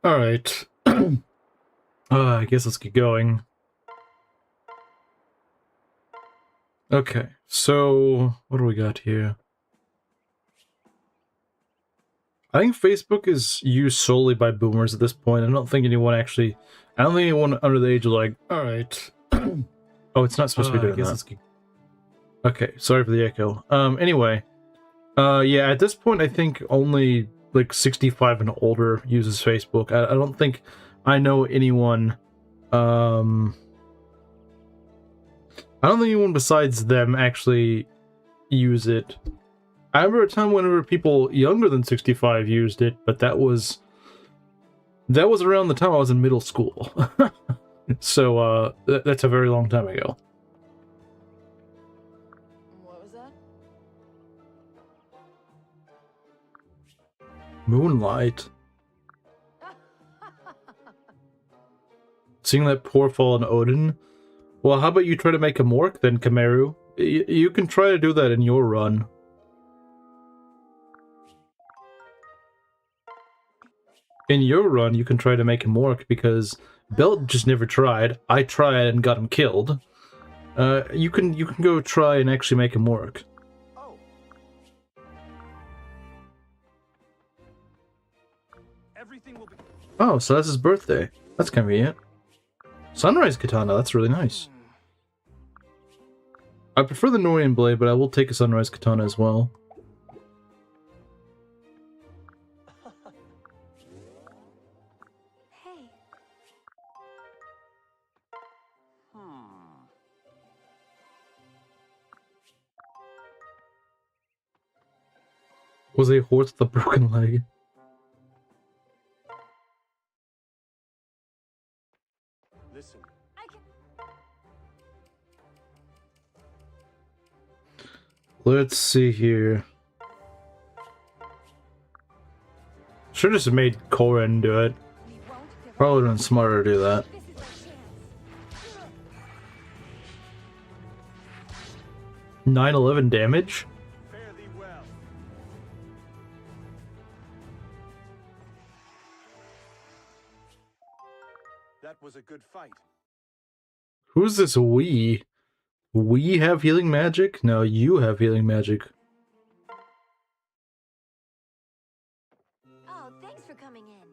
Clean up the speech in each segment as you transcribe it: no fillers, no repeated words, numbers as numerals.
Alright. I guess let's get going. Okay, so what do we got here? I think Facebook is used solely by boomers at this point. I don't think anyone under the age of like, alright. Oh, it's not supposed to be doing that. Let's get... Okay, sorry for the echo. Anyway. Yeah, at this point I think only like 65 and older uses Facebook. I don't think I know anyone, I don't think anyone besides them actually use it. I remember a time whenever people younger than 65 used it, but that was around the time I was in middle school. So, that's a very long time ago. What was that? Moonlight. Seeing that poor fallen Odin? Well, how about you try to make a Mork then, Kameru? You can try to do that in your run. In your run, you can try to make a Mork because Belt just never tried. I tried and got him killed. You can go try and actually make a Mork. Oh. Everything will be... Oh, so that's his birthday. That's convenient. Sunrise Katana, that's really nice. I prefer the Norian blade, but I will take a Sunrise Katana as well. Hey. Was a horse with a broken leg. Listen. Let's see here. Should have just made Korin do it. Probably would have been smarter to do that. 9/11 damage? Fare thee well. That was a good fight. Who's this we? We have healing magic? No, you have healing magic. Oh, thanks for coming in.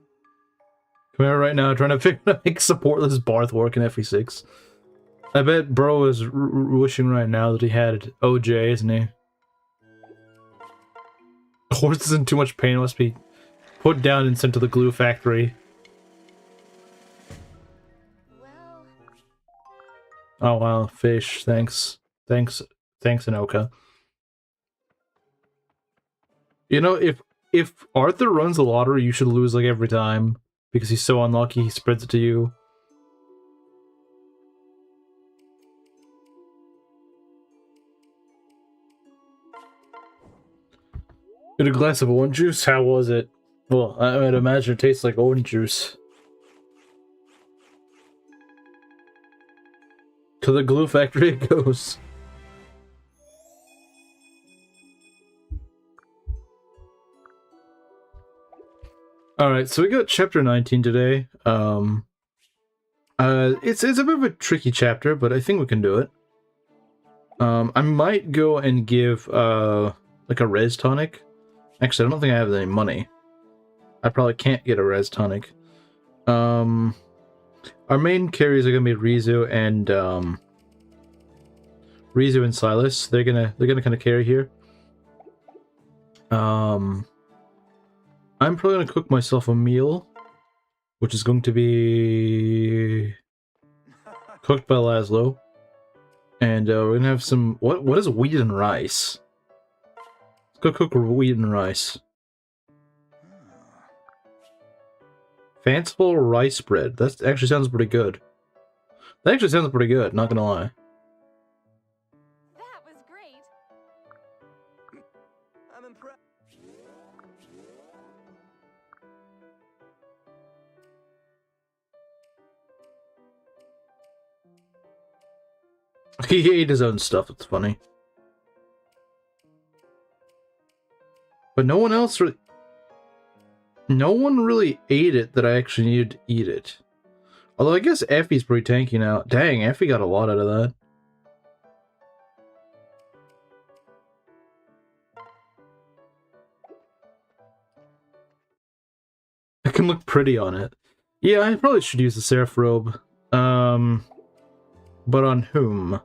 Come here right now, trying to figure out how to make supportless Barth work in FE6. I bet bro is wishing right now that he had OJ, isn't he? The horse is in too much pain, it must be put down and sent to the glue factory. Well... Oh wow, fish, thanks. Thanks, Anoka. You know, if Arthur runs the lottery, you should lose like every time. Because he's so unlucky, he spreads it to you. Get a glass of orange juice? How was it? Well, I would imagine it tastes like orange juice. To the glue factory it goes. Alright, so we got chapter 19 today. It's a bit of a tricky chapter, but I think we can do it. I might go and give, like a res tonic. Actually, I don't think I have any money. I probably can't get a res tonic. Our main carries are gonna be Rizu and Silas. They're gonna kind of carry here. I'm probably gonna cook myself a meal, which is going to be cooked by Laszlo, and we're gonna have some. What is wheat and rice? Let's go cook wheat and rice. Fanciful rice bread. That actually sounds pretty good. That actually sounds pretty good. Not gonna lie. That was great. I'm impressed. He ate his own stuff. It's funny. But no one else really... No one really ate it that I actually needed to eat it. Although I guess Effie's pretty tanky now. Dang, Effie got a lot out of that. It can look pretty on it. Yeah, I probably should use the Seraph Robe. But on whom?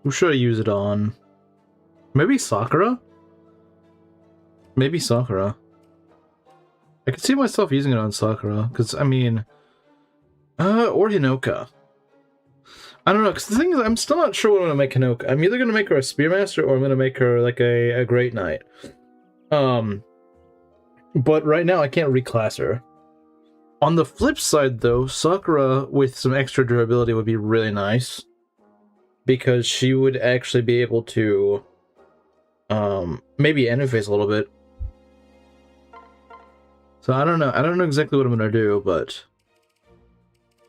Who should I use it on? Maybe Sakura? Maybe Sakura. I could see myself using it on Sakura, because, I mean... or Hinoka. I don't know, because the thing is, I'm still not sure what I'm going to make Hinoka. I'm either going to make her a Spearmaster, or I'm going to make her, like, a Great Knight. But right now, I can't reclass her. On the flip side, though, Sakura with some extra durability would be really nice. Because she would actually be able to... maybe interface a little bit. So I don't know. I don't know exactly what I'm gonna do, but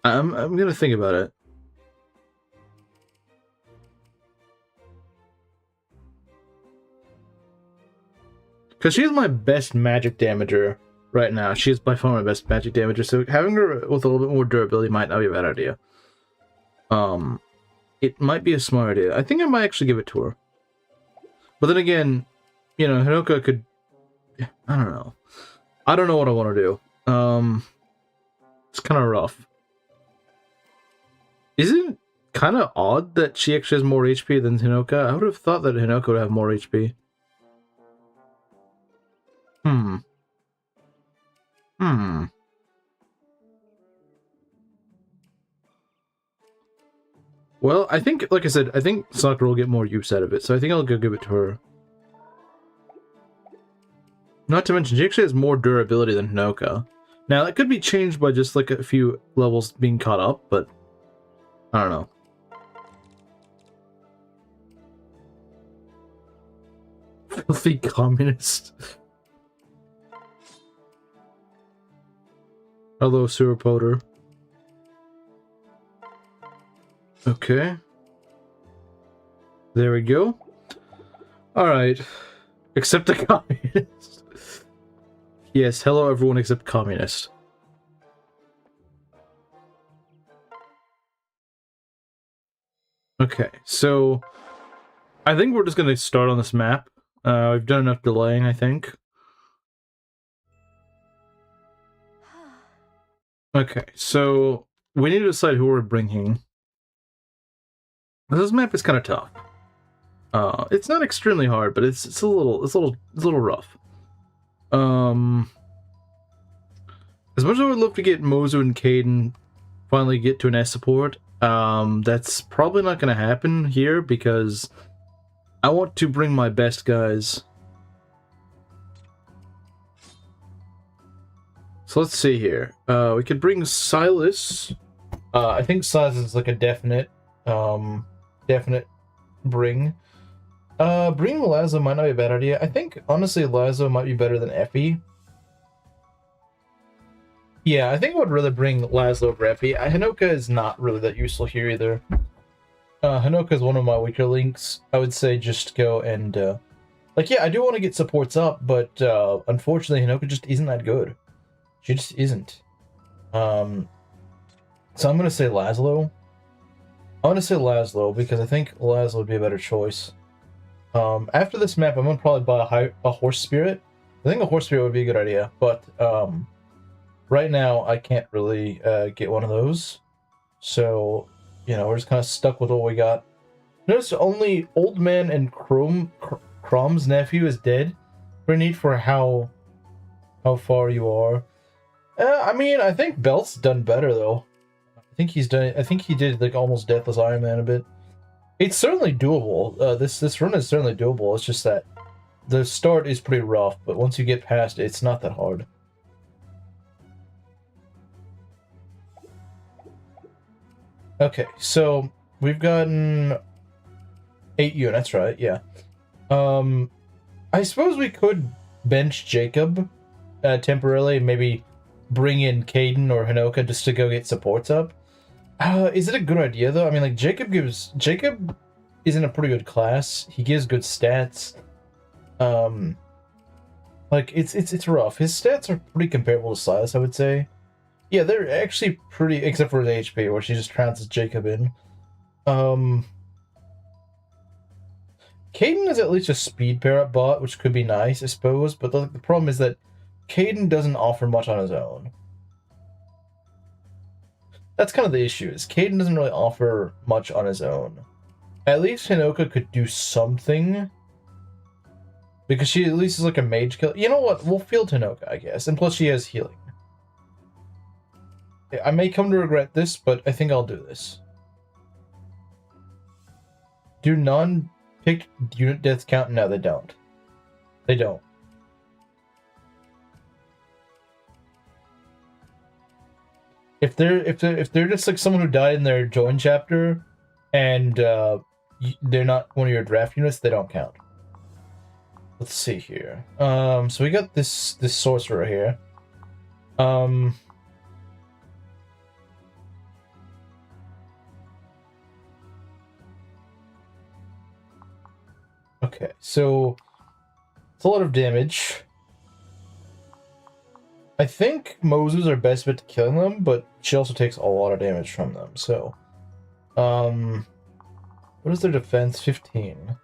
I'm gonna think about it. Because she's my best magic damager right now. She's by far my best magic damager, so having her with a little bit more durability might not be a bad idea. It might be a smart idea. I think I might actually give it to her. But then again, you know, Hinoka could... I don't know. I don't know what I want to do. It's kind of rough. Isn't it kind of odd that she actually has more HP than Hinoka? I would have thought that Hinoka would have more HP. Well, I think, like I said, I think Sakura will get more use out of it, so I think I'll go give it to her. Not to mention, she actually has more durability than Hinoka. Now, that could be changed by just, like, a few levels being caught up, but... I don't know. Filthy communist. Hello, Sewer Potter. Okay. There we go. Alright. Except the communist. Yes, hello everyone except communist. Okay, so... I think we're just gonna start on this map. We've done enough delaying, I think. Okay, so... we need to decide who we're bringing. This map is kind of tough. It's not extremely hard, but it's a little rough. As much as I would love to get Mozu and Caden finally get to an S support, that's probably not going to happen here because I want to bring my best guys. So let's see here. We could bring Silas. I think Silas is like a definite bring. Bringing Lazo might not be a bad idea. I think, honestly, Lazo might be better than Effie. Yeah, I think I would rather bring Lazo over Effie. Hinoka is not really that useful here either. Hinoka is one of my weaker links. I would say just go and, like, yeah, I do want to get supports up, but, unfortunately, Hinoka just isn't that good. She just isn't. So I'm gonna say Laszlo. I want to say Laszlo because I think Laszlo would be a better choice. After this map, I'm gonna probably buy a horse spirit. I think a horse spirit would be a good idea, but right now I can't really get one of those. So, you know, we're just kind of stuck with what we got. Notice only Old Man and Crom's nephew is dead. Pretty neat for how far you are. I mean, I think Belt's done better though. I think he did like almost Deathless Iron Man a bit. It's certainly doable. This run is certainly doable. It's just that the start is pretty rough, but once you get past it, it's not that hard. Okay, so we've gotten 8 units, right? Yeah. I suppose we could bench Jacob temporarily, maybe bring in Caden or Hinoka just to go get supports up. Is it a good idea though? I mean, like Jacob is in a pretty good class. He gives good stats. Like, it's rough. His stats are pretty comparable to Silas, I would say. Yeah, they're actually pretty, except for the HP, where she just trounces Jacob in. Caden is at least a speed pair-up bot, which could be nice, I suppose, but the problem is that Caden doesn't offer much on his own. That's kind of the issue, is Caden doesn't really offer much on his own. At least Hinoka could do something, because she at least is like a mage killer. You know what? We'll field Hinoka, I guess, and plus she has healing. I may come to regret this, but I think I'll do this. Do non-picked unit deaths count? No, they don't. They don't. If they're just like someone who died in their join chapter, and they're not one of your draft units, they don't count. Let's see here. So we got this sorcerer here. Okay, so it's a lot of damage. I think Moses are best bet to killing them, but she also takes a lot of damage from them, so... what is their defense? 15.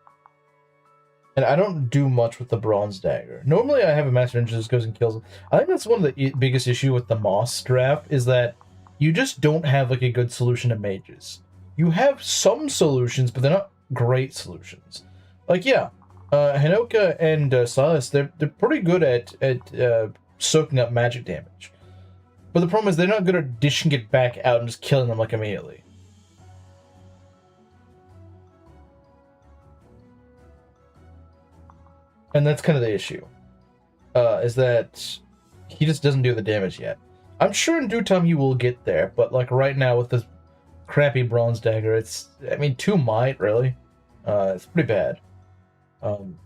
And I don't do much with the bronze dagger. Normally I have a master ninja that just goes and kills them. I think that's one of the biggest issue with the Moss draft, is that you just don't have like a good solution to mages. You have some solutions, but they're not great solutions. Like, yeah, Hinoka and Silas, they're pretty good at soaking up magic damage. But the problem is they're not good at dishing it back out and just killing them like immediately. And that's kind of the issue, is that he just doesn't do the damage yet. I'm sure in due time he will get there, but like right now with this crappy bronze dagger, it's, I mean, 2 might, really. It's pretty bad. So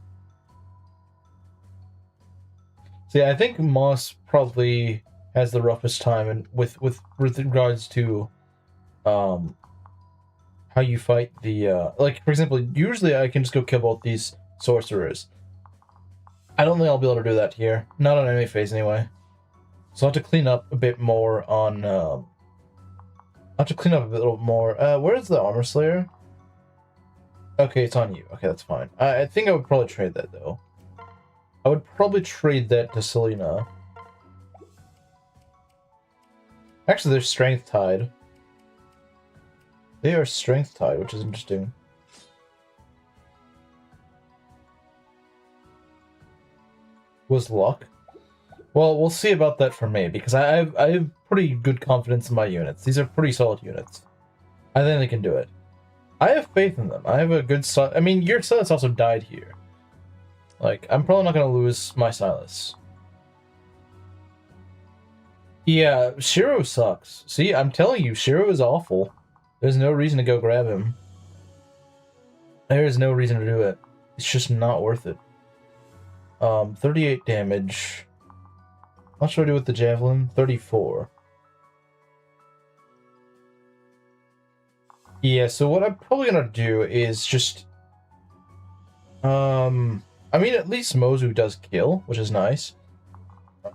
yeah, I think Moss probably has the roughest time, and with regards to how you fight the like, for example, usually I can just go kill both these sorcerers. I don't think I'll be able to do that here, not on enemy phase anyway. So I'll have to clean up a bit more on I'll have to clean up a little more. Where is the armor slayer? Okay, it's on you. Okay, that's fine. I think I would probably trade that, though. I would probably trade that to Selena. Actually, they're strength tied. They are strength tied, which is interesting. Was luck? Well, we'll see about that for me, because I have pretty good confidence in my units. These are pretty solid units. I think they can do it. I have faith in them. I have a good... I mean, your Silas also died here. Like, I'm probably not going to lose my Silas. Yeah, Shiro sucks. See, I'm telling you, Shiro is awful. There's no reason to go grab him. There is no reason to do it. It's just not worth it. 38 damage. What should I do with the javelin? 34. Yeah, so what I'm probably gonna do is just... I mean, at least Mozu does kill, which is nice.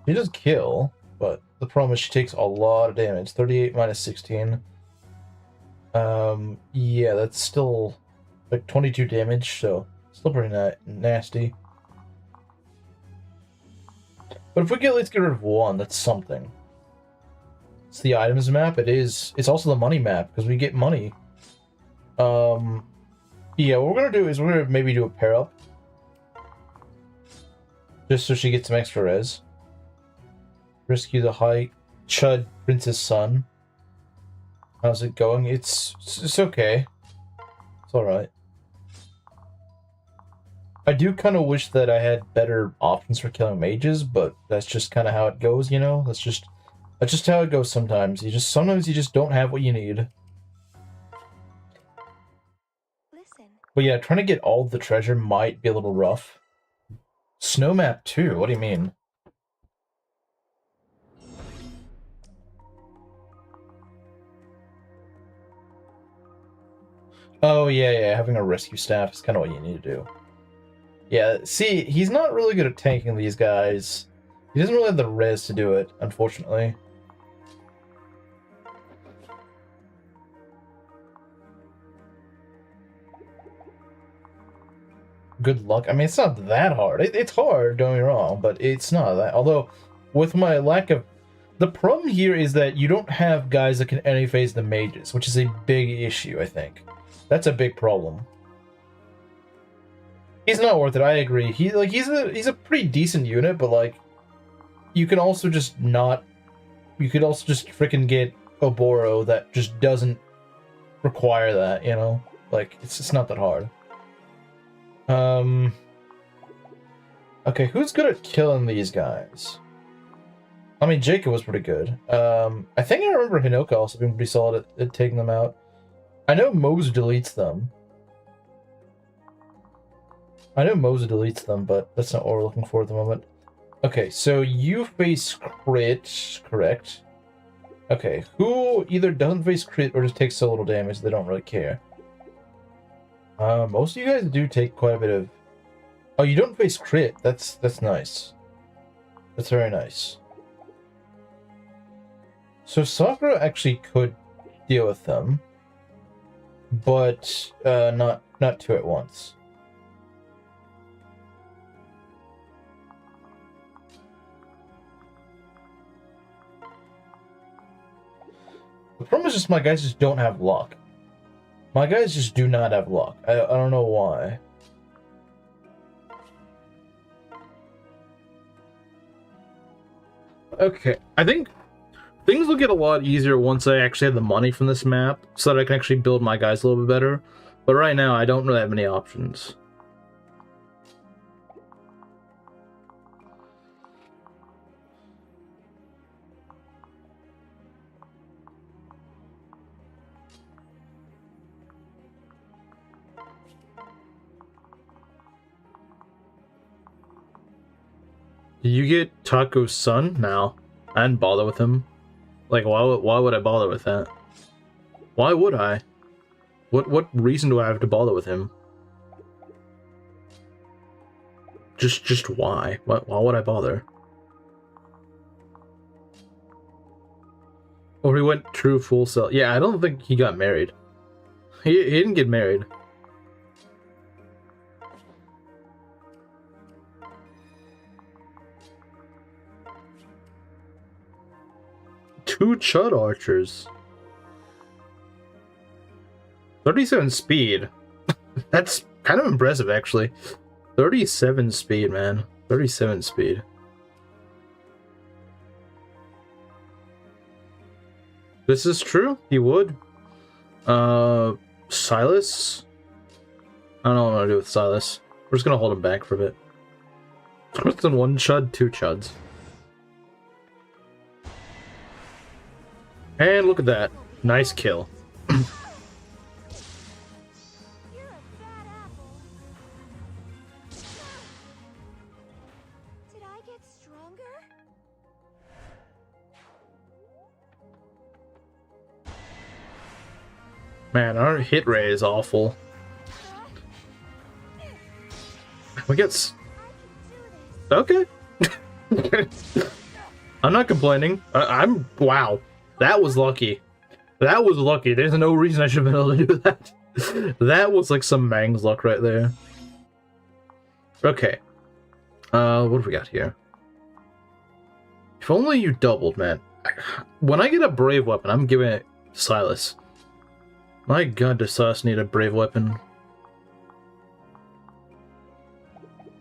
He does kill, but the problem is she takes a lot of damage. 38 minus 16. Yeah, that's still like 22 damage, so still pretty nasty. But if we get, let's get rid of 1, that's something. It's the items map. It's also the money map, because we get money. Yeah, what we're gonna do is we're gonna maybe do a pair up. Just so she gets some extra res. Rescue the High Chud Prince's son. How's it going? It's okay. It's alright. I do kind of wish that I had better options for killing mages, but that's just kind of how it goes, you know? That's just how it goes sometimes. Sometimes you just don't have what you need. Listen. But yeah, trying to get all of the treasure might be a little rough. Snow map too, what do you mean? Oh yeah, having a rescue staff is kind of what you need to do. Yeah, see, he's not really good at tanking these guys. He doesn't really have the res to do it, unfortunately. Good luck. I mean, it's not that hard. It's hard, don't get me wrong, but it's not that. Although, with my lack of... The problem here is that you don't have guys that can enemy phase the mages, which is a big issue, I think. That's a big problem. He's not worth it, I agree. He's a pretty decent unit, but like you can also just not you could also just freaking get Oboro that just doesn't require that, you know? Like it's just not that hard. Okay, who's good at killing these guys? I mean, Jacob was pretty good. I think I remember Hinoka also being pretty solid at taking them out. I know Mose deletes them. But that's not what we're looking for at the moment. Okay, so you face crit, correct? Okay, who either doesn't face crit or just takes so little damage they don't really care? Most of you guys do take quite a bit of... Oh, you don't face crit. That's nice. That's very nice. So Sakura actually could deal with them, but not two at once. The problem is just my guys just don't have luck. My guys just do not have luck. I don't know why. Okay, I think things will get a lot easier once I actually have the money from this map, so that I can actually build my guys a little bit better. But right now, I don't really have many options. Do you get Taco's son? No. I didn't bother with him. Like, why would I bother with that? Why would I? What reason do I have to bother with him? Just why? Why would I bother? Or he went true full sell. Yeah, I don't think he got married. He didn't get married. Two Chud archers. 37 speed. That's kind of impressive, actually. 37 speed, man. 37 speed. This is true. He would. Silas? I don't know what I'm gonna do with Silas. We're just gonna hold him back for a bit. Worse than one Chud, two Chuds. And look at that. Nice kill. You're a bad apple. Did I get stronger? Man, our hit rate is awful. We get... Okay. I'm not complaining. I'm... Wow. That was lucky. That was lucky. There's no reason I should have been able to do that. That was like some Mang's luck right there. Okay. What have we got here? If only you doubled, man. When I get a brave weapon, I'm giving it to Silas. My god, does Silas need a brave weapon?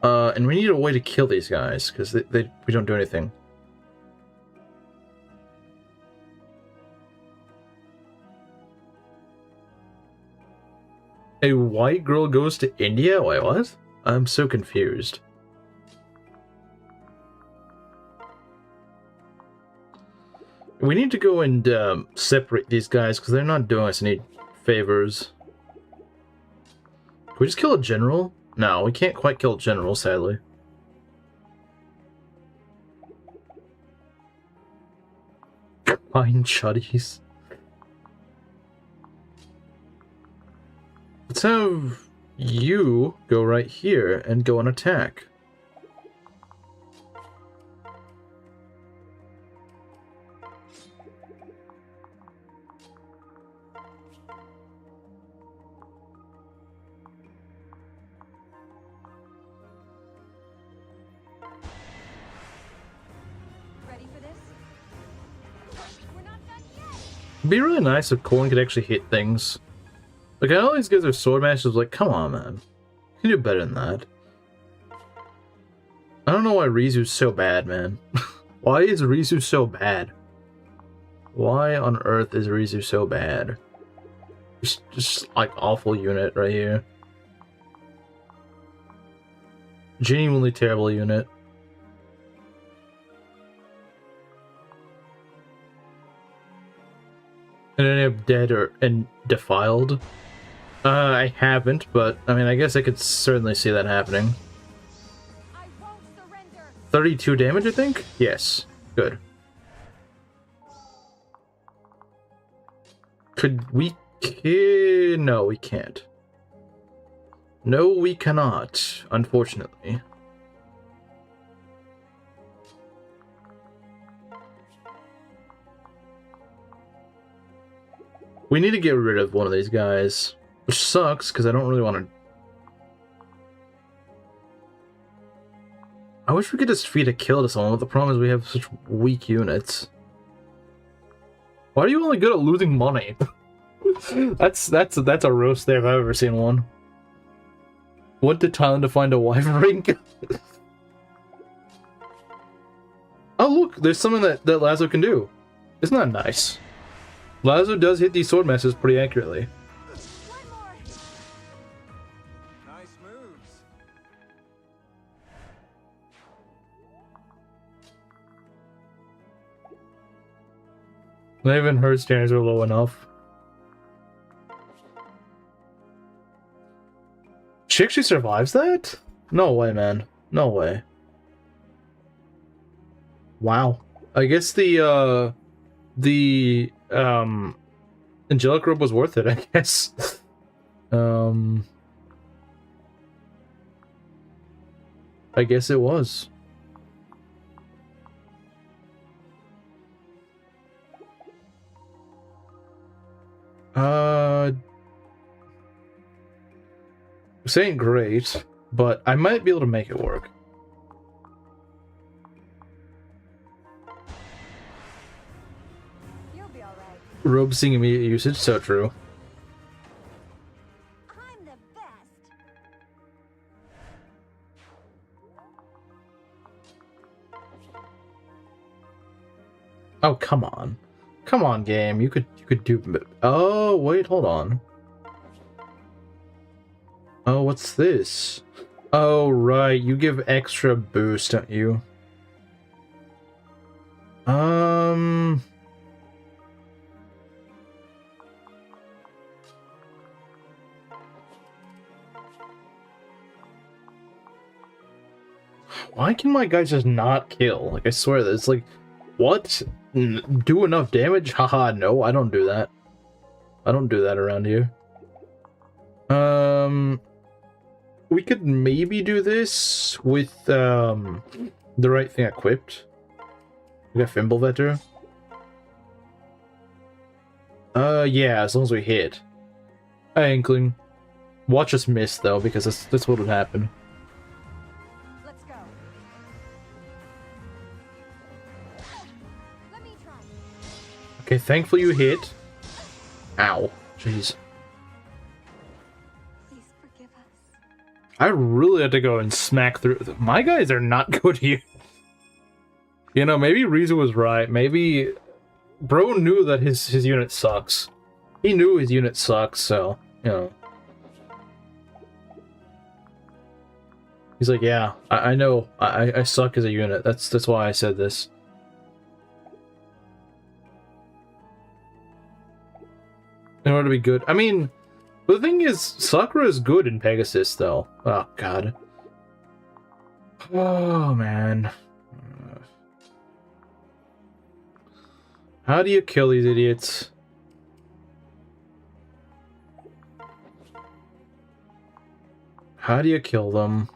And we need a way to kill these guys, because we don't do anything. A white girl goes to India? Wait, what? I'm so confused. We need to go and separate these guys because they're not doing us any favors. Can we just kill a general? No, we can't quite kill a general, sadly. Fine chuddies. Let's have You go right here and go and attack. Ready for this? We're not done yet. It'd be really nice if Corn could actually hit things. Like, I know these guys are sword masters, like, come on, man. You can do better than that. I don't know why Rizu's so bad, man. Why is Rizu so bad? Why on earth is Rizu so bad? Just like, awful unit right here. Genuinely terrible unit. And then I'm dead and defiled. I haven't, but I mean, I guess I could certainly see that happening. I won't surrender. 32 damage, I think? Yes. Good. Could we... No, we can't. No, we cannot, unfortunately. We need to get rid of one of these guys. Which sucks, because I don't really want to... I wish we could just feed a kill to someone, but the problem is we have such weak units. Why are you only good at losing money? that's a roast there if I've ever seen one. Went to Thailand to find a wife ring. Oh look, there's something that Lazo can do. Isn't that nice? Lazo does hit these sword masters pretty accurately. One more. Nice moves. Not even her standards are low enough. She actually survives that? No way, man. No way. Wow. I guess the Angelic Robe was worth it, I guess. I guess it was. This ain't great, but I might be able to make it work. You'll be all right. Robe seeing immediate usage, so true. I'm the best. Oh, come on. Come on, game. You could do... Oh, wait, hold on. Oh, what's this? Oh, right. You give extra boost, don't you? Why can my guys just not kill? Like, I swear that it's like, what? Do enough damage? Haha, no, I don't do that. I don't do that around here. We could maybe do this with, the right thing equipped. We got Fimblevetter. Yeah, as long as we hit. Inkling. Watch us miss, though, because that's what would happen. Let's go. Let me try. Okay, thankfully you hit. Ow. Jeez. Please forgive us. I really had to go and smack through. My guys are not good here. You know, maybe Rizu was right. Maybe Bro knew that his unit sucks. He knew his unit sucks, so, you know. He's like, yeah, I know. I suck as a unit. That's why I said this. In order to be good. I mean, the thing is, Sakura is good in Pegasus, though. Oh, God. Oh, man. How do you kill these idiots? How do you kill them?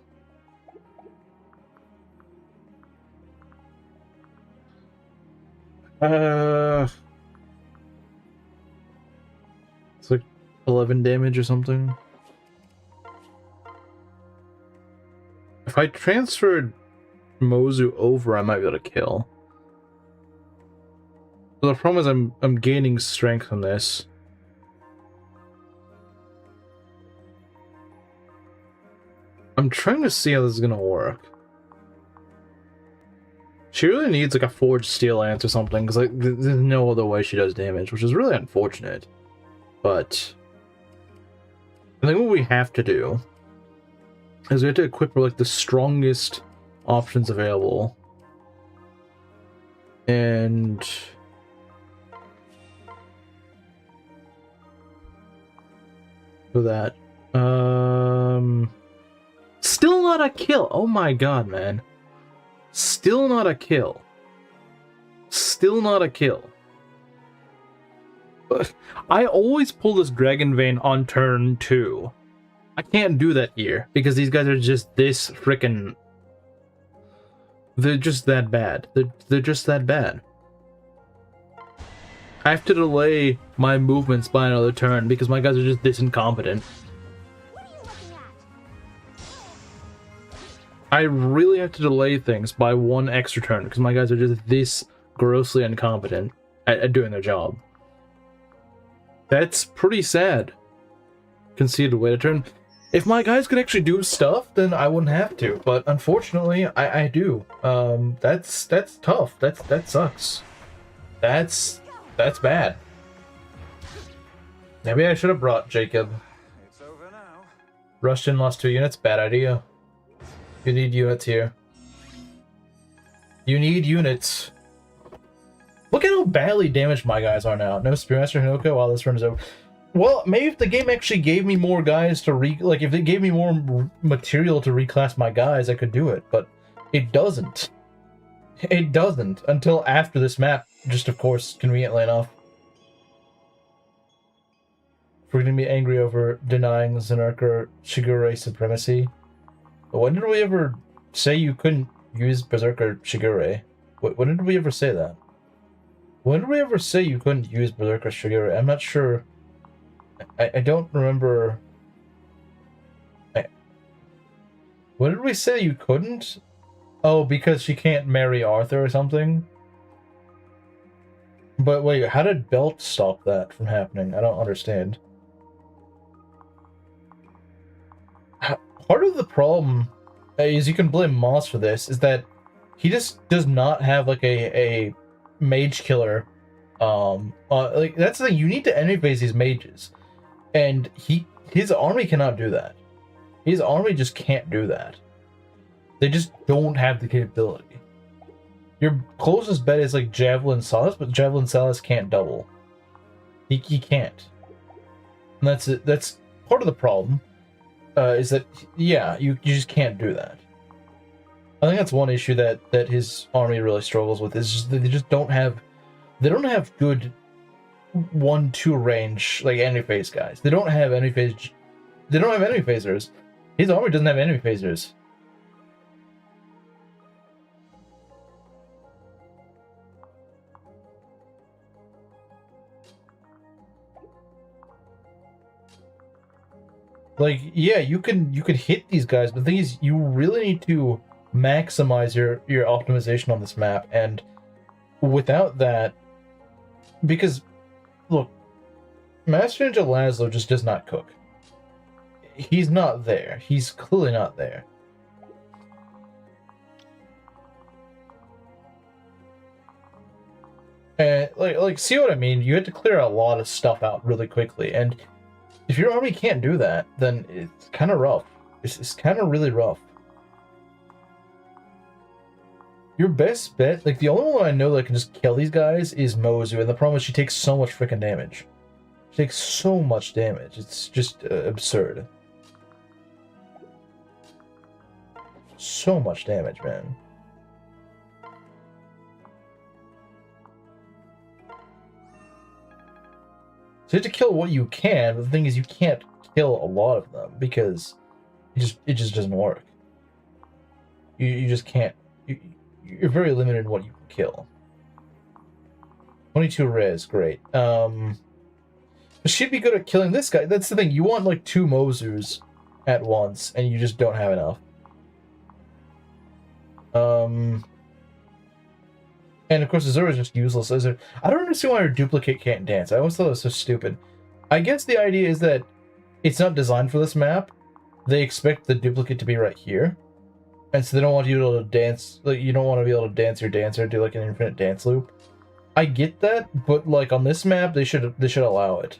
It's like 11 damage or something. If I transferred Mozu over, I might be able to kill. But the problem is I'm gaining strength on this. I'm trying to see how this is gonna work. She really needs like a forged steel lance or something, because like there's no other way she does damage, which is really unfortunate. But I think what we have to do is we have to equip her like the strongest options available. And for that, still not a kill. Oh my god, man. Still not a kill. Still not a kill. But I always pull this Dragon Vein on turn 2. I can't do that here because these guys are just this freaking. They're just that bad. They're just that bad. I have to delay my movements by another turn because my guys are just this incompetent. What are you looking at? I really have to delay things by one extra turn because my guys are just this grossly incompetent at doing their job. That's pretty sad. Conceded wait a turn. If my guys could actually do stuff, then I wouldn't have to. But unfortunately, I do. That's tough. That sucks. That's bad. Maybe I should have brought Jacob. It's over now. Rushed in, lost 2 units. Bad idea. You need units here. You need units. Look at how badly damaged my guys are now. No Spearmaster Hinoko while this run is over. Well, maybe if the game actually gave me more guys to like if it gave me more material to reclass my guys, I could do it, but it doesn't. It doesn't until after this map, just of course, conveniently enough. If we're gonna be angry over denying Zanarker Shigure supremacy. But when did we ever say you couldn't use Berserker Shigure? When did we ever say that? When did we ever say you couldn't use Berserker Shigure? I'm not sure. I don't remember. What did we say you couldn't? Oh, because she can't marry Arthur or something? But wait, how did Belt stop that from happening? I don't understand. Part of the problem is you can blame Moss for this, is that he just does not have like a mage killer. Like that's the thing, you need to enemy phase these mages. And his army cannot do that. His army just can't do that. They just don't have the capability. Your closest bet is like Javelin Salas, but Javelin Salas can't double. He can't. And that's it. That's part of the problem. Is that yeah, you just can't do that. I think that's one issue that his army really struggles with, is just that they just don't have good 1-2 range like enemy phase guys. They don't have enemy phase. They don't have enemy phasers. His army doesn't have enemy phasers. Like, yeah, you can hit these guys, but the thing is, you really need to maximize your optimization on this map, and without that, because look, Master Ninja Laszlo just does not cook. He's not there. He's clearly not there. And like, see what I mean? You had to clear a lot of stuff out really quickly, and if your army can't do that, then it's kind of rough. It's kind of really rough. Your best bet, like the only one I know that can just kill these guys is Mozu, and the problem is she takes so much freaking damage. She takes so much damage. It's just absurd. So much damage, man. So you have to kill what you can, but the thing is you can't kill a lot of them because It just doesn't work. You just can't. You're very limited in what you can kill. 22 res, great. But she'd be good at killing this guy. That's the thing. You want like 2 Mozus at once, and you just don't have enough. And of course, Azura is just useless. I don't understand why her duplicate can't dance. I always thought it was so stupid. I guess the idea is that it's not designed for this map. They expect the duplicate to be right here, and so they don't want you to be able to dance. Like, you don't want to be able to dance your dancer, do like an infinite dance loop. I get that, but like on this map, they should allow it.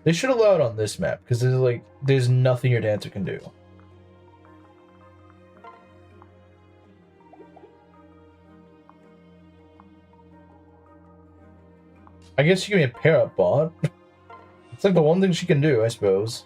They should allow it on this map because there's nothing your dancer can do. I guess she can be a pair-up bot. It's like the one thing she can do, I suppose.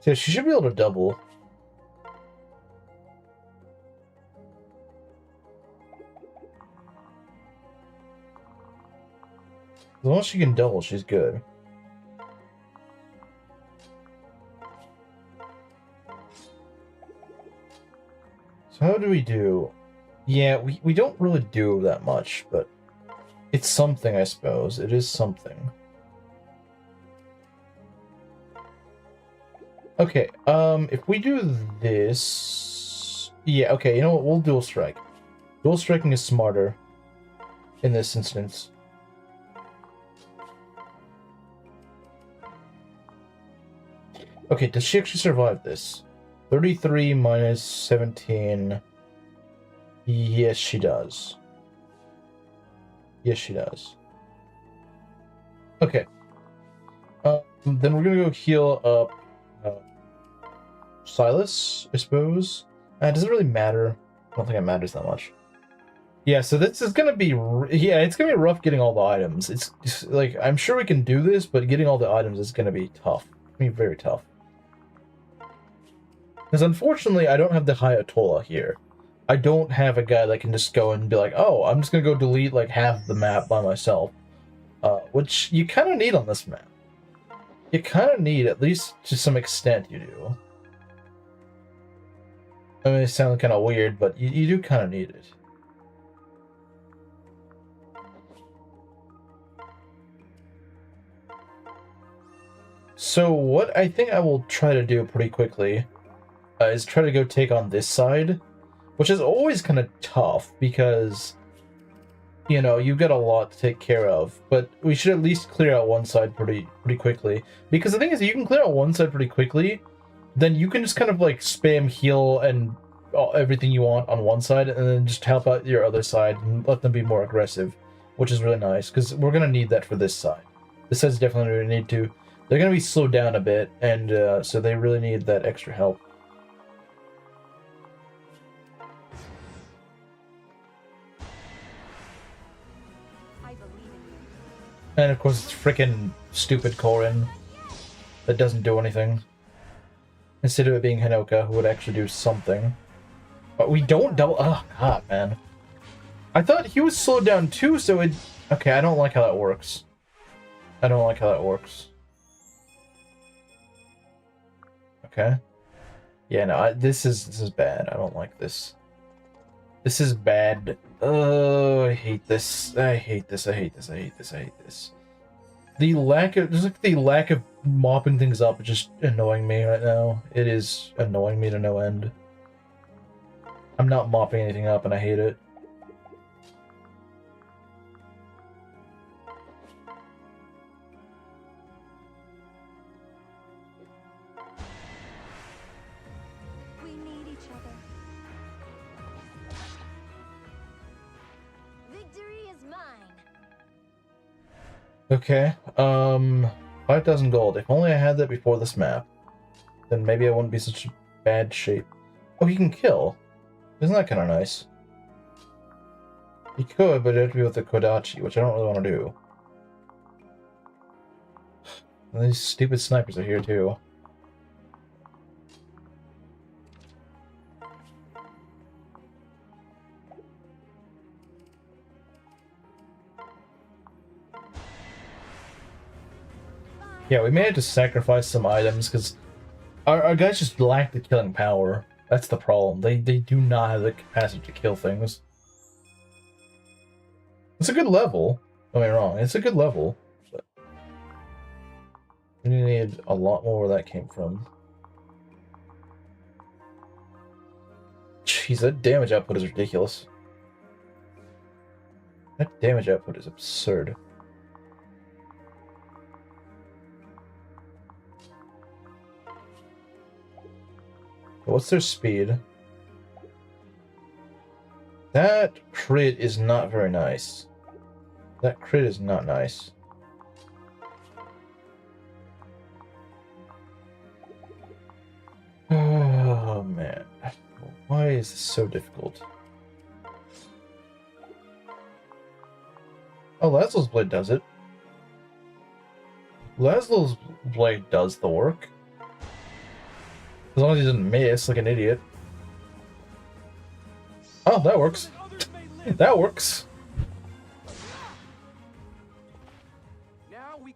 So she should be able to double. As long as she can double, she's good. So how do we do? Yeah, we don't really do that much, but it's something, I suppose. It is something. Okay, if we do this... Yeah, okay, you know what? We'll dual strike. Dual striking is smarter in this instance. Okay, does she actually survive this? 33 minus 17... Yes, she does. Yes, she does. Okay. Then we're gonna go heal up Silas, I suppose. Does it really matter? I don't think it matters that much. Yeah, so this is gonna be... Yeah, it's gonna be rough getting all the items. It's like, I'm sure we can do this, but getting all the items is gonna be tough. It's gonna be very tough. Because unfortunately, I don't have the Hayatola here. I don't have a guy that can just go and be like, oh, I'm just gonna go delete like half the map by myself. Which you kind of need on this map. You kind of need, at least to some extent, you do. I mean, it sounds kind of weird, but you do kind of need it. So what I think I will try to do pretty quickly is try to go take on this side, which is always kind of tough because, you know, you've got a lot to take care of, but we should at least clear out one side pretty quickly. Because the thing is, you can clear out one side pretty quickly, then you can just kind of like spam heal and everything you want on one side, and then just help out your other side and let them be more aggressive, which is really nice, because we're going to need that for this side. This side's definitely going to need to. They're going to be slowed down a bit, and so they really need that extra help. I believe in you. And of course, it's freaking stupid Korin that doesn't do anything. Instead of it being Hinoka, who would actually do something. But we don't double... Oh, God, man. I thought he was slowed down too, so it... Okay, I don't like how that works. I don't like how that works. Okay. Yeah, no, this is bad. I don't like this. This is bad. Oh, I hate this. I hate this. I hate this. I hate this. I hate this. The lack of... Just like the lack of mopping things up is just annoying me right now. It is annoying me to no end. I'm not mopping anything up and I hate it. We need each other. Victory is mine. Okay, 5,000 gold. If only I had that before this map, then maybe I wouldn't be such bad shape. Oh, he can kill. Isn't that kind of nice? He could, but it'd have to be with the Kodachi, which I don't really want to do. And these stupid snipers are here too. Yeah, we may have to sacrifice some items because our guys just lack the killing power. That's the problem. They do not have the capacity to kill things. It's a good level. Don't get me wrong. It's a good level. But we need a lot more where that came from. Jeez, that damage output is ridiculous. That damage output is absurd. What's their speed? That crit is not very nice. That crit is not nice. Oh, man. Why is this so difficult? Oh, Laszlo's blade does it. Laszlo's blade does the work. As long as he doesn't miss like an idiot. Oh, that works. That works.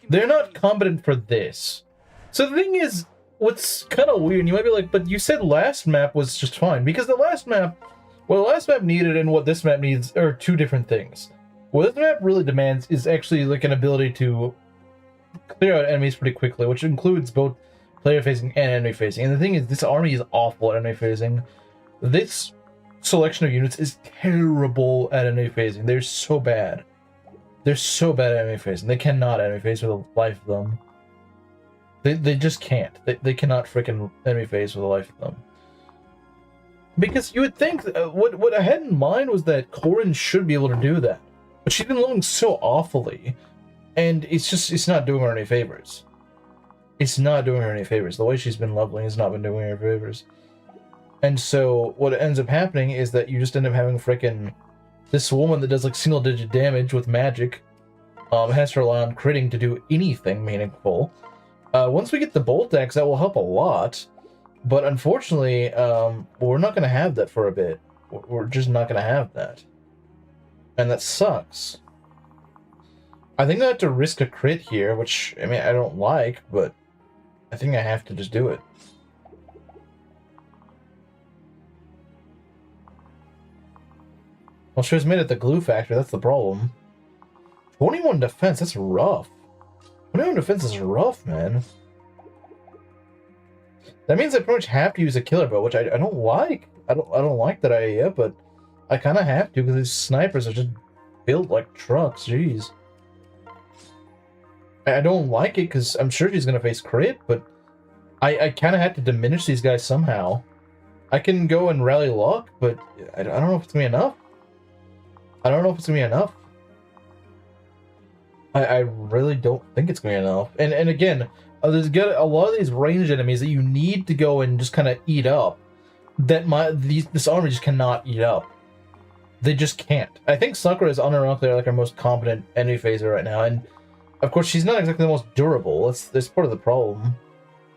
They're not competent for this. So the thing is, what's kind of weird, you might be like, but you said last map was just fine. Because the last map, what the last map needed and what this map needs are two different things. What this map really demands is actually like an ability to clear out enemies pretty quickly, which includes both player facing and enemy facing. And the thing is, this army is awful at enemy facing. This selection of units is terrible at enemy facing. They're so bad. They're so bad at enemy facing. They cannot enemy face with the life of them. They just can't. They cannot freaking enemy face with the life of them. Because you would think what I had in mind was that Corrin should be able to do that, but she's been leveling so awfully, and it's not doing her any favors. It's not doing her any favors. The way she's been leveling has not been doing her favors. And so what ends up happening is that you just end up having frickin' this woman that does like single digit damage with magic, has to rely on critting to do anything meaningful. Once we get the bolt axe, that will help a lot. But unfortunately, we're not going to have that for a bit. We're just not going to have that. And that sucks. I think I have to risk a crit here, which, I mean, I don't like, but I think I have to just do it. Well, she was made at the glue factory, that's the problem. 21 defense, that's rough. 21 defense is rough, man. That means I pretty much have to use a killer bow, which I don't like. I don't like that idea, but I kind of have to because these snipers are just built like trucks. Jeez. I don't like it because I'm sure she's gonna face crit, but I kind of have to diminish these guys somehow. I can go and rally luck, but I don't know if it's gonna be enough. I don't know if it's gonna be enough. I really don't think it's gonna be enough. And again, there's got a lot of these ranged enemies that you need to go and just kind of eat up. That this army just cannot eat up. They just can't. I think Sakura is unironically like our most competent enemy phaser right now, and of course she's not exactly the most durable. That's part of the problem.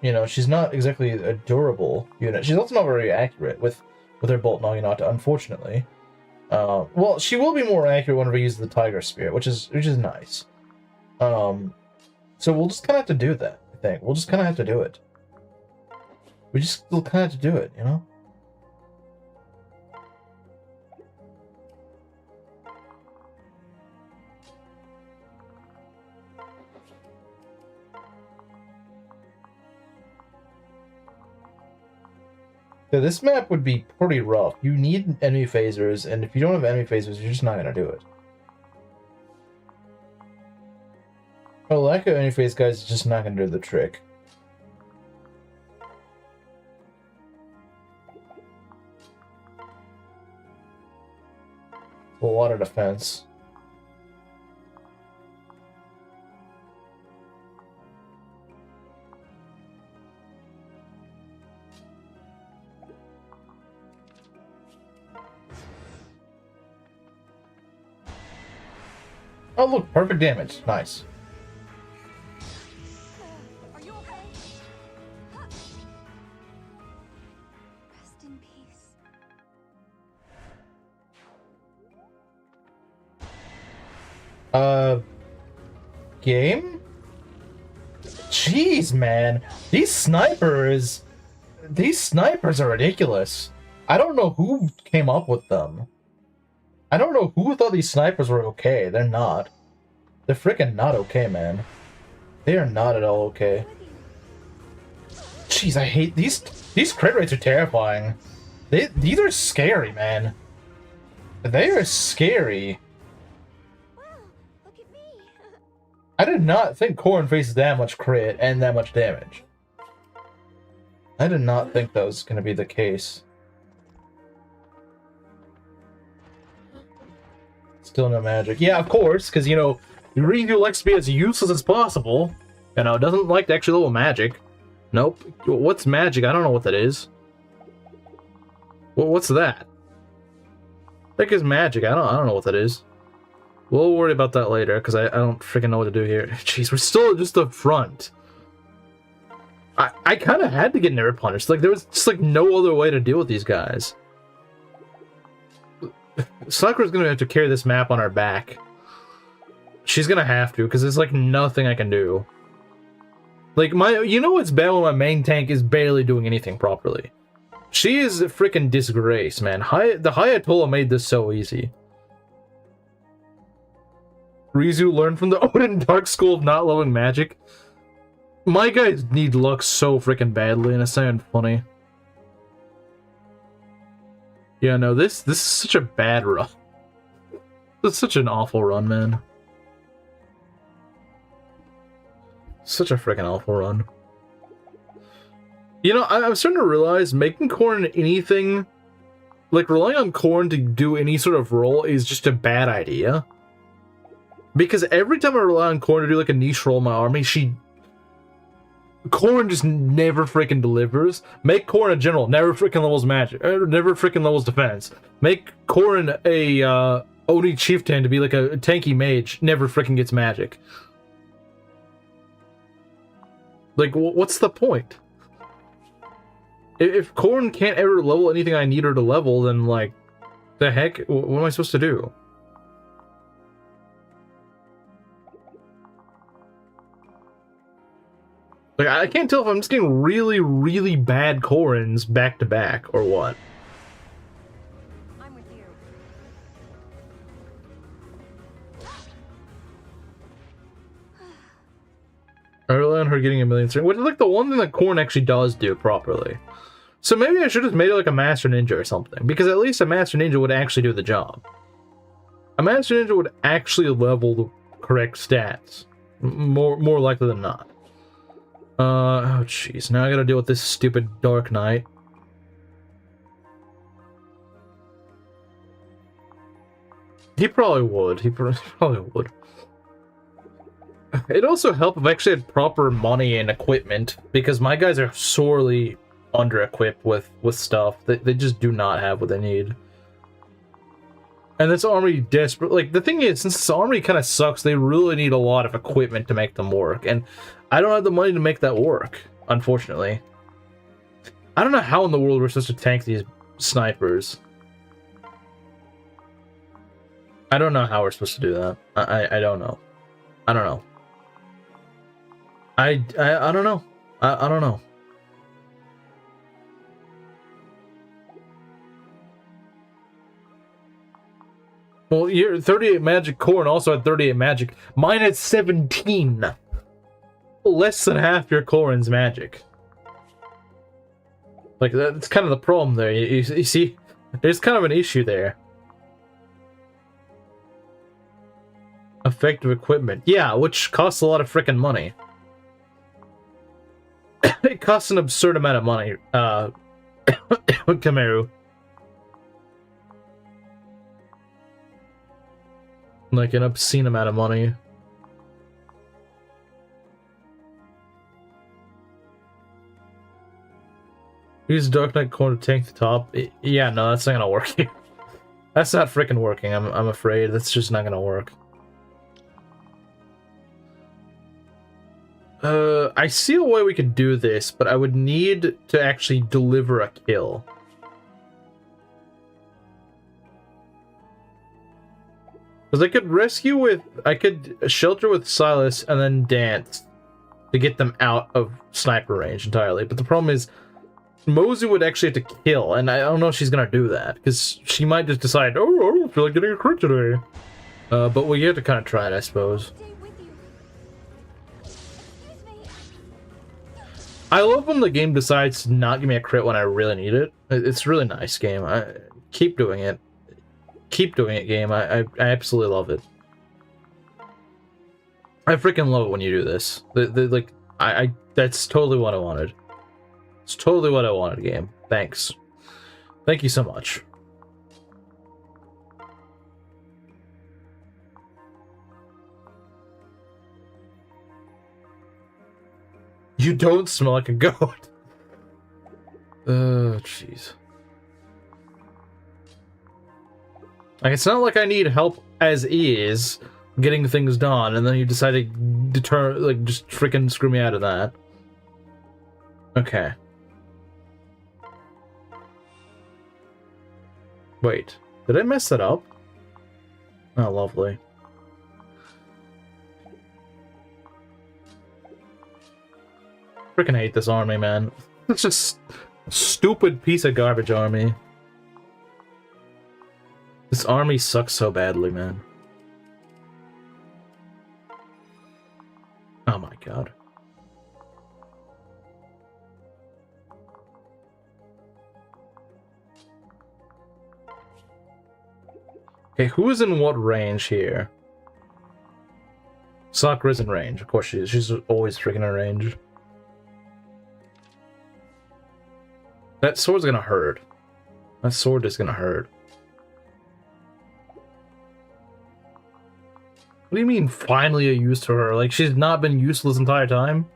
You know, she's not exactly a durable unit. She's also not very accurate with her Bolt Naginata, unfortunately. Well, she will be more accurate whenever we use the Tiger Spear, which is nice. So we'll just kind of have to do that, I think. We'll just kind of have to do it. We'll kind of have to do it, you know? So this map would be pretty rough. You need enemy phasers, and if you don't have enemy phasers, you're just not going to do it. A lack of enemy phase guys is just not going to do the trick. A lot of defense. Oh, look, perfect damage. Nice. Are you okay? Rest in peace. Game? Jeez, man. These snipers are ridiculous. I don't know who came up with them. I don't know who thought these snipers were okay. They're not. They're freaking not okay, man. They are not at all okay. Jeez, I hate these crit rates are terrifying. These are scary, man. They are scary. Wow, look at me. I did not think Corrin faces that much crit and that much damage. I did not think that was going to be the case. Still no magic. Yeah, of course, because, you know, Ryu likes to be as useless as possible. You know, doesn't like to actually level magic. Nope. What's magic? I don't know what that is. What's that? I think it's magic. I don't know what that is. We'll worry about that later, because I don't freaking know what to do here. Jeez, we're still just up front. I kind of had to get never punished. Like, there was just, like, no other way to deal with these guys. Sakura's gonna have to carry this map on her back. She's gonna have to, because there's, like, nothing I can do. Like, you know what's bad when my main tank is barely doing anything properly? She is a freaking disgrace, man. The Hayatolla made this so easy. Rizu learned from the Odin Dark School of not loving magic. My guys need luck so freaking badly, and it's not even funny. Yeah, no, this is such a bad run. It's such an awful run, man. Such a freaking awful run. You know, I'm starting to realize making Corrin anything, like relying on Corrin to do any sort of role is just a bad idea. Because every time I rely on Corrin to do like a niche role in my army, Corrin just never freaking delivers. Make Corrin a general, never freaking levels magic, never freaking levels defense. Make Corrin a Oni chieftain to be like a tanky mage, never freaking gets magic. Like, what's the point? If Corrin can't ever level anything I need her to level, then like, the heck, what am I supposed to do? Like, I can't tell if I'm just getting really, really bad Corrins back to back, or what. I'm with you. I rely on her getting a million strength, which is like the one thing that Corrin actually does do properly. So maybe I should have made it like a Master Ninja or something, because at least a Master Ninja would actually do the job. A Master Ninja would actually level the correct stats. More likely than not. Oh jeez, now I gotta deal with this stupid Dark Knight. He probably would. He probably would. It'd also help if I actually had proper money and equipment, because my guys are sorely under-equipped with stuff. They just do not have what they need. And this army desperate, like, the thing is, since this army kind of sucks, they really need a lot of equipment to make them work, and I don't have the money to make that work, unfortunately. I don't know how in the world we're supposed to tank these snipers. I don't know how we're supposed to do that. I don't know. I don't know. I don't know. I don't know. Well, you're 38 magic core and also had 38 magic. Mine had 17. Less than half your Corrin's magic. Like, that's kind of the problem there. You see, there's kind of an issue there. Effective equipment. Yeah, which costs a lot of freaking money. It costs an absurd amount of money, Kameru. Like, an obscene amount of money. Use Dark Knight Core to tank the top. Yeah, no, that's not gonna work here. That's not freaking working, I'm afraid. That's just not gonna work. I see a way we could do this, but I would need to actually deliver a kill. Because I could shelter with Silas and then dance to get them out of sniper range entirely. But the problem is, Mosley would actually have to kill, and I don't know if she's gonna do that, because she might just decide, oh, I don't feel like getting a crit today. But we have to kind of try it, I suppose. Stay with you. Excuse me. I love when the game decides to not give me a crit when I really need it. It's a really nice game. Keep doing it. Keep doing it, game. I absolutely love it. I freaking love it when you do this. Like, that's totally what I wanted. It's totally what I wanted, game. Thanks. Thank you so much. You don't smell like a goat. Oh, jeez. Like, it's not like I need help as is getting things done, and then you decide to just freaking screw me out of that. Okay. Wait, did I mess that up? Oh, lovely. Freaking hate this army, man. It's just stupid piece of garbage army. This army sucks so badly, man. Oh my god. Okay, who is in what range here? Sakura's in range. Of course she is. She's always freaking in range. That sword's gonna hurt. That sword is gonna hurt. What do you mean, finally a use to her? Like, she's not been useful this entire time?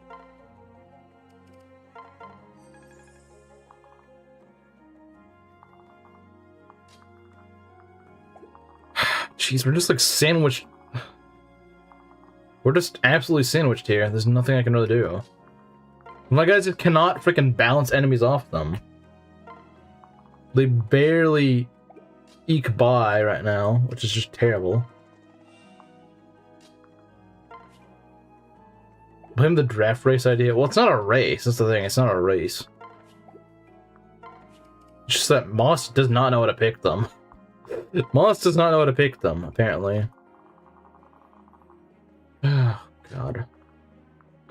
Jeez, we're just like sandwiched. We're just absolutely sandwiched here. There's nothing I can really do. My guys just cannot freaking balance enemies off them. They barely eke by right now, which is just terrible. Blame the draft race idea. Well, it's not a race. That's the thing. It's not a race. It's just that Moss does not know how to pick them. Moss does not know how to pick them, apparently. Oh, God.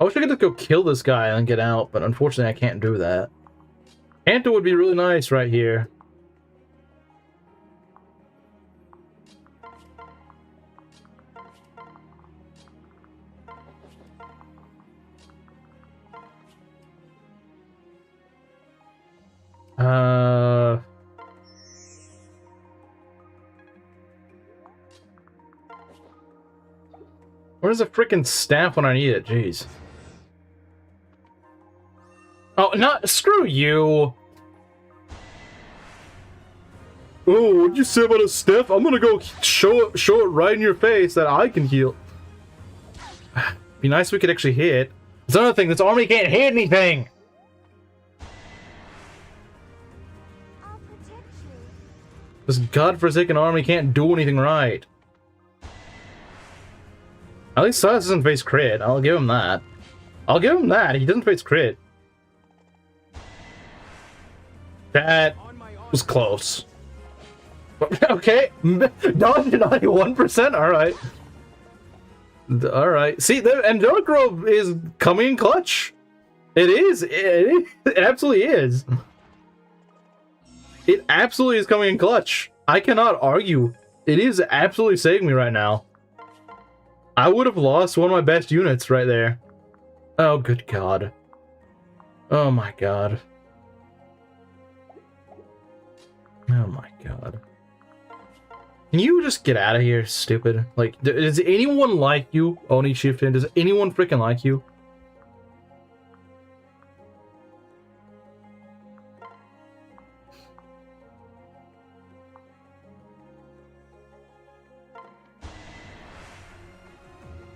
I wish I could just go kill this guy and get out, but unfortunately I can't do that. Anta would be really nice right here. Where's the freaking staff when I need it? Jeez. Oh, not screw you. Oh, what'd you say about a staff? I'm gonna go show it right in your face that I can heal. Be nice if we could actually hit. There's another thing. This army can't hit anything. I'll protect you. This godforsaken army can't do anything right. At least Silas doesn't face crit. I'll give him that. I'll give him that. He doesn't face crit. That was close. Okay. Dodge 91%? Alright. Alright. See, and Dark Grove is coming in clutch. It is. It absolutely is. It absolutely is coming in clutch. I cannot argue. It is absolutely saving me right now. I would have lost one of my best units right there. Oh, good God. Oh, my God. Oh, my God. Can you just get out of here, stupid? Like, does anyone like you, Oni Shiften? Does anyone freaking like you?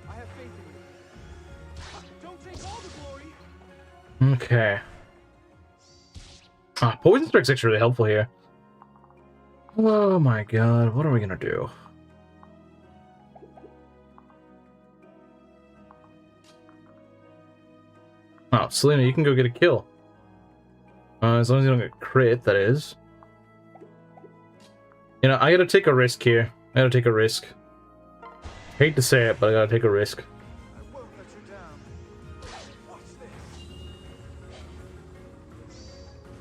I have faith in you. Don't take all Okay. Poison Strike's actually really helpful here. Oh my god, what are we gonna do? Oh, Selena, you can go get a kill. As long as you don't get crit, that is. You know, I gotta take a risk here. I gotta take a risk. Hate to say it, but I gotta take a risk. I won't let you down. Watch this.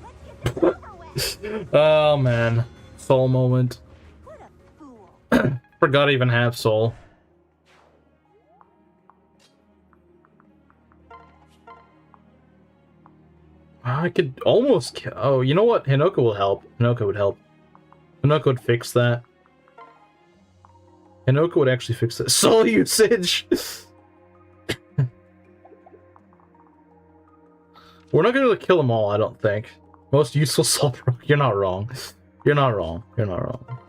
Let's get this over with. Oh man. Soul moment. What a fool. Forgot I even have soul. I could almost kill. Oh, you know what? Hinoka will help. Hinoka would help. Hinoka would fix that. Hinoka would actually fix that. Soul usage! We're not going to kill them all, I don't think. Most useful soul pro. You're not wrong. You're not wrong. You're not wrong.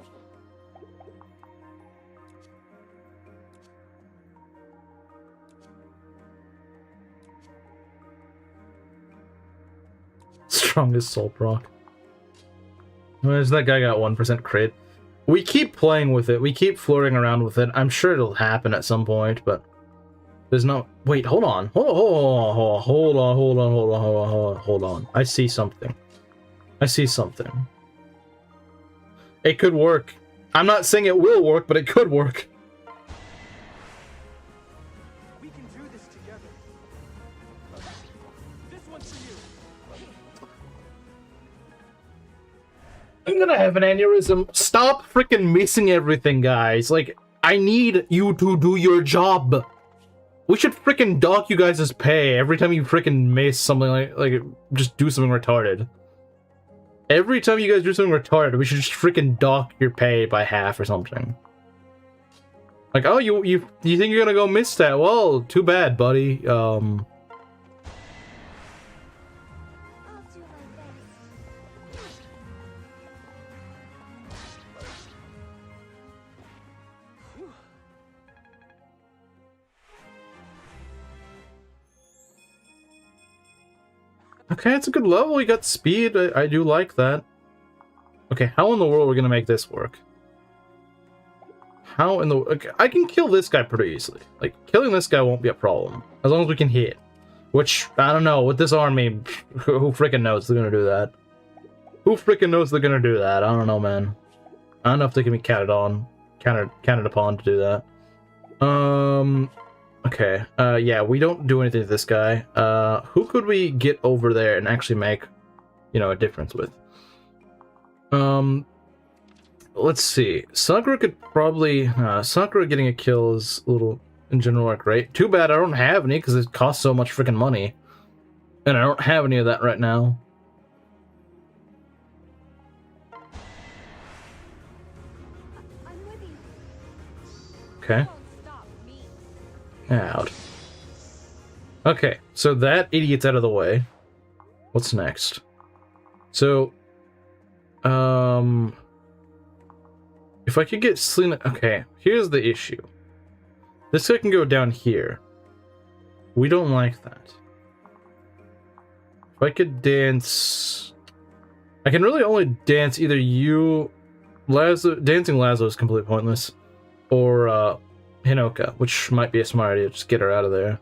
Strongest soul proc. Where's that guy got 1% crit? We keep playing with it. We keep flirting around with it. I'm sure it'll happen at some point, but there's no. Wait, hold on. Hold on. I see something. I see something. It could work. I'm not saying it will work, but it could work. We can do this together. This one's for you. I'm gonna have an aneurysm. Stop freaking missing everything, guys. Like, I need you to do your job. We should freaking dock you guys' pay every time you freaking miss something like just do something retarded. Every time you guys do something retarded, we should just freaking dock your pay by half or something. Like, oh, you think you're gonna go miss that? Well, too bad, buddy. I'll do my best. Okay, it's a good level. You got speed. I do like that. Okay, how in the world are we gonna make this work? How in the... Okay, I can kill this guy pretty easily. Like, killing this guy won't be a problem. As long as we can hit. Which, I don't know. With this army, who freaking knows they're gonna do that? Who freaking knows they're gonna do that? I don't know, man. I don't know if they can be counted upon to do that. Okay, yeah, we don't do anything to this guy. Who could we get over there and actually make, you know, a difference with? Let's see. Sakura could probably... Sakura getting a kill is a little, in general, like, great. Too bad I don't have any, because it costs so much freaking money. And I don't have any of that right now. I'm with you. Okay. Won't stop me. Out. Okay, so that idiot's out of the way. What's next? So, if I could get Selena... Okay, here's the issue. This guy can go down here. We don't like that. If I could dance... I can really only dance either you... Dancing Lazo is completely pointless. Or, Hinoka, which might be a smart idea. Just get her out of there.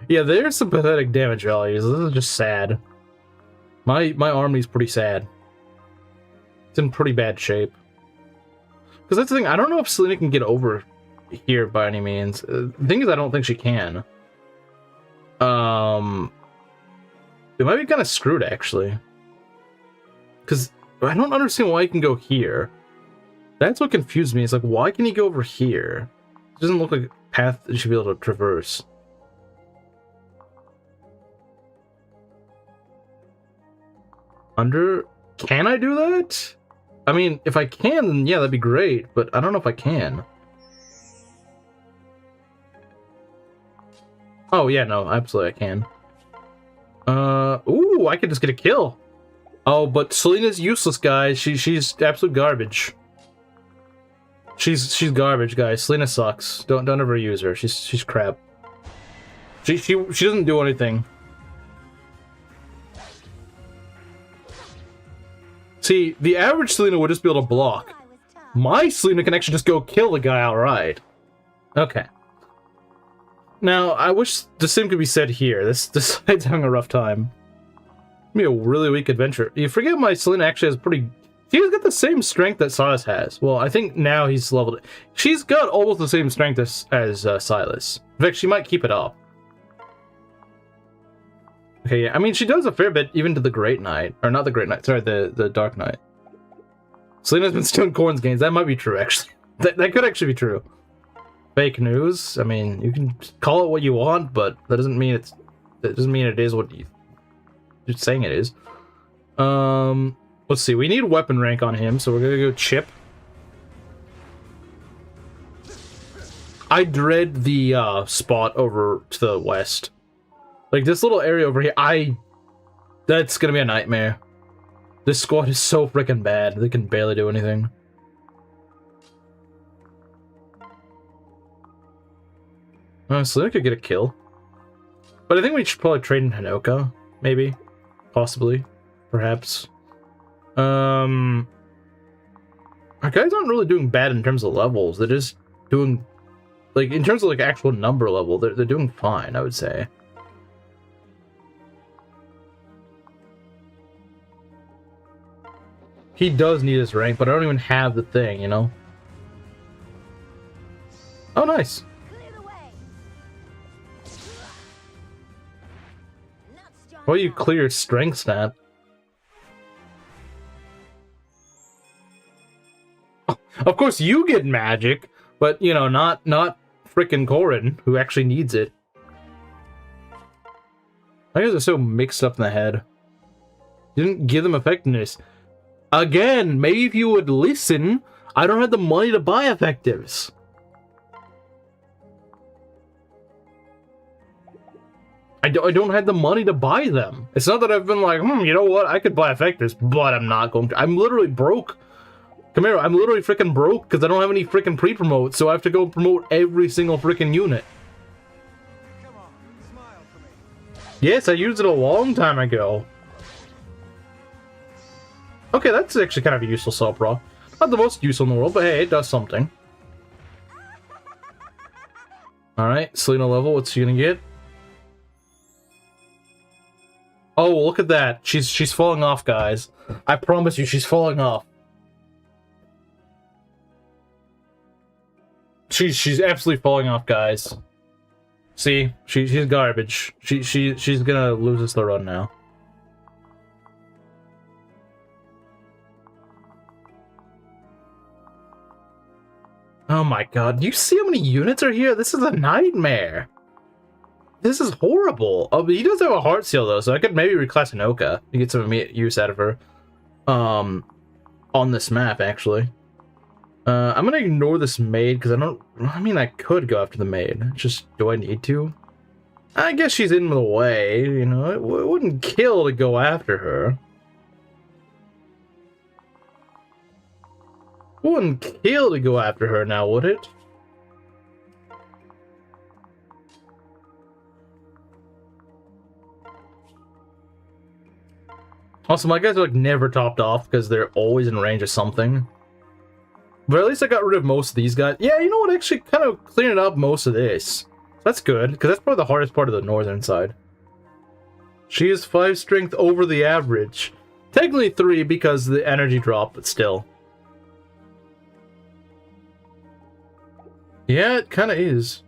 Yeah, there's some pathetic damage values. This is just sad. My army's pretty sad. It's in pretty bad shape. Because that's the thing, I don't know if Selena can get over here by any means. The thing is, I don't think she can. It might be kind of screwed, actually. Because I don't understand why he can go here. That's what confused me. It's like, why can he go over here? It doesn't look like a path that you should be able to traverse. Can I do that? I mean, if I can, then yeah, that'd be great, but I don't know if I can. Oh, yeah, no, absolutely I can. Ooh, I could just get a kill. Oh, but Selena's useless, guys. She's absolute garbage. She's garbage, guys. Selena sucks. Don't ever use her. She's crap. She doesn't do anything. See, the average Selena would just be able to block. I was tough. My Selena can actually just go kill the guy outright. Okay. Now, I wish the same could be said here. This side's having a rough time. Be a really weak adventure. You forget my Selena actually has pretty... She's got the same strength that Silas has. Well, I think now he's leveled it. She's got almost the same strength as Silas. In fact, she might keep it up. Okay, yeah. I mean, she does a fair bit even to the Great Knight. Or not the Great Knight, sorry, the Dark Knight. Selena's been stealing Corn's gains. That might be true, actually. That could actually be true. Fake news. I mean, you can call it what you want, but that doesn't mean it is what you're saying it is. Let's see. We need weapon rank on him, so we're gonna go Chip. I dread the spot over to the west. Like this little area over here, that's gonna be a nightmare. This squad is so freaking bad. They can barely do anything. Selena could get a kill. But I think we should probably trade in Hinoka. Maybe. Possibly. Perhaps. Our guys aren't really doing bad in terms of levels. They're just doing... Like, in terms of, like, actual number level, they're doing fine, I would say. He does need his rank, but I don't even have the thing, you know? Oh, nice. Clear the way. Not strong Well, you enough. clear strength stat. Of course, you get magic, but, you know, not frickin' Corin, who actually needs it. I guys are so mixed up in the head. You didn't give them effectiveness. Again, maybe if you would listen, I don't have the money to buy effectives. I don't have the money to buy them. It's not that I've been like, you know what, I could buy effectives, but I'm not going to. I'm literally broke. Come here, I'm literally freaking broke because I don't have any freaking pre-promotes, so I have to go promote every single freaking unit. Come on, smile for me. Yes, I used it a long time ago. Okay, that's actually kind of a useful salt bra. Not the most useful in the world, but hey, it does something. Alright, Selena level, what's she gonna get? Oh, look at that. She's falling off, guys. I promise you, she's falling off. She's absolutely falling off, guys. See, she's garbage. She's gonna lose us the run now. Oh my god, do you see how many units are here? This is a nightmare. This is horrible. Oh, but he does have a heart seal though, so I could maybe reclass Hinoka to get some immediate use out of her. On this map, actually. I'm gonna ignore this maid because I mean, I could go after the maid. It's just, do I need to? I guess she's in the way, you know. It wouldn't kill to go after her. It wouldn't kill to go after her now, would it? Also, my guys are like never topped off because they're always in range of something. But at least I got rid of most of these guys. Yeah, you know what? Actually, kind of clearing up most of this. That's good, because that's probably the hardest part of the northern side. She is 5 strength over the average. Technically 3 because the energy drop, but still. Yeah, it kind of is.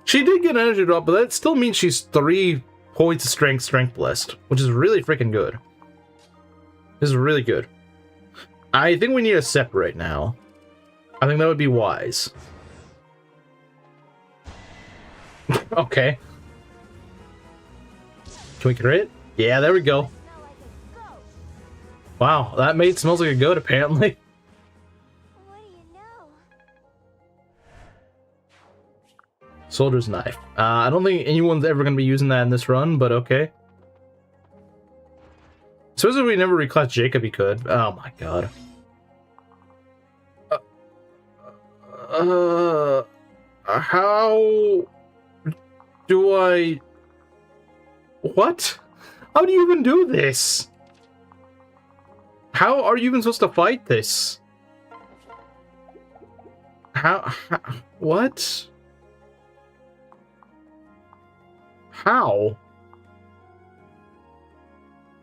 She did get an energy drop, but that still means she's 3 points of strength blessed, which is really freaking good. This is really good. I think we need to separate now. I think that would be wise. Okay. Can we crit? Yeah, there we go. Smell like a ghost. Wow, that maid smells like a goat, apparently. What do you know? Soldier's knife. I don't think anyone's ever going to be using that in this run, but okay. Suppose if we never reclass Jacob, he could. Oh my god. How do I What? How do you even do this? How are you even supposed to fight this? How what? How?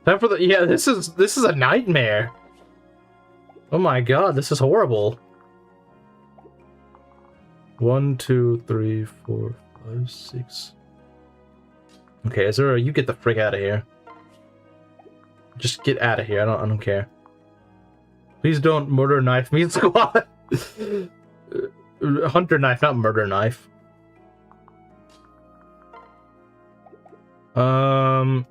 Time for the yeah, this is a nightmare. Oh my god, this is horrible. 1, 2, 3, 4, 5, 6. Okay, Azura, you get the frick out of here. Just get out of here. I don't care. Please don't murder knife me, squad. Hunter knife, not murder knife.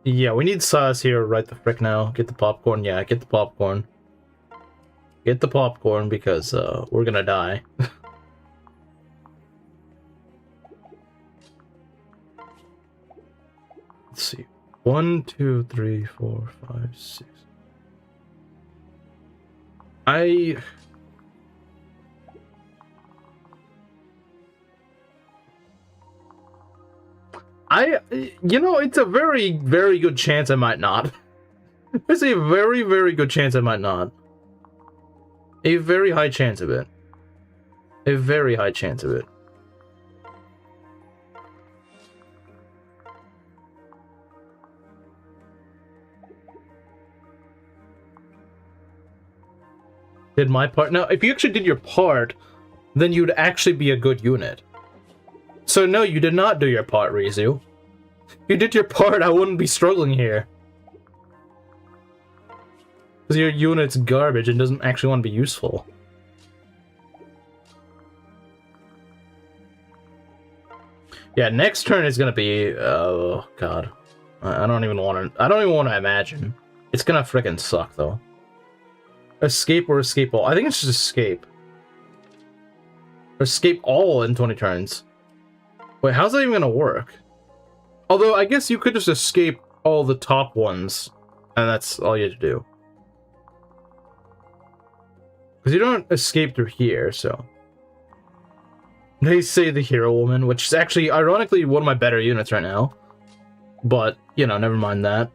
Yeah, we need sauce here right the frick now. Get the popcorn. Yeah, get the popcorn. Get the popcorn because we're gonna die. Let's see. 1, 2, 3, 4, 5, 6. You know, it's a very, very good chance I might not. There's a very, very good chance I might not. A very high chance of it. A very high chance of it. Did my part? Now, if you actually did your part, then you'd actually be a good unit. So no, you did not do your part, Rizu. If you did your part, I wouldn't be struggling here. Because your unit's garbage and doesn't actually want to be useful. Yeah, next turn is gonna be oh god. I don't even want to imagine. It's gonna frickin' suck though. Escape or escape all? I think it's just escape. Escape all in 20 turns. Wait, how's that even gonna work? Although, I guess you could just escape all the top ones, and that's all you have to do. Because you don't escape through here, so... They say the hero woman, which is actually, ironically, one of my better units right now. But, you know, never mind that.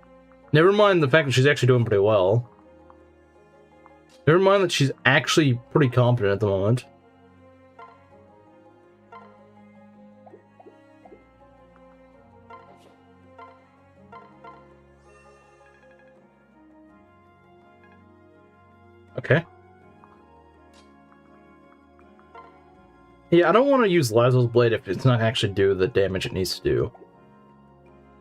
Never mind the fact that she's actually doing pretty well. Never mind that she's actually pretty competent at the moment. Okay. Yeah, I don't want to use Lazo's Blade if it's not actually do the damage it needs to do.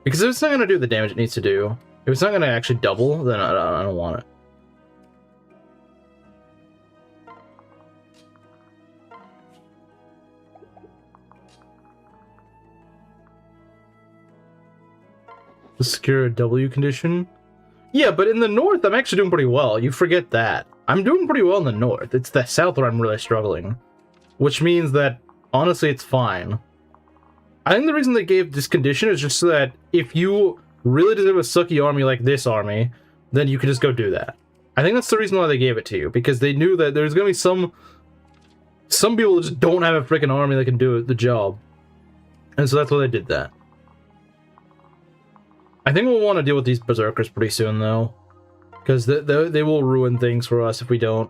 Because if it's not going to do the damage it needs to do, if it's not going to actually double, then I don't want it. Secure a W condition? Yeah, but in the north, I'm actually doing pretty well. You forget that. I'm doing pretty well in the north. It's the south where I'm really struggling. Which means that, honestly, it's fine. I think the reason they gave this condition is just so that if you really deserve a sucky army like this army, then you can just go do that. I think that's the reason why they gave it to you, because they knew that there's going to be some people that just don't have a freaking army that can do the job. And so that's why they did that. I think we'll want to deal with these berserkers pretty soon, though. Because they will ruin things for us if we don't.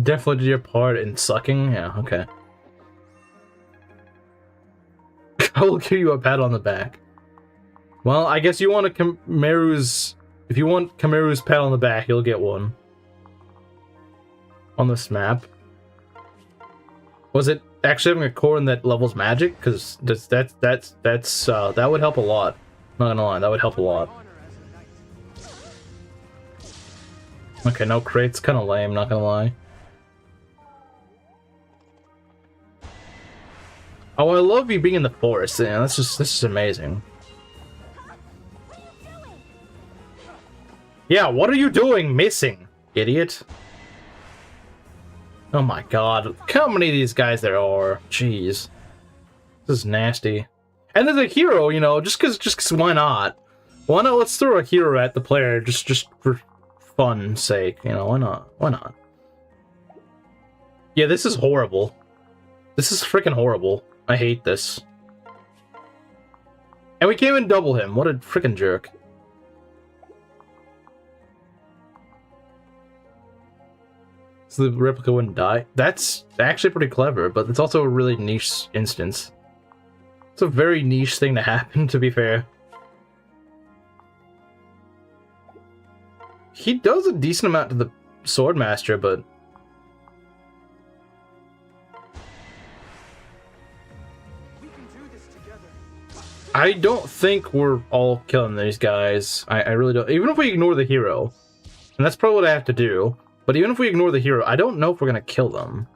Definitely did your part in sucking? Yeah, okay. I will give you a pat on the back. Well, I guess you want a Kameru's... If you want Kameru's pat on the back, you'll get one. On this map. Was it actually having a core that levels magic? Because that would help a lot. Not gonna lie, that would help a lot. Okay, no crate's kind of lame, not gonna lie. Oh, I love you being in the forest. Yeah, this is amazing. Yeah, what are you doing missing, idiot? Oh my god, look how many of these guys there are. Jeez. This is nasty. And there's a hero, you know, just cause why not? Why not let's throw a hero at the player just for fun's sake, you know, why not? Why not? Yeah, this is horrible. This is freaking horrible. I hate this. And we can't even double him. What a freaking jerk. So the replica wouldn't die. That's actually pretty clever, but it's also a really niche instance. It's a very niche thing to happen, to be fair. He does a decent amount to the Swordmaster, but... We can do this together. I don't think we're all killing these guys. I really don't. Even if we ignore the hero, and that's probably what I have to do, but even if we ignore the hero, I don't know if we're going to kill them.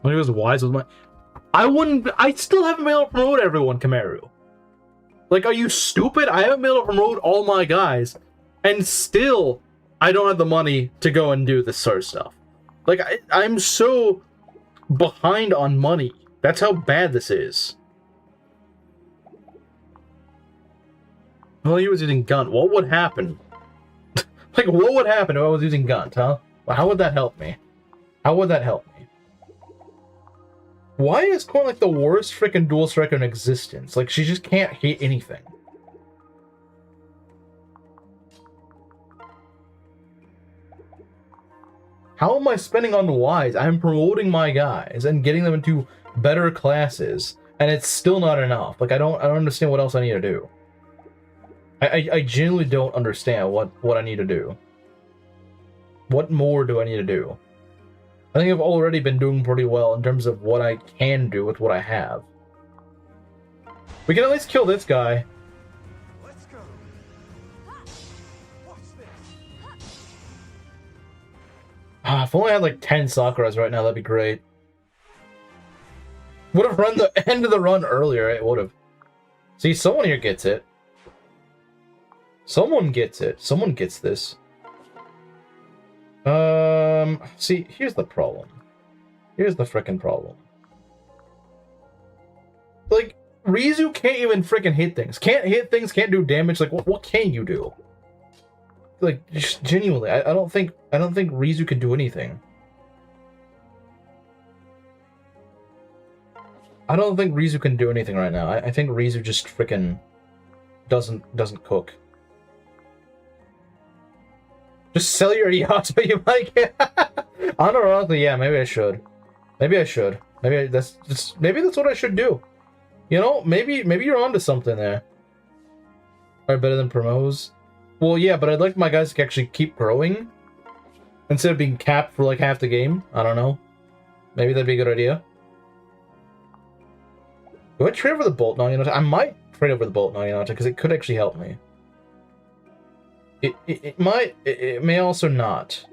When he was wise with my... I still haven't been able to promote everyone, Kamaru. Like, are you stupid? I haven't been able to promote all my guys, and still, I don't have the money to go and do this sort of stuff. Like, I'm so behind on money. That's how bad this is. Well, he was using gun. What would happen? Like, what would happen if I was using guns, huh? How would that help me? How would that help me? Why is Corn like the worst freaking dual striker in existence? Like, she just can't hit anything. How am I spending on wise? I'm promoting my guys and getting them into better classes, and it's still not enough. Like, I don't understand what else I need to do. I genuinely don't understand what I need to do. What more do I need to do? I think I've already been doing pretty well in terms of what I can do with what I have. We can at least kill this guy. Let's go. Watch this. If only I had like 10 Sakuras right now, that'd be great. Would have run the end of the run earlier, it would have. See, someone here gets it. Someone gets it. Someone gets this. See, here's the problem. Here's the frickin' problem. Like, Rizu can't even frickin' hit things. Can't hit things, can't do damage. Like, what can you do? Like, just genuinely, I don't think Rizu can do anything. I don't think Rizu can do anything right now. I think Rizu just frickin' doesn't cook. Just sell your Yato, you like it. Unironically, yeah, maybe I should. Maybe I should. Maybe that's what I should do. You know, maybe you're onto something there. Are better than promos? Well, yeah, but I'd like my guys to actually keep growing instead of being capped for like half the game. I don't know. Maybe that'd be a good idea. Do I trade over the Bolt Naginata? I might trade over the Bolt Naginata because it could actually help me. It may also not.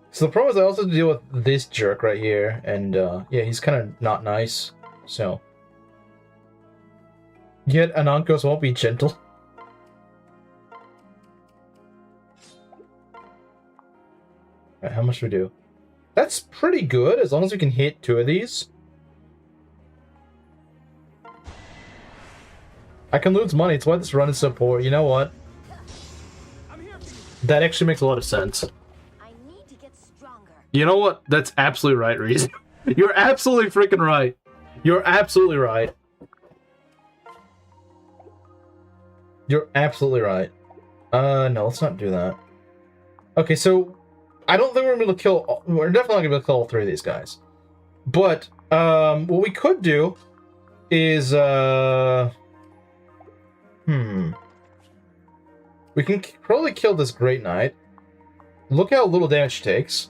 So the problem is I also have to deal with this jerk right here, and yeah, he's kind of not nice. So yet Anankos won't be gentle. Alright, how much do we do? That's pretty good as long as we can hit 2 of these. I can lose money. It's why this run is so poor. You know what? That actually makes a lot of sense. I need to get stronger. You know what? That's absolutely right, Reese. You're absolutely freaking right. You're absolutely right. You're absolutely right. No, let's not do that. Okay, so I don't think we're gonna be able to kill. We're definitely not gonna be able to kill all 3 of these guys. But what we could do is we can probably kill this Great Knight. Look how little damage she takes.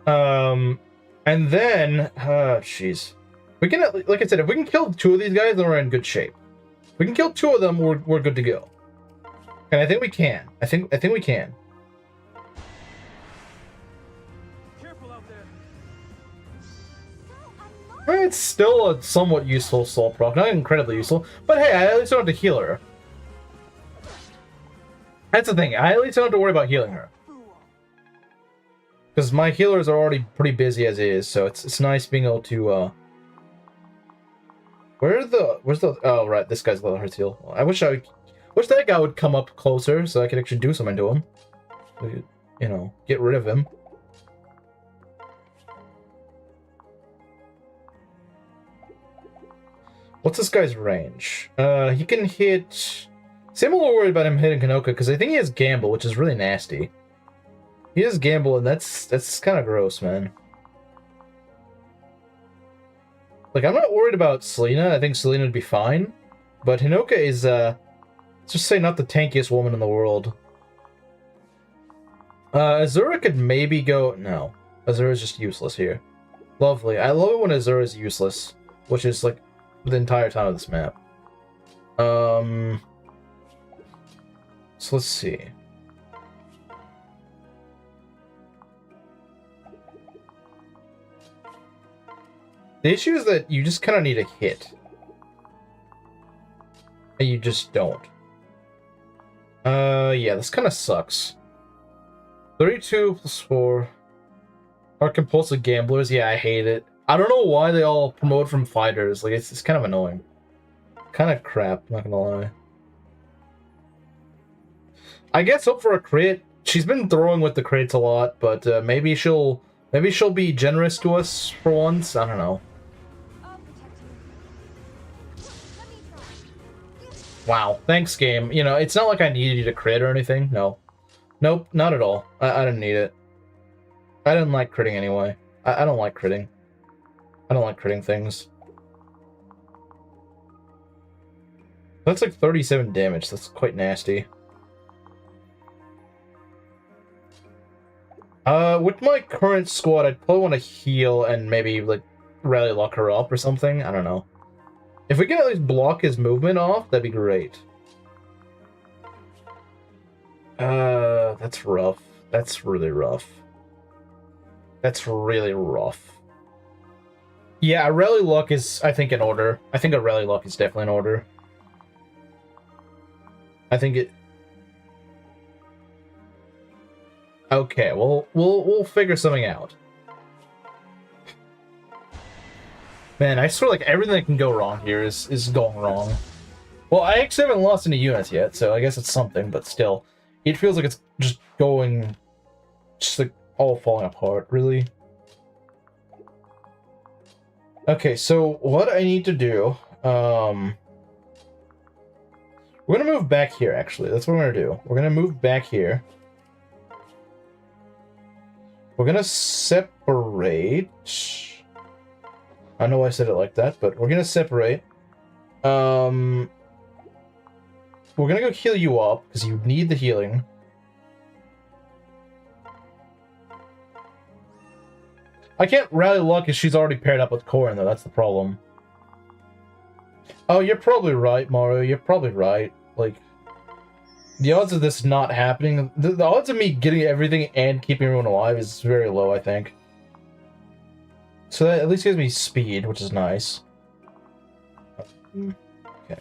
And then, jeez. We can, like I said, if we can kill 2 of these guys, then we're in good shape. If we can kill 2 of them, we're good to go. And I think we can. I think we can. Careful out there. It's still a somewhat useful soul proc. Not incredibly useful, but hey, I at least don't have to heal her. That's the thing. I at least don't have to worry about healing her. Because my healers are already pretty busy as is, so it's nice being able to, where's the... Oh, right, this guy's letting her heal. I wish I Wish that guy would come up closer so I could actually do something to him. We could, you know, get rid of him. What's this guy's range? He can hit... See, I'm a little worried about him hitting Hinoka because I think he has Gamble, which is really nasty. He has Gamble, and that's kind of gross, man. Like, I'm not worried about Selena. I think Selena would be fine. But Hinoka is, let's just say, not the tankiest woman in the world. Azura could maybe go... No. Azura's just useless here. Lovely. I love it when Azura is useless. Which is, like, the entire time of this map. So let's see. The issue is that you just kind of need a hit. And you just don't. Yeah, this kind of sucks. 32 plus 4. Are compulsive gamblers? Yeah, I hate it. I don't know why they all promote from fighters. Like, it's kind of annoying. Kind of crap, not gonna lie. I guess hope for a crit. She's been throwing with the crits a lot, but maybe she'll be generous to us for once. I don't know. I'll protect you. Let me try. Wow, thanks, game. You know, it's not like I needed you to crit or anything. No. Nope, not at all. I didn't need it. I didn't like critting anyway. I don't like critting. I don't like critting things. That's like 37 damage. That's quite nasty. With my current squad, I'd probably want to heal and maybe, like, rally lock her up or something. I don't know. If we can at least block his movement off, that'd be great. That's rough. That's really rough. That's really rough. Yeah, a rally lock is, I think, in order. I think a rally lock is definitely in order. I think it... Okay, well, we'll figure something out. Man, I swear, like, everything that can go wrong here is going wrong. Well, I actually haven't lost any units yet, so I guess it's something, but still. It feels like it's just going... Just, like, all falling apart, really. Okay, so what I need to do... We're gonna move back here, actually. That's what we're gonna do. We're gonna move back here. We're gonna separate... I know I said it like that, but we're gonna separate. We're gonna go heal you up, because you need the healing. I can't rally luck because she's already paired up with Corin, though. That's the problem. Oh, you're probably right, Mario. You're probably right. Like, the odds of this not happening... The odds of me getting everything and keeping everyone alive is very low, I think. So that at least gives me speed, which is nice. Okay.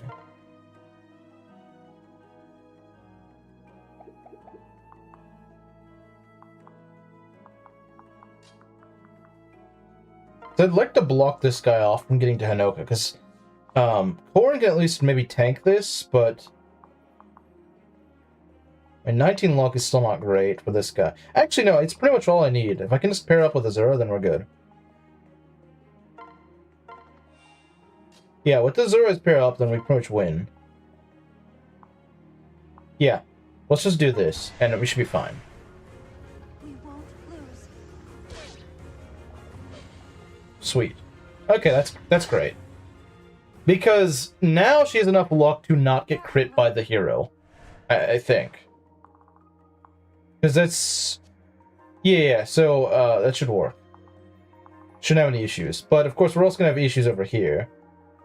So I'd like to block this guy off from getting to Hinoka, because Corin can at least maybe tank this, but... My 19 luck is still not great for this guy. Actually, no, it's pretty much all I need. If I can just pair up with Azura, then we're good. Yeah, with the Azura's pair up, then we pretty much win. Yeah, let's just do this, and we should be fine. We won't lose. Sweet. Okay, that's great. Because now she has enough luck to not get crit by the hero. I think. Because that's... Yeah, so that should work. Shouldn't have any issues. But, of course, we're also going to have issues over here.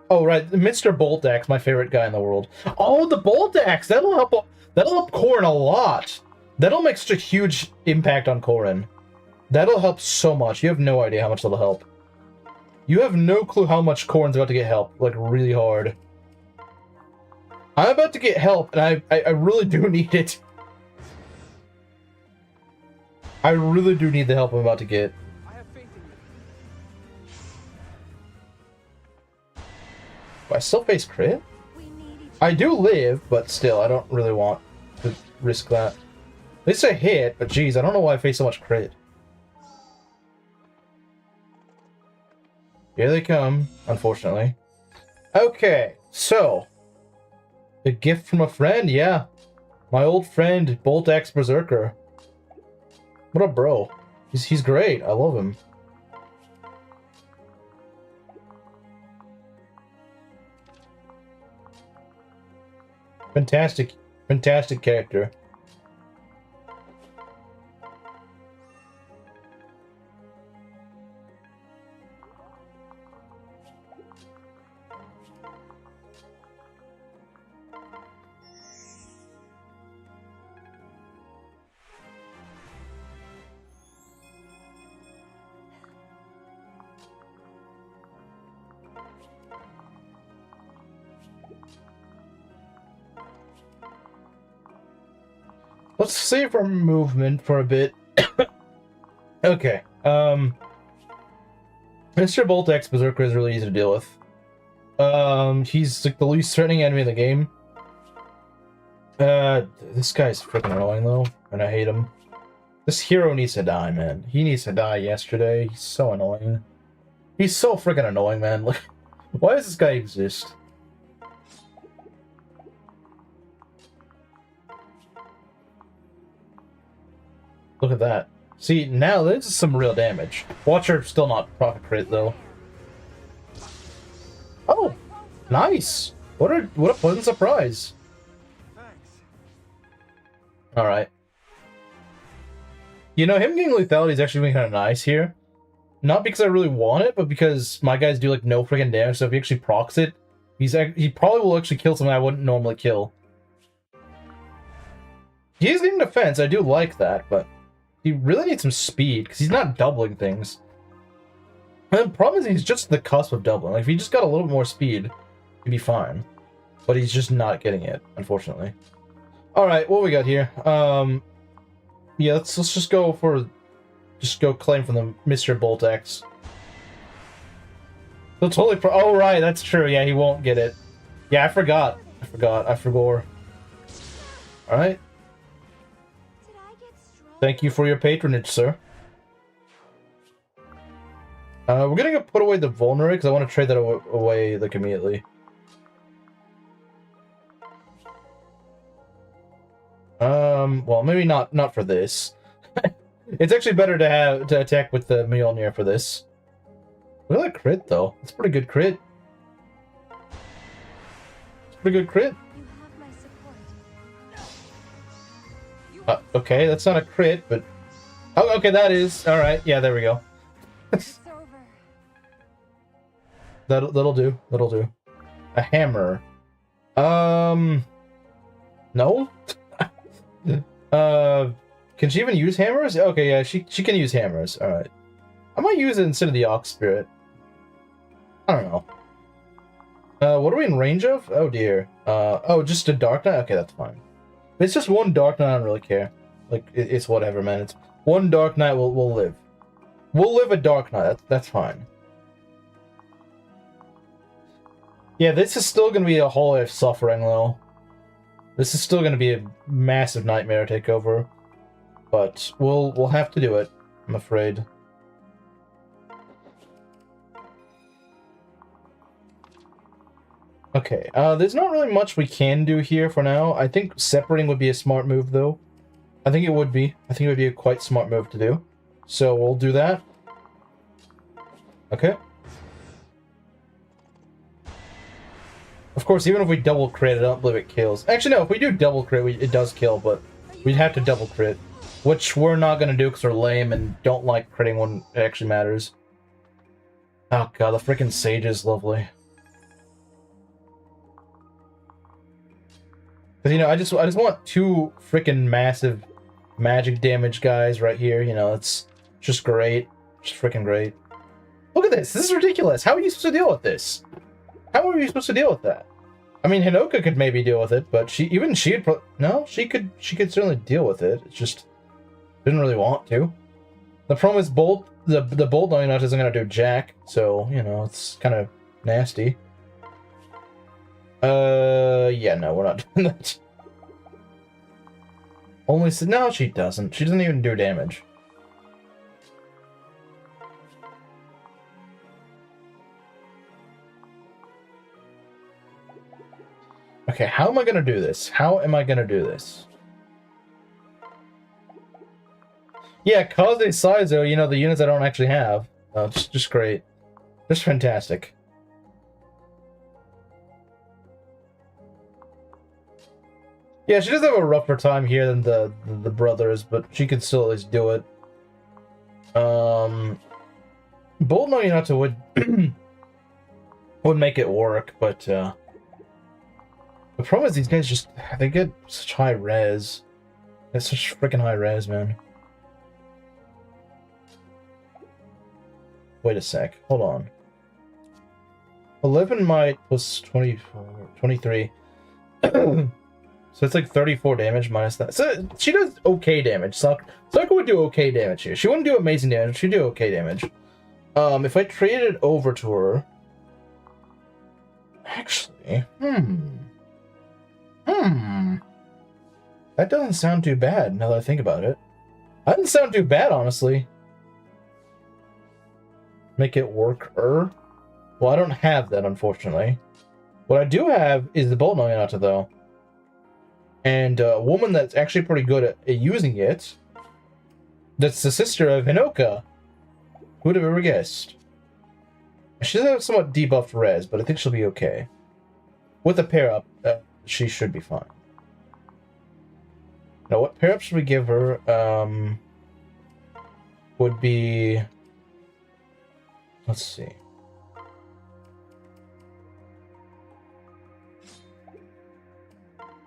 Oh, right, Mr. Bolt Axe, my favorite guy in the world. Oh, the Bolt Axe! That'll help Corin a lot! That'll make such a huge impact on Corin. That'll help so much. You have no idea how much that'll help. You have no clue how much Corin's about to get help. Like, really hard. I'm about to get help, and I really do need it. I really do need the help I'm about to get. I have faith in you. I still face crit? We need each I do live, but still, I don't really want to risk that. At least I hit, but geez, I don't know why I face so much crit. Here they come, unfortunately. Okay, so... a gift from a friend? Yeah. My old friend, Bolt X Berserker. What up, bro? He's great. I love him. Fantastic character. Let's save our movement for a bit. Okay. Mr. Bolt X Berserker is really easy to deal with. He's like the least threatening enemy in the game. This guy's freaking annoying though, and I hate him. This hero needs to die, man. He needs to die yesterday. He's so annoying. He's so freaking annoying, man. Like, why does this guy exist? Look at that. See, now this is some real damage. Watch her still not proc crit though. Oh, nice. What a pleasant surprise. Thanks. All right. You know, him getting lethality is actually kind of nice here. Not because I really want it, but because my guys do like no freaking damage. So if he actually procs it, he probably will actually kill something I wouldn't normally kill. He is getting defense. I do like that, but he really needs some speed because he's not doubling things. And the problem is he's just the cusp of doubling. Like if he just got a little bit more speed, he'd be fine. But he's just not getting it, unfortunately. All right, what we got here? Yeah, let's just go claim from the Mr. Bolt X. So totally oh right, that's true. Yeah, he won't get it. Yeah, I forgot. I forgot. All right. Thank you for your patronage, sir. We're gonna put away the Vulnerary because I want to trade that away like immediately. Well, maybe not for this. It's actually better to attack with the Mjolnir for this. Look at that crit though. It's pretty good crit. It's pretty good crit. You have my support. Okay, that's not a crit, but oh, okay, that is all right. Yeah, there we go. It's over. That'll do. That'll do. A hammer. No. Can she even use hammers? Okay, yeah, she can use hammers. All right. I might use it instead of the Ox Spirit. I don't know. What are we in range of? Oh dear. Oh, just a Dark Knight. Okay, that's fine. If it's just one Dark Knight, I don't really care. Like it's whatever, man. It's one Dark Knight. We'll live. We'll live a Dark Knight. That's fine. Yeah, this is still gonna be a hallway of suffering, though. This is still gonna be a massive nightmare to take over, but we'll have to do it. I'm afraid. Okay, there's not really much we can do here for now. I think separating would be a smart move, though. I think it would be. I think it would be a quite smart move to do. So we'll do that. Okay. Of course, even if we double crit, I don't believe it kills. Actually, no, if we do double crit, it does kill, but we'd have to double crit. Which we're not going to do because we're lame and don't like critting when it actually matters. Oh god, the freaking Sage is lovely. Because, you know, I just want two freaking massive magic damage guys right here. You know, it's just great. Just freaking great. Look at this. This is ridiculous. How are you supposed to deal with this? How are you supposed to deal with that? I mean, Hinoka could maybe deal with it, but she'd no, she could certainly deal with it. It's just didn't really want to. The problem is the Bolt Knowing Nut isn't gonna do jack, so you know it's kind of nasty. Yeah, no, we're not doing that. Only no, she doesn't. She doesn't even do damage. Okay, how am I gonna do this? How am I gonna do this? Yeah, Kaze Saizo, you know, the units I don't actually have. Just great. Just fantastic. Yeah, she does have a rougher time here than the brothers, but she could still at least do it. Bold no Yonata would make it work, but the problem is these guys just they get such high res. It's such freaking high res, man. Wait a sec. Hold on. 11 might plus 24, 23. So it's like 34 damage minus that. So she does okay damage. Sokka would do okay damage here. She wouldn't do amazing damage. She'd do okay damage. If I traded it over to her... Actually, that doesn't sound too bad now that I think about it. That doesn't sound too bad, honestly. Make it work-er. Well, I don't have that, unfortunately. What I do have is the Bolt no Yonata, though. And a woman that's actually pretty good at using it. That's the sister of Hinoka. Who would have ever guessed? She does have somewhat debuffed res, but I think she'll be okay. With a pair-up, she should be fine. Now, what pair-up should we give her? Would be... Let's see.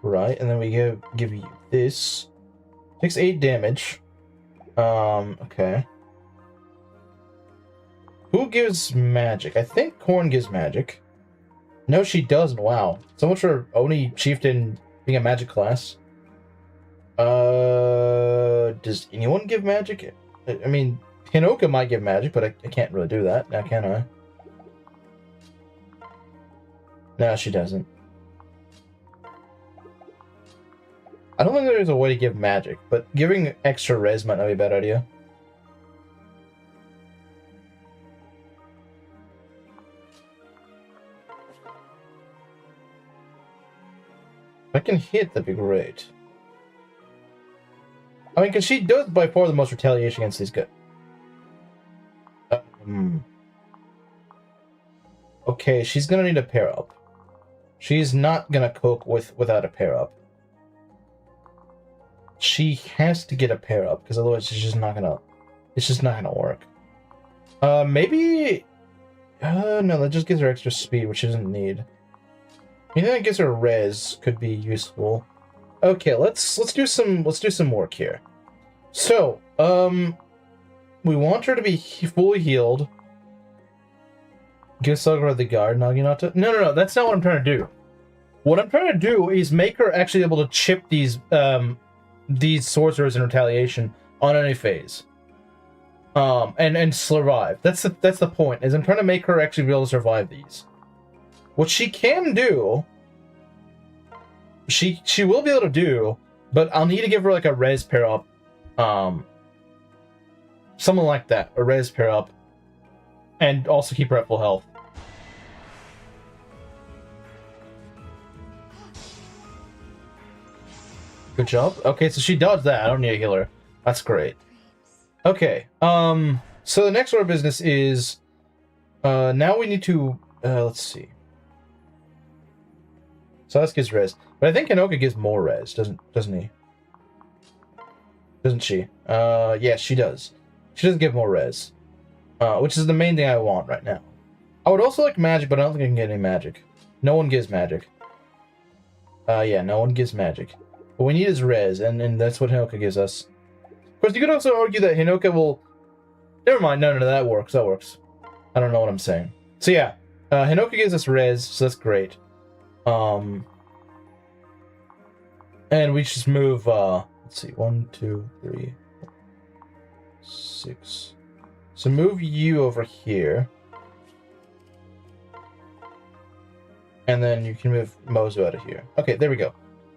Right, and then we give you this. Takes 8 damage. Okay. Who gives magic? I think Korn gives magic. No, she doesn't. Wow. So much for Oni Chieftain being a magic class. Does anyone give magic? I mean, Hinoka might give magic, but I can't really do that. Now, can I? No, she doesn't. I don't think there's a way to give magic, but giving extra res might not be a bad idea. If I can hit, that'd be great. I mean, because she does by far the most retaliation against these guys. Okay, she's gonna need a pair up. She's not gonna cook without a pair up. She has to get a pair up because otherwise it's just not gonna work. Maybe no, that just gives her extra speed, which she doesn't need. Anything that gives her res could be useful. Okay, let's do some work here. So, we want her to be fully healed. Give Sakura the guard, Naginata. No, that's not what I'm trying to do. What I'm trying to do is make her actually able to chip these sorcerers in retaliation on any phase. And survive. That's the point. Is I'm trying to make her actually be able to survive these. What she can do, she will be able to do, but I'll need to give her like a res pair up, something like that, a res pair up, and also keep her at full health. Good job. Okay, so she dodged that. I don't need a healer. That's great. Okay. So the next order of business is, now we need to, let's see. So that gives res, but I think Hinoka gives more res, doesn't he? Doesn't she? Yeah, she does. She does give more res, which is the main thing I want right now. I would also like magic, but I don't think I can get any magic. No one gives magic. Yeah, no one gives magic. What we need is res, and that's what Hinoka gives us. Of course, you could also argue that Hinoka will... Never mind, no, that works, I don't know what I'm saying. So yeah, Hinoka gives us res, so that's great. And we just move, let's see, 1, 2, 3, 6. So move you over here. And then you can move Mozu out of here. Okay, there we go.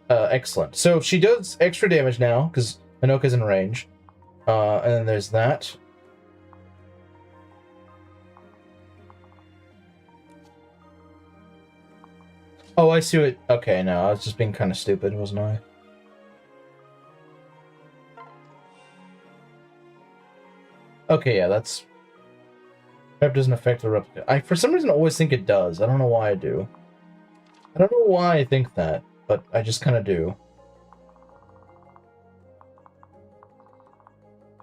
Excellent. So she does extra damage now, because Hinoka's in range. And then there's that. Oh, I see what... Okay, no, I was just being kind of stupid, wasn't I? Okay, yeah, that's... Prep doesn't affect the replica. I, for some reason, always think it does. I don't know why I do. I don't know why I think that, but I just kind of do.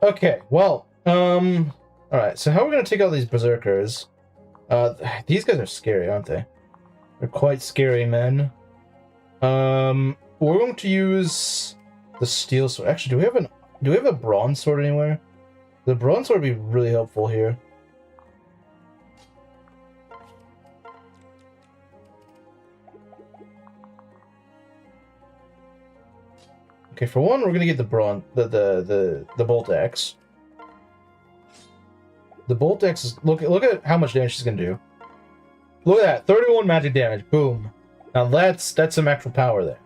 Okay, well, alright, so how are we going to take out these berserkers? These guys are scary, aren't they? They're quite scary, men. We're going to use the steel sword. Actually, do we have a bronze sword anywhere? The bronze sword would be really helpful here. Okay, for one, we're gonna get the bolt axe. The bolt axe is look at how much damage she's gonna do. Look at that, 31 magic damage. Boom. Now that's some actual power there.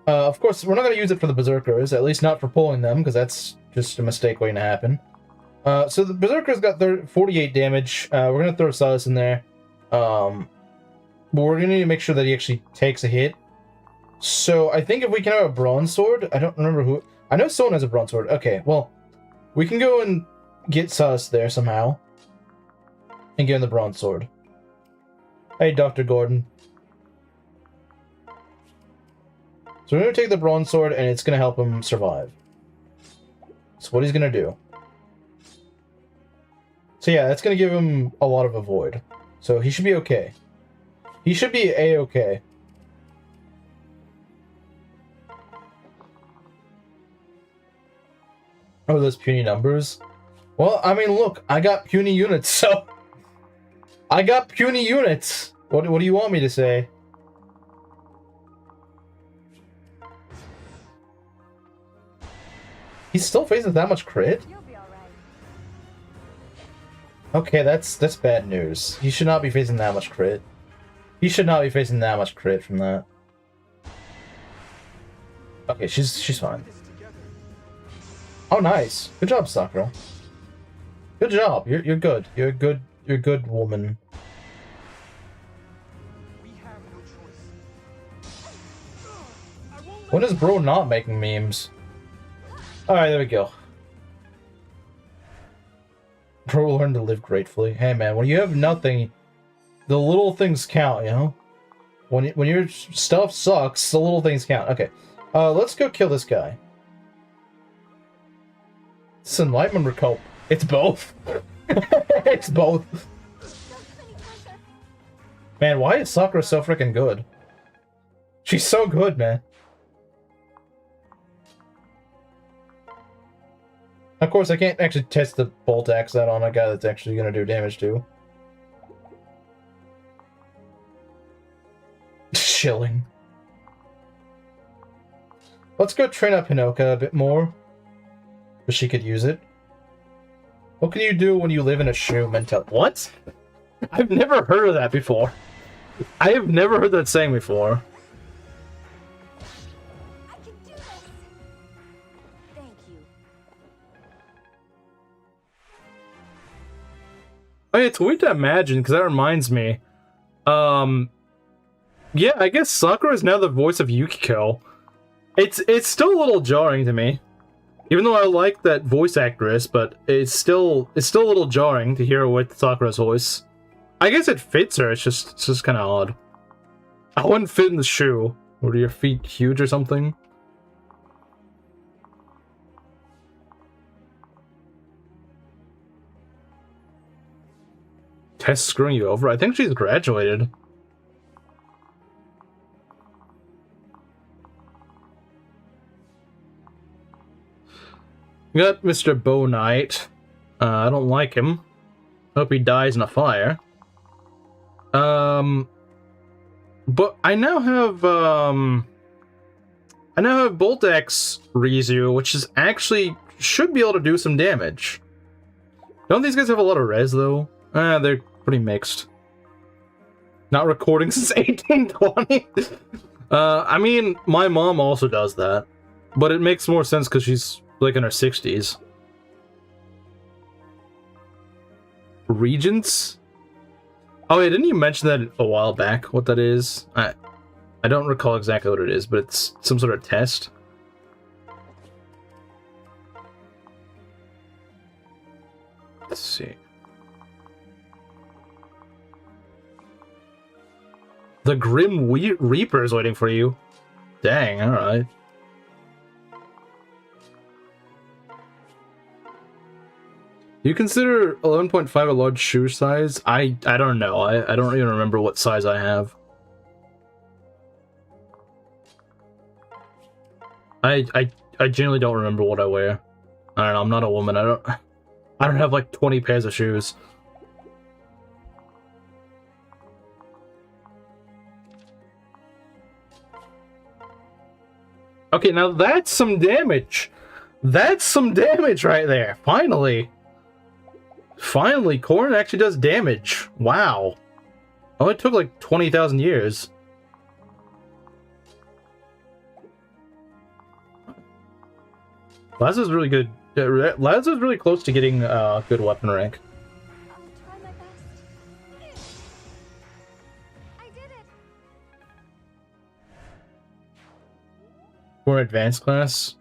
Of course, we're not gonna use it for the berserkers, at least not for pulling them, because that's just a mistake waiting to happen. So the berserkers got 48 damage. We're gonna throw Silas in there. But we're gonna need to make sure that he actually takes a hit. So I think if we can have a bronze sword, I don't remember who. I know someone has a bronze sword. Okay, well, we can go and get Silas there somehow, and get him the bronze sword. Hey, Dr. Gordon. So we're gonna take the bronze sword, and it's gonna help him survive. So what he's gonna do. So yeah, that's gonna give him a lot of avoid. So he should be okay. He should be A-okay. Oh, those puny numbers? Well, I mean, look, I got puny units, so... I got puny units! What do you want me to say? He still faces that much crit? You'll be alright. Okay, that's bad news. He should not be facing that much crit. He should not be facing that much crit from that. Okay, she's fine. Oh, nice. Good job, Sakura. Good job. You're good. You're a good woman. We have no choice. When is bro not making memes? Alright, there we go. Bro will learn to live gratefully. Hey man, when you have nothing, the little things count, you know? When your stuff sucks, the little things count. Okay. Let's go kill this guy. It's enlightenment or cope. It's both. It's both. Man, why is Sakura so freaking good? She's so good, man. Of course, I can't actually test the bolt axe out on a guy that's actually going to do damage to. Chilling. Let's go train up Hinoka a bit more. But she could use it. What can you do when you live in a shoe mentality? What? I've never heard of that before. I have never heard that saying before. I can do this. Thank you. Oh, yeah, it's weird to imagine, because that reminds me. Yeah, I guess Sakura is now the voice of Yukiko. It's still a little jarring to me. Even though I like that voice actress, but it's still a little jarring to hear with Sakura's voice. I guess it fits her, it's just kind of odd. I wouldn't fit in the shoe. Or are your feet huge or something? Tess screwing you over? I think she's graduated. We got Mr. Bow Knight. I don't like him. Hope he dies in a fire. But I now have Bolt Axe Rizu, which is actually should be able to do some damage. Don't these guys have a lot of res though? They're pretty mixed. Not recording since 1820. I mean, my mom also does that, but it makes more sense because she's like in her 60s. Regents? Oh, yeah, didn't you mention that a while back? What that is? I don't recall exactly what it is, but it's some sort of test. Let's see. The Grim Reaper is waiting for you. Dang, alright. Do you consider 11.5 a large shoe size? I don't know. I don't even remember what size I have. I genuinely don't remember what I wear. I don't know, I'm not a woman. I don't have like 20 pairs of shoes. Okay, now that's some damage. That's some damage right there. Finally. Finally, corn actually does damage. Wow. Only took like 20,000 years. Lazo's really good. Lazo's really close to getting good weapon rank. I'll try my best. I did it. For advanced class?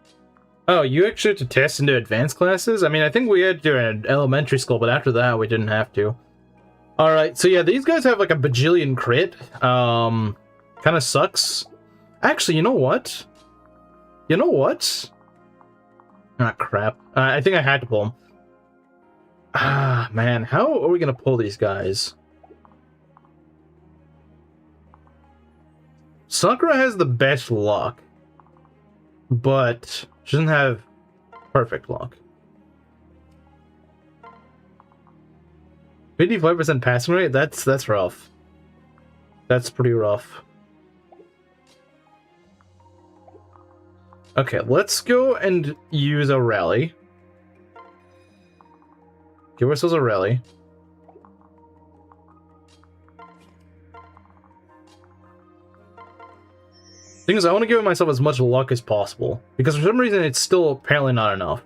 Oh, you actually have to test into advanced classes? I mean, I think we had to do it in elementary school, but after that, we didn't have to. Alright, so yeah, these guys have like a bajillion crit. Kind of sucks. Actually, you know what? You know what? Ah, crap. I think I had to pull them. Ah, man, how are we gonna pull these guys? Sakura has the best luck, but she doesn't have perfect luck. 55% passing rate? That's rough. That's pretty rough. Okay, let's go and use a rally. Give ourselves a rally. Thing is, I want to give myself as much luck as possible, because for some reason it's still apparently not enough.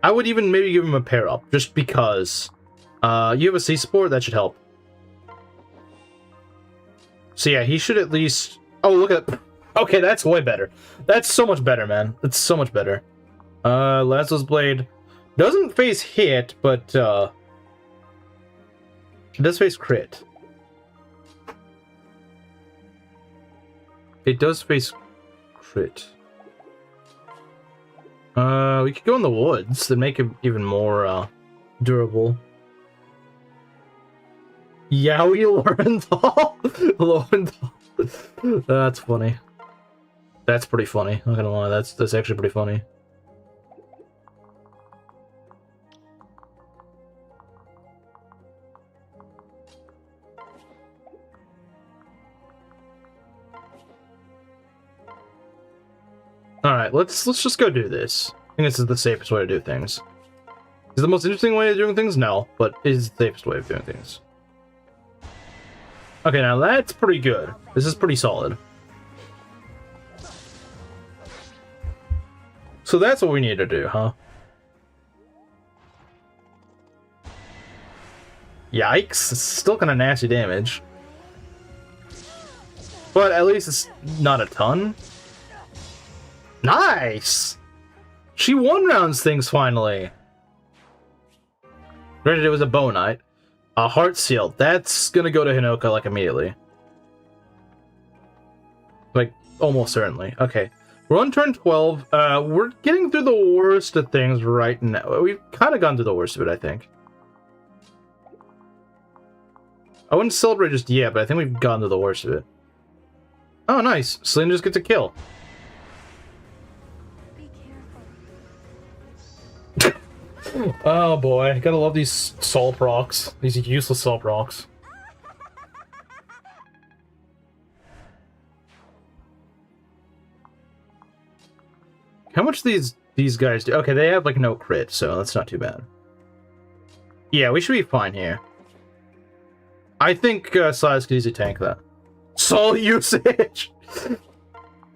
I would even maybe give him a pair up, just because. You have a C support, that should help. So yeah, he should at least... Oh, look at... Okay, that's way better. That's so much better, man. That's so much better. Lazo's Blade doesn't face hit, but it does face crit. It does face crit. We could go in the woods and make it even more durable. Yowie Lorenthal. Lorenthal. That's funny. That's pretty funny. Not gonna lie, that's actually pretty funny. Alright, let's just go do this. I think this is the safest way to do things. Is it the most interesting way of doing things? No, but it is the safest way of doing things. Okay, now that's pretty good. This is pretty solid. So that's what we need to do, huh? Yikes, it's still kind of nasty damage. But at least it's not a ton. Nice! She one-rounds things finally. Granted, it was a bow knight. A heart seal. That's gonna go to Hinoka like immediately. Like almost certainly. Okay, we're on turn 12. We're getting through the worst of things right now. We've kind of gone through the worst of it, I think. I wouldn't celebrate just yet, but I think we've gotten to the worst of it. Oh, nice. Selena just gets a kill. Be careful. Oh boy, gotta love these soul procs. These useless soul procs. How much these guys do? Okay, they have like no crit, so that's not too bad. Yeah, we should be fine here. I think Silas could easily tank that. Soul usage!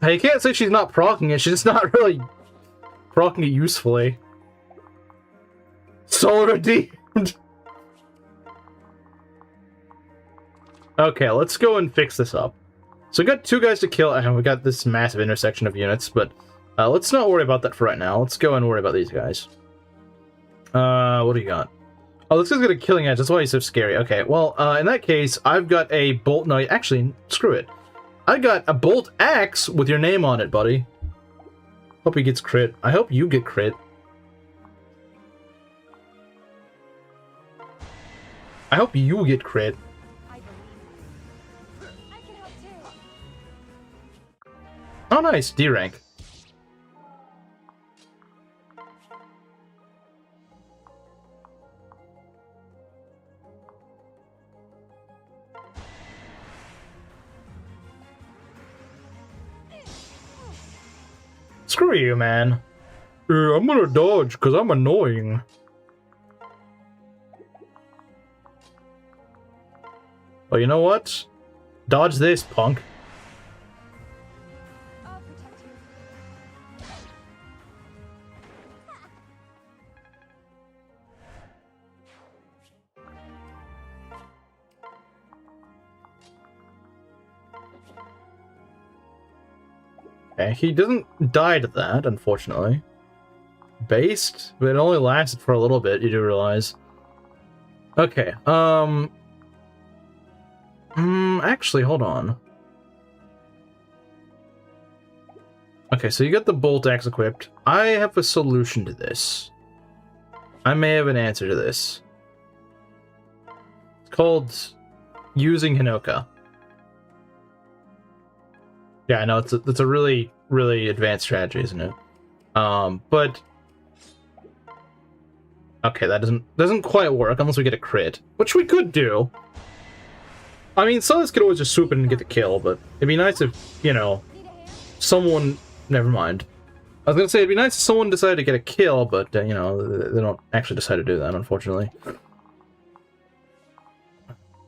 Hey, you can't say she's not proccing it, she's just not really proccing it usefully. Soul redeemed! Okay, let's go and fix this up. So we got 2 guys to kill, and we got this massive intersection of units, but let's not worry about that for right now. Let's go and worry about these guys. What do you got? Oh, this guy's got a killing edge, that's why he's so scary. Okay, well, in that case, I've got a bolt knight. Actually, screw it. I got a bolt axe with your name on it, buddy. Hope he gets crit. I hope you get crit. I hope you get crit. I believe. I can help too. Oh, nice. D rank. Screw you, man. I'm gonna dodge because I'm annoying. Well, you know what? Dodge this, punk. I'll protect you. Okay, he doesn't die to that, unfortunately. Based, but it only lasted for a little bit, you do realize. Okay, actually, hold on. Okay, so you got the bolt axe equipped. I have a solution to this. I may have an answer to this. It's called using Hinoka. Yeah, I know it's a really, really advanced strategy, isn't it? But okay, that doesn't quite work unless we get a crit, which we could do. I mean, Silas could always just swoop in and get the kill, but it'd be nice if, you know, someone. Never mind. I was gonna say it'd be nice if someone decided to get a kill, but you know, they don't actually decide to do that, unfortunately.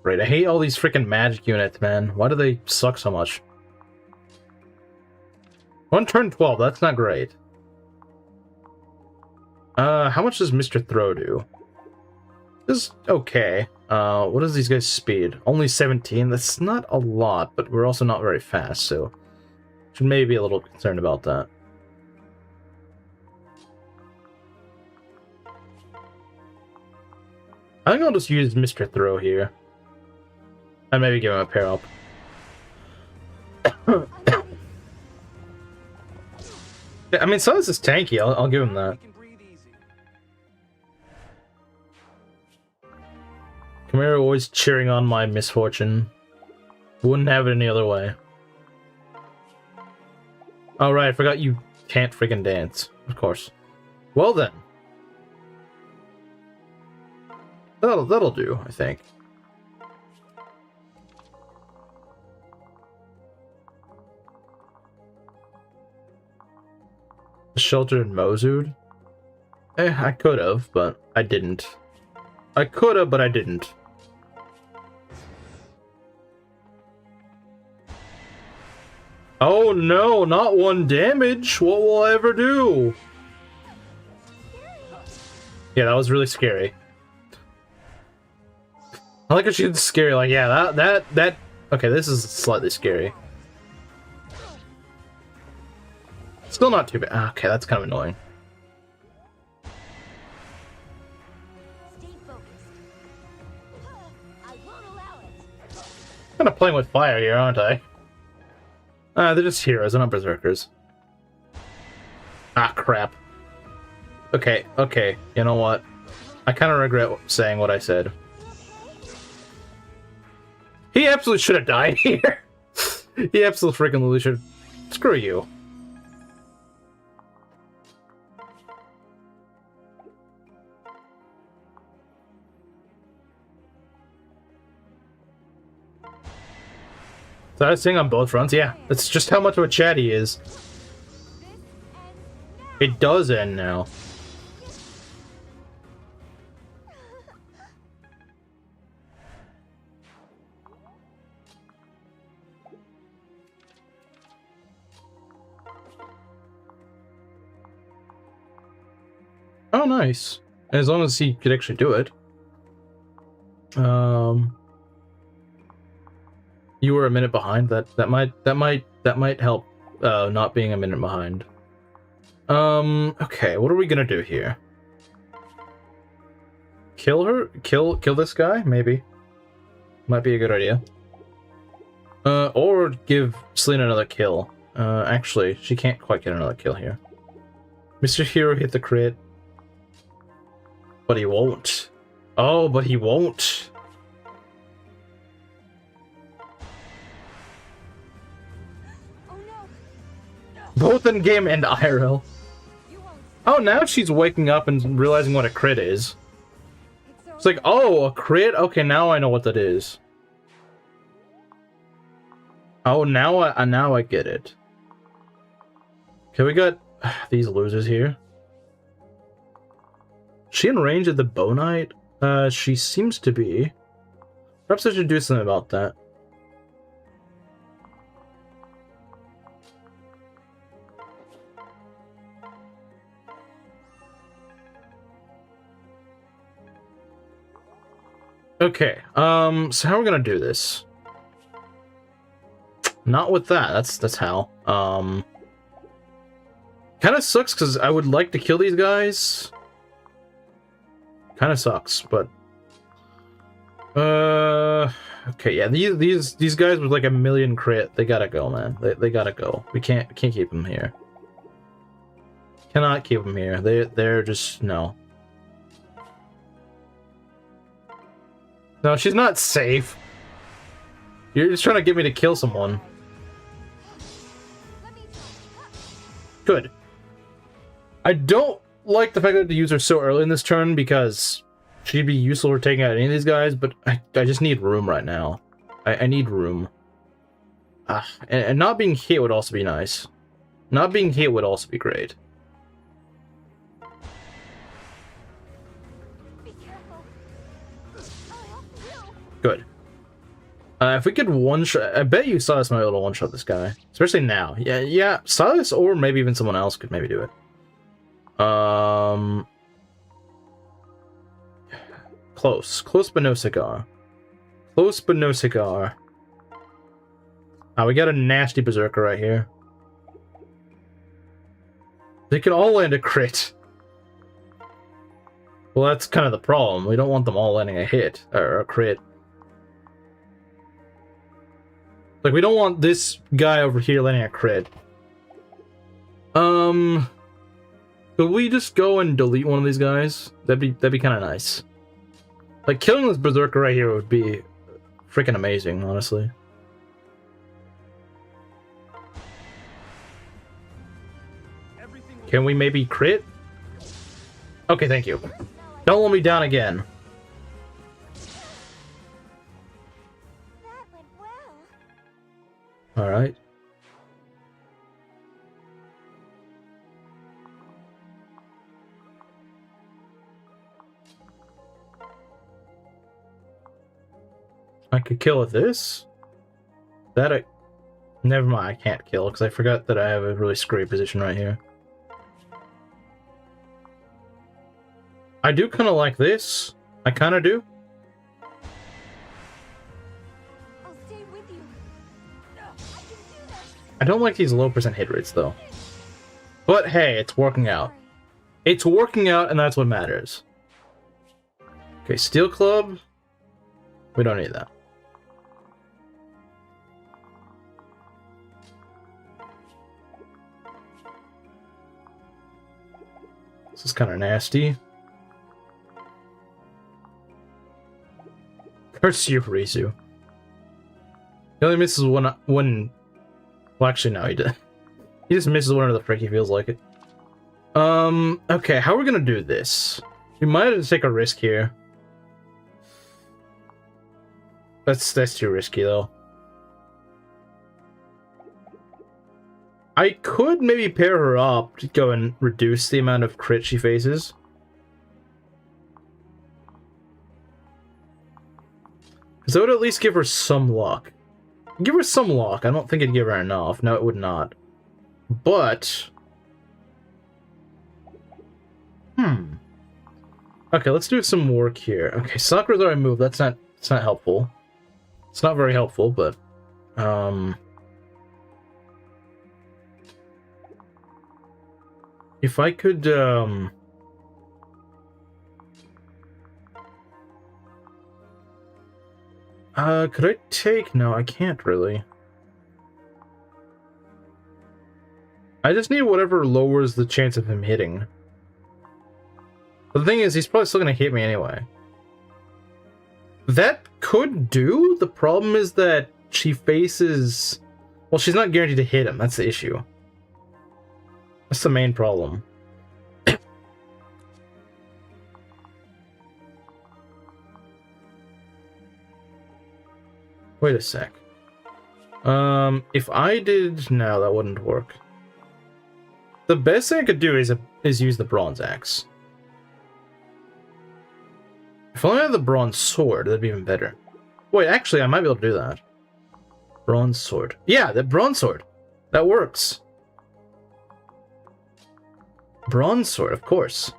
Right, I hate all these freaking magic units, man. Why do they suck so much? One turn 12, that's not great. How much does Mr. Throw do? This is okay. What is these guys' speed? Only 17? That's not a lot, but we're also not very fast, so should maybe be a little concerned about that. I think I'll just use Mr. Throw here. And maybe give him a pair up. I mean, Silas is tanky, I'll give him that. We can breathe easy. Chimera always cheering on my misfortune. Wouldn't have it any other way. Oh right, I forgot you can't freaking dance. Of course. Well then. That'll do, I think. Sheltered Mozud? I could have, but I didn't. I could have, but I didn't. Oh no, not 1 damage! What will I ever do? Yeah, that was really scary. I like how she's scary, like, yeah, that... Okay, this is slightly scary. Still not too bad. Okay, that's kind of annoying. Stay focused. I won't allow it. Kind of playing with fire here, aren't I? They're just heroes, they're not berserkers. Ah, crap. Okay, you know what? I kind of regret saying what I said. He absolutely should have died here. He absolutely freaking should. Screw you. So I was saying on both fronts, yeah. That's just how much of a chat he is. It does end now. nice. As long as he could actually do it. You were a minute behind. That might help. Not being a minute behind. Okay, what are we gonna do here? Kill her? Kill this guy? Maybe. Might be a good idea. Or give Selena another kill. Actually, she can't quite get another kill here. Mr. Hero hit the crit. But he won't. Oh, but he won't. Oh no! Both in game and IRL. You won't. Oh, now she's waking up and realizing what a crit is. It's It's like, oh, a crit? Okay, now I know what that is. Oh, now I get it. Okay, we got these losers here. She in range of the Bow Knight? She seems to be. Perhaps I should do something about that. Okay, so how are we gonna do this? Not with that, that's how. Kinda sucks, because I would like to kill these guys. Kinda sucks, but... okay, yeah, these guys with like a million crit, they gotta go, man. They gotta go. We can't keep them here. Cannot keep them here. They're just... no. No, she's not safe. You're just trying to get me to kill someone. Let me Good. I don't like the fact that I had to use her so early in this turn because she'd be useful for taking out any of these guys, but I just need room right now. I need room. And not being hit would also be nice. Not being hit would also be great. be careful. I'll help you. Good. If we could one-shot... I bet you Silas might be able to one-shot this guy. Especially now. Yeah, Silas or maybe even someone else could maybe do it. Close. Close but no cigar. Close but no cigar. We got a nasty berserker right here. They can all land a crit. Well, that's kind of the problem. We don't want them all landing a hit. Or a crit. Like, we don't want this guy over here landing a crit. Could we just go and delete one of these guys? That'd be kind of nice. Like, killing this berserker right here would be freaking amazing, honestly. Can we maybe crit? Okay, thank you. Don't let me down again. That went well. Alright. I could kill with this. Never mind, I can't kill, because I forgot that I have a really screwy position right here. I do kind of like this. I kind of do. I'll stay with you. I can do this. I don't like these low percent hit rates, though. But hey, it's working out. It's working out, and that's what matters. Okay, Steel Club. We don't need that. This is kind of nasty. Curse you, Rizu. He only misses one. Well, actually, no, he did. He just misses whenever the frick he feels like it. Okay, how are we gonna do this? We might have to take a risk here. That's too risky, though. I could maybe pair her up to go and reduce the amount of crit she faces. Because that would at least give her some luck. Give her some luck. I don't think it'd give her enough. No, it would not. But... Okay, let's do some work here. Okay, Sakura's already moved. It's not helpful. It's not very helpful, but if I could could I take? No, I can't really. I just need whatever lowers the chance of him hitting. But the thing is, he's probably still gonna hit me anyway. That could do. The problem is that she faces... Well, she's not guaranteed to hit him. That's the issue. That's the main problem. Wait a sec. If I did... No, that wouldn't work. The best thing I could do is use the bronze axe. If only I had the bronze sword, that'd be even better. Wait, actually, I might be able to do that. Bronze sword. Yeah, the bronze sword. That works. Bronze sword, of course.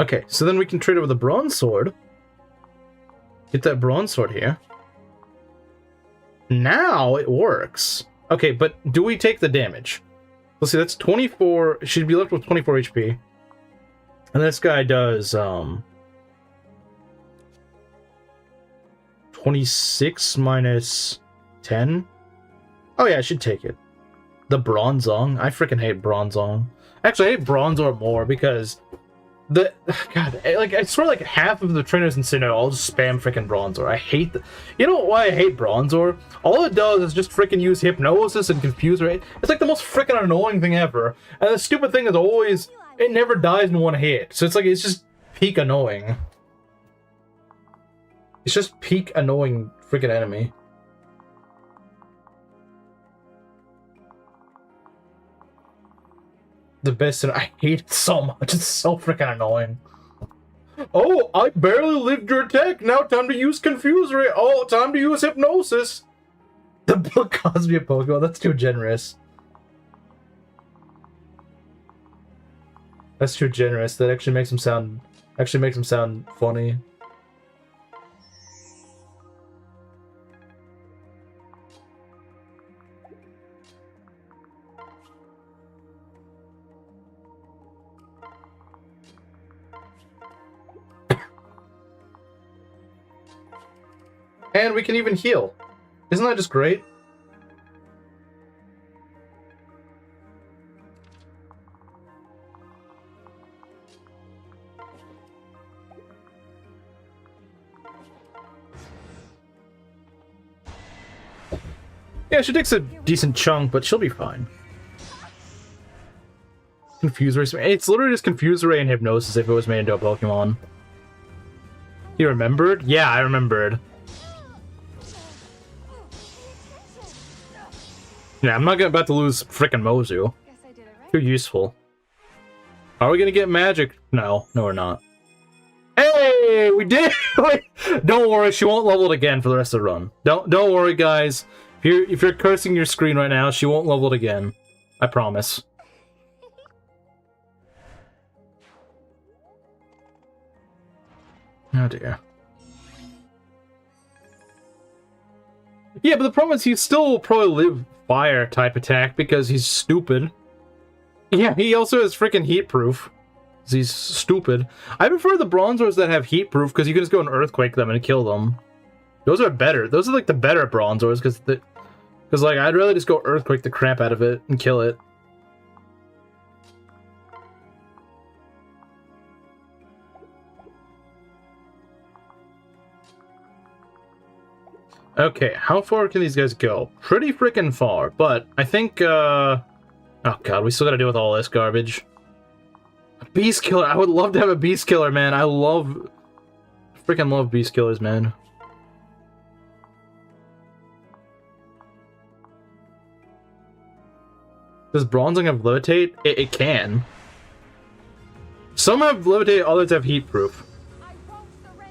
Okay, so then we can trade it with a bronze sword. Get that bronze sword here. Now it works. Okay, but do we take the damage? Let's see, that's 24. She'd be left with 24 HP. And this guy does 26 minus 10. Oh yeah, I should take it. The Bronzong. I freaking hate Bronzong. Actually, I hate Bronzor more because God, like I swear, like half of the trainers in Sinnoh all just spam freaking Bronzor. I hate the. You know why I hate Bronzor? All it does is just freaking use hypnosis and confuse rate. It's like the most freaking annoying thing ever. And the stupid thing is always it never dies in one hit. So it's like it's just peak annoying. It's just peak annoying freaking enemy. The best, and I hate it so much. It's so freaking annoying. Oh, I barely lived your attack. Now time to use Confuse Ray. Oh, time to use Hypnosis. The Bill Cosby of Pokemon. That's too generous. That's too generous. That actually makes him sound funny. And we can even heal. Isn't that just great? Yeah, she takes a decent chunk, but she'll be fine. Confuse Ray. It's literally just Confuse Ray and Hypnosis if it was made into a Pokemon. You remembered? Yeah, I remembered. Yeah, I'm not about to lose frickin' Mozu. Guess I did it right. Too useful. Are we gonna get magic? No, we're not. Hey, we did! Don't worry, she won't level it again for the rest of the run. Don't worry, guys. If you're cursing your screen right now, she won't level it again. I promise. Oh dear. Yeah, but the problem is he still will probably live fire type attack because he's stupid. Yeah, he also has freaking heat proof. He's stupid. I prefer the Bronzors that have heat proof because you can just go and earthquake them and kill them. Those are better. Those are like the better Bronzors because like I'd rather just go earthquake the crap out of it and kill it. Okay, how far can these guys go? Pretty freaking far, but I think, oh god, we still gotta deal with all this garbage. A Beast Killer! I would love to have a Beast Killer, man. I freaking love Beast Killers, man. Does Bronzing have Levitate? It can. Some have Levitate, others have Heat Proof.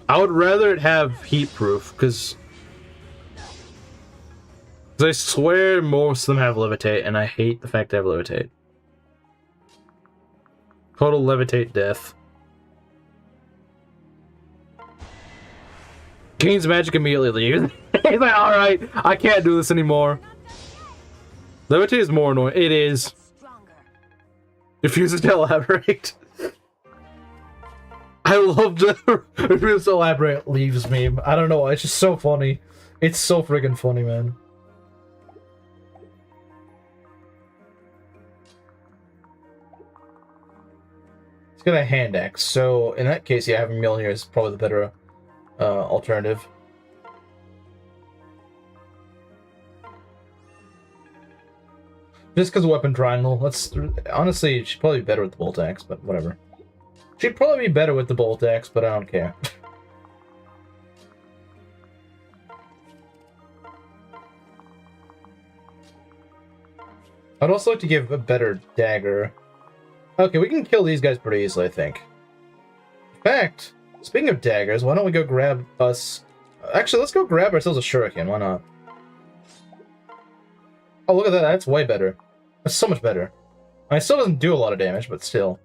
I would rather it have Heat Proof, because I swear most of them have levitate, and I hate the fact they have levitate. Total levitate death. Kane's magic immediately leaves. He's like, alright, I can't do this anymore. Levitate is more annoying. It is. Stronger. Refuses to elaborate. I love the refuses to elaborate leaves meme. I don't know, it's just so funny. It's so friggin' funny, man. It's got a hand axe, so in that case, yeah, having Mjolnir is probably the better alternative. Just because of weapon triangle, that's honestly she'd probably be better with the bolt axe, but whatever. She'd probably be better with the bolt axe, but I don't care. I'd also like to give a better dagger. Okay, we can kill these guys pretty easily, I think. In fact, speaking of daggers, why don't we go grab us... Actually, let's go grab ourselves a shuriken, why not? Oh, look at that, that's way better. That's so much better. I mean, it still doesn't do a lot of damage, but still.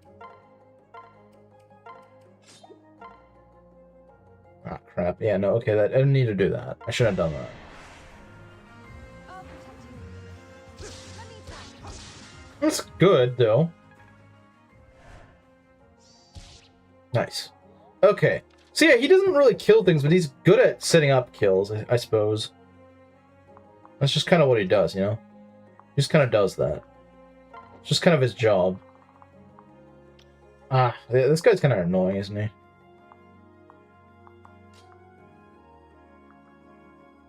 Ah, crap. Yeah, no, okay, I didn't need to do that. I shouldn't have done that. I'll protect you. Let me try. That's good, though. Nice. Okay. So yeah, he doesn't really kill things, but he's good at setting up kills, I suppose. That's just kind of what he does, you know? He just kind of does that. It's just kind of his job. Ah, yeah, this guy's kind of annoying, isn't he?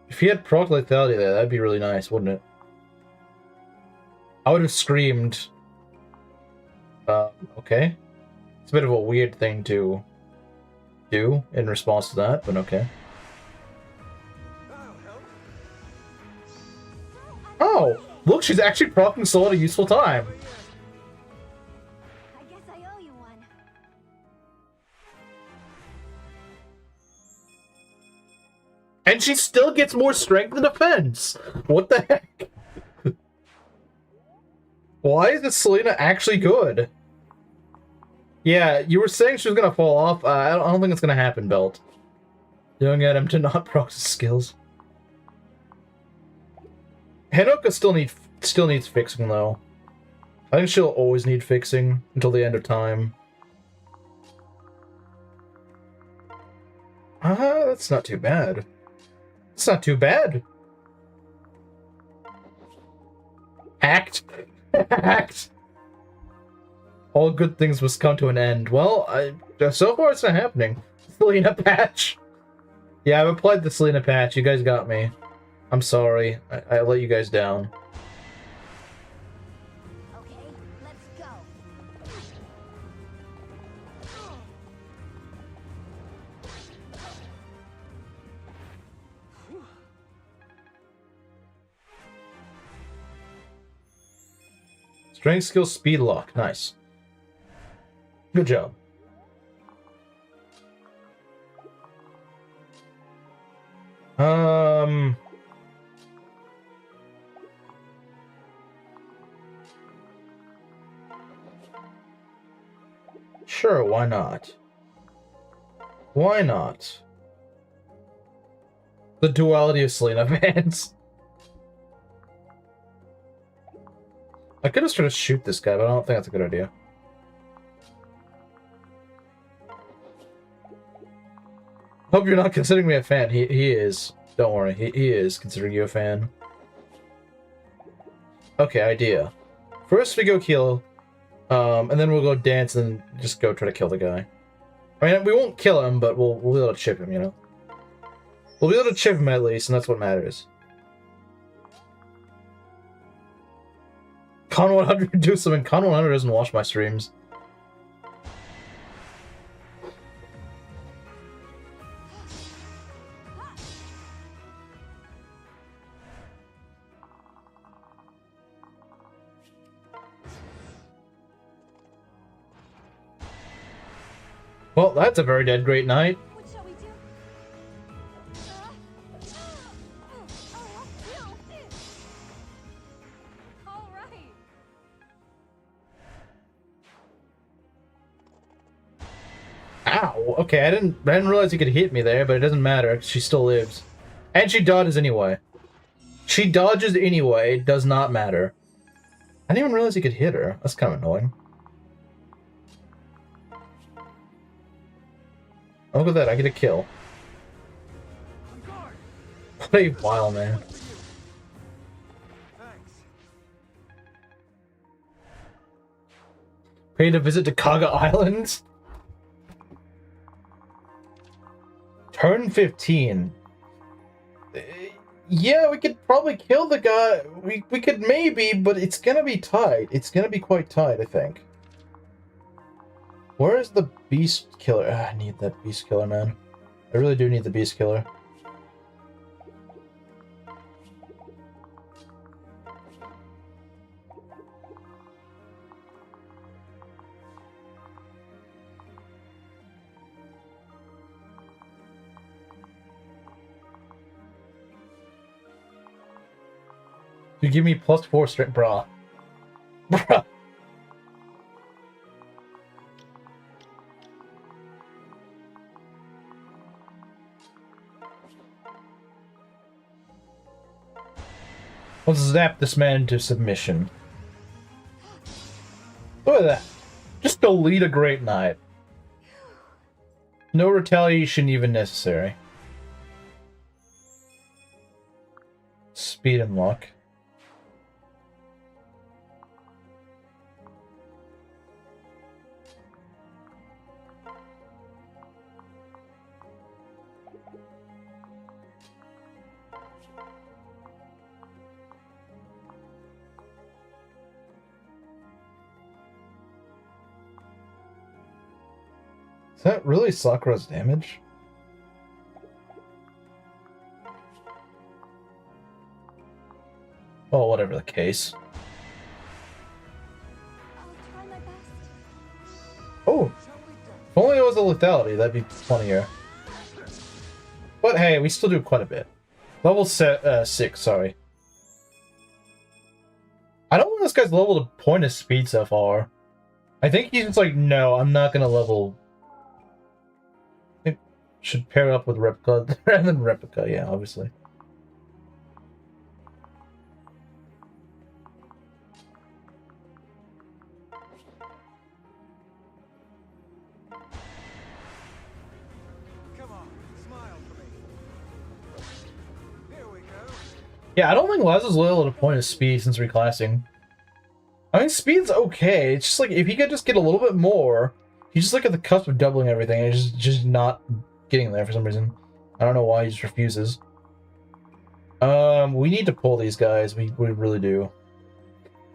If he had proc lethality there, that'd be really nice, wouldn't it? I would have screamed. Okay. It's a bit of a weird thing to do in response to that, but okay. Oh! Look, she's actually proccing Soul at a useful time! I guess I owe you one. And she still gets more strength and defense! What the heck? Why is this Selena actually good? Yeah, you were saying she was gonna fall off. I don't think it's gonna happen, Belt. Don't get him to not proc his skills. Hanoka still needs fixing, though. I think she'll always need fixing until the end of time. That's not too bad. It's not too bad. Act. Act. All good things must come to an end. Well, so far it's not happening. Selena patch. Yeah, I've applied the Selena patch. You guys got me. I'm sorry. I let you guys down. Okay, let's go. Strength skill speed lock. Nice. Good job. Sure, why not? Why not? The duality of Selena fans. I could just try to shoot this guy, but I don't think that's a good idea. Hope you're not considering me a fan. He is. Don't worry, he is considering you a fan. Okay, idea. First we go kill, and then we'll go dance and just go try to kill the guy. I mean, we won't kill him, but we'll be able to chip him, you know? We'll be able to chip him at least, and that's what matters. Con 100 do something. Con 100 doesn't watch my streams. Well, that's a very dead great night. What shall we do? Oh, okay. I didn't realize he could hit me there, but it doesn't matter. She still lives, and she dodges anyway. She dodges anyway. It does not matter. I didn't even realize he could hit her. That's kind of annoying. Oh, look at that. I get a kill. What a while, man. Paid a visit to Kaga Islands? Turn 15. Yeah, we could probably kill the guy. We could maybe, but it's gonna be tight. It's gonna be quite tight, I think. Where is the beast killer? I need that beast killer, man. I really do need the beast killer. You give me +4 strength, brah. Bruh. Let's zap this man into submission. Look at that. Just to lead a great night. No retaliation even necessary. Speed and luck. Is that really Sakura's damage? Oh, whatever the case. I'll try my best. Oh! If only it was a lethality, that'd be funnier. But hey, we still do quite a bit. Level 6, sorry. I don't think this guy's leveled a point of speed so far. I think he's just like, no, I'm not gonna level... It should pair up with Replica rather than Replica, yeah, obviously. Come on, smile for me. Here we go. Yeah, I don't think Laz is leveled at a point of speed since reclassing. I mean, speed's okay. It's just like, if he could just get a little bit more, he's just like at the cusp of doubling everything, and he's just not getting there for some reason. I don't know why he just refuses. We need to pull these guys. We really do.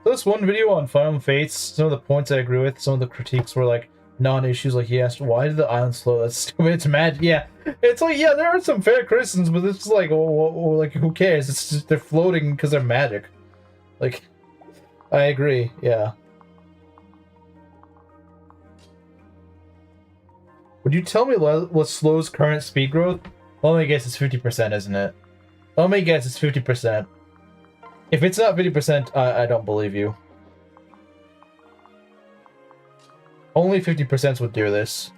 So this one video on Final Fates, some of the points I agree with, some of the critiques were like non-issues. Like he asked, why did the island slow? That's stupid. It's magic. Yeah, it's like, yeah, there are some fair criticisms, but it's like, like who cares? It's just they're floating because they're magic. Like, I agree. Yeah. Would you tell me what slows current speed growth? Let me guess, it's 50%, isn't it? Let me guess, it's 50%. If it's not 50%, I don't believe you. Only 50% would do this.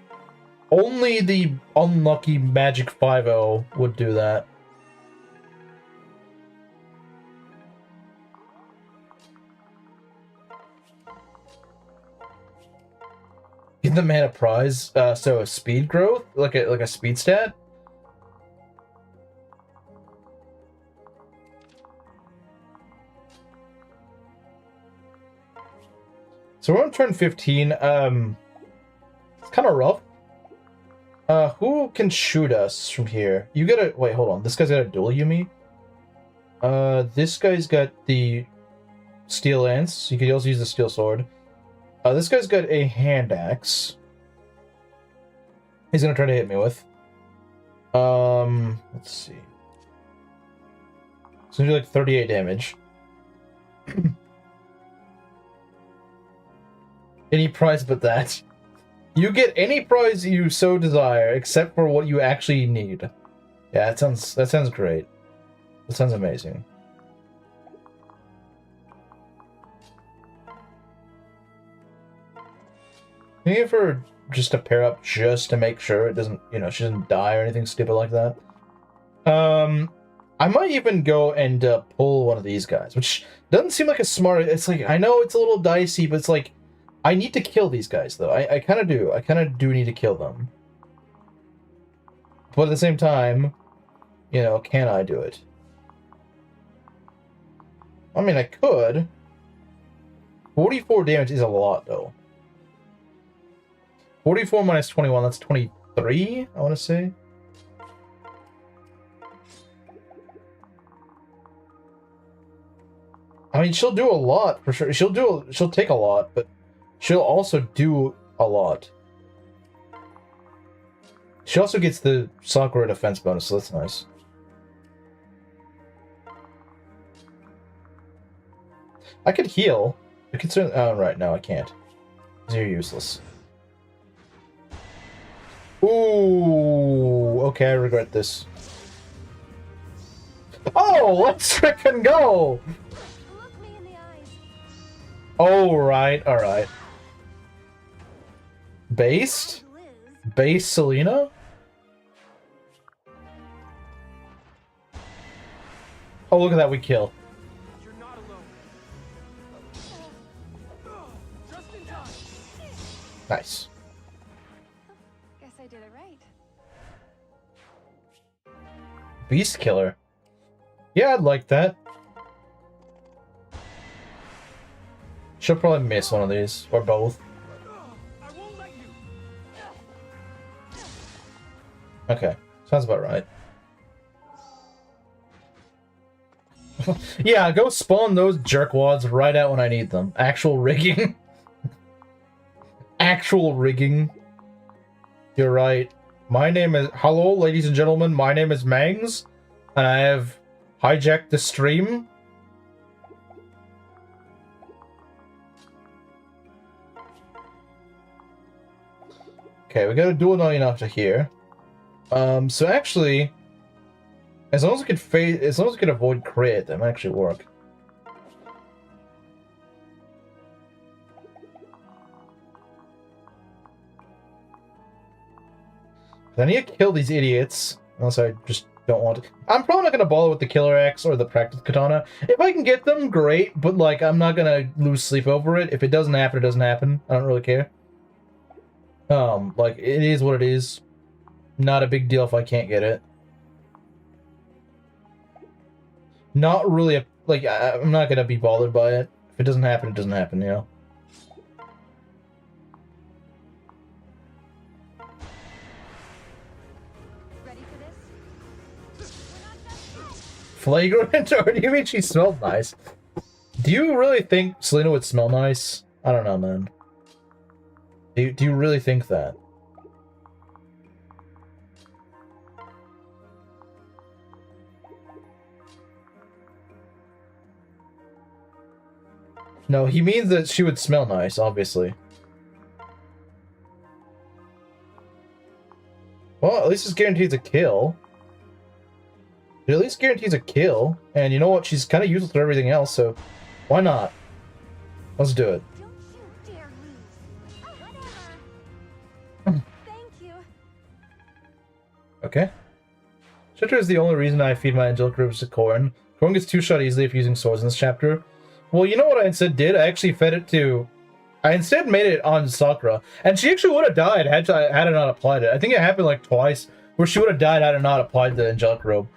Only the unlucky Magic 5-0 would do that. Give the man a prize. So a speed growth, like a speed stat. So we're on turn 15. It's kind of rough. Who can shoot us from here? You gotta wait. Hold on. This guy's got a dual Yumi. This guy's got the steel lance. You could also use the steel sword. This guy's got a hand axe. He's gonna try to hit me with. Let's see. It's gonna do like 38 damage. Any prize but that. You get any prize you so desire, except for what you actually need. Yeah, that sounds great. That sounds amazing. Can you give her just a pair up just to make sure it doesn't, you know, she doesn't die or anything stupid like that? I might even go and pull one of these guys, which doesn't seem like a smart... It's like, I know it's a little dicey, but it's like, I need to kill these guys, though. I kind of do. I kind of do need to kill them. But at the same time, you know, can I do it? I mean, I could. 44 damage is a lot, though. 44 minus 21, that's 23, I want to say. I mean, she'll do a lot, for sure. She'll take a lot, but she'll also do a lot. She also gets the Sakura defense bonus, so that's nice. I could heal. I could certainly... Oh, right, no, I can't. You're useless. Ooh, okay, I regret this. Oh, let's frickin' go! Look me in the eyes. Oh, right, alright. Based? Liz. Base Selena? Oh, look at that, we kill. You're not alone. Just in time. Nice. Guess I did it right. Beast Killer. Yeah, I'd like that. She'll probably miss one of these, or both. I won't let you. Okay, sounds about right. Yeah, go spawn those jerkwads right out when I need them. Actual rigging. Actual rigging. You're right. My name is... Hello, ladies and gentlemen. My name is Mangs. And I have hijacked the stream. Okay, we got a dual nine up to here. So actually... As long as we can avoid crit, that might actually work. I need to kill these idiots, unless I just don't want to. I'm probably not gonna bother with the killer axe or the practice katana. If I can get them, great, but like I'm not gonna lose sleep over it. If it doesn't happen, it doesn't happen. I don't really care. Like it is what it is. Not a big deal if I can't get it. Not really a, like, I'm not gonna be bothered by it. If it doesn't happen, it doesn't happen, you know? Ready for this? Flagrant? Or do you mean she smelled nice? Do you really think Selena would smell nice? I don't know, man. Do you really think that? No, he means that she would smell nice, obviously. Well, at least this guarantees a kill. It at least guarantees a kill. And you know what? She's kind of useless for everything else, so why not? Let's do it. Don't you dare lose. Whatever. Thank you. Okay. Shelter is the only reason I feed my angelic ribs to Corrin. Corrin gets two-shot easily if using swords in this chapter. Well, you know what I instead did? I actually fed it to... I instead made it on Sakura. And she actually would have died had I not applied it. I think it happened like twice where she would have died had I not applied the angelic robe.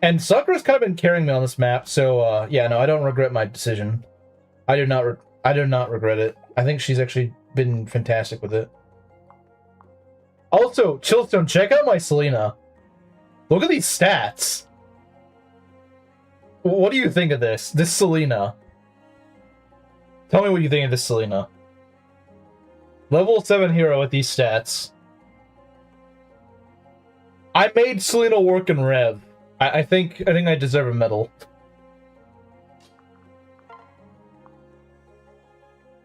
And Sakura's kind of been carrying me on this map, so yeah, no, I don't regret my decision. I do not regret it. I think she's actually been fantastic with it. Also, Chillstone, check out my Selena. Look at these stats. What do you think of this? This Selena. Tell me what you think of this Selena. Level 7 hero with these stats. I made Selena work in Rev. I think I deserve a medal.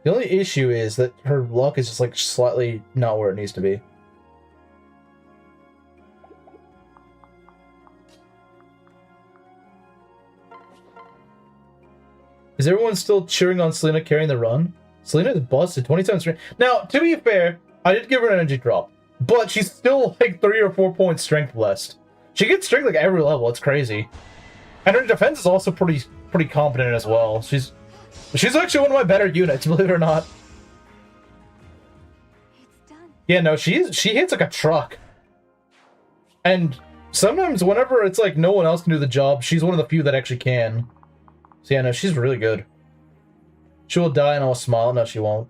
The only issue is that her luck is just like slightly not where it needs to be. Is everyone still cheering on Selena carrying the run? Selena is busted, 27 straight. Now, to be fair, I did give her an energy drop, but she's still like 3 or 4 points strength less. She gets strength like every level. It's crazy, and her defense is also pretty competent as well. She's actually one of my better units, believe it or not. It's done. Yeah, no, she hits like a truck, and sometimes whenever it's like no one else can do the job, she's one of the few that actually can. So yeah, no, she's really good. She will die and I'll smile. No, she won't.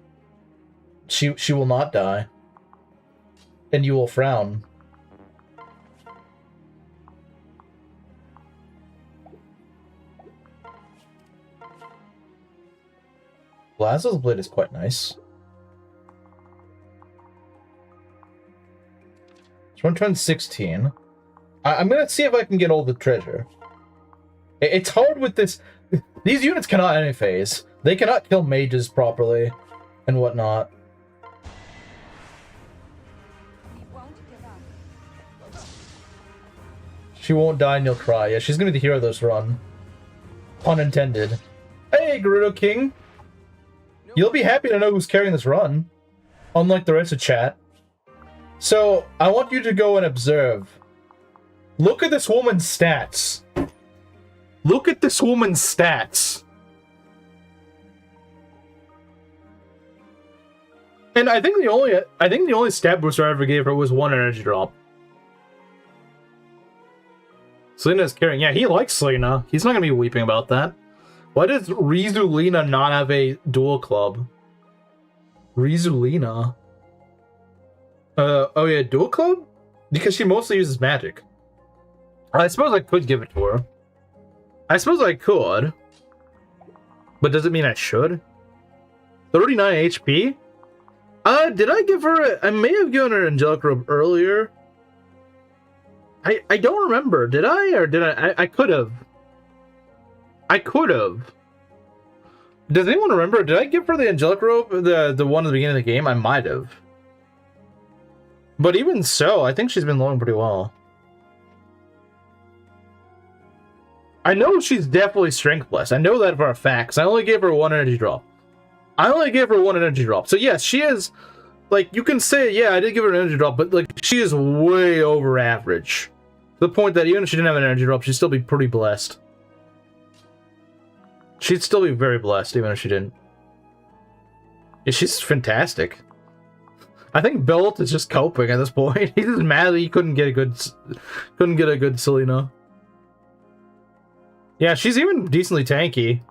She will not die. And you will frown. Blazo's blade is quite nice. It's 116. I'm gonna see if I can get all the treasure. It's hard with this. These units cannot any phase. They cannot kill mages properly and whatnot. We won't give up. She won't die and you'll cry. Yeah, she's gonna be the hero of this run. Pun intended. Hey, Gerudo King. You'll be happy to know who's carrying this run. Unlike the rest of chat. So, I want you to go and observe. Look at this woman's stats. Look at this woman's stats. And I think the only stat booster I ever gave her was 1 energy drop. Selena's carrying. Yeah, he likes Selena. He's not gonna be weeping about that. Why does Rizulina not have a dual club? Rizulina. Oh yeah, dual club? Because she mostly uses magic. I suppose I could give it to her. I suppose I could. But does it mean I should? 39 HP? Did I give her I may have given her Angelic Robe earlier. I don't remember. Did I? Or did I could have. I could have. Does anyone remember? Did I give her the Angelic Robe? The one at the beginning of the game? I might have. But even so, I think she's been lowing pretty well. I know she's definitely strengthless. I know that for a fact, 'cause I only gave her 1 energy drop. I only gave her 1 energy drop. So yes, she is, like, you can say, yeah, I did give her an energy drop, but like, she is way over average. To the point that even if she didn't have an energy drop, she'd still be pretty blessed. She'd still be very blessed, even if she didn't. Yeah, she's fantastic. I think Belt is just coping at this point. He's just mad that he couldn't get a good Selena. Yeah, she's even decently tanky.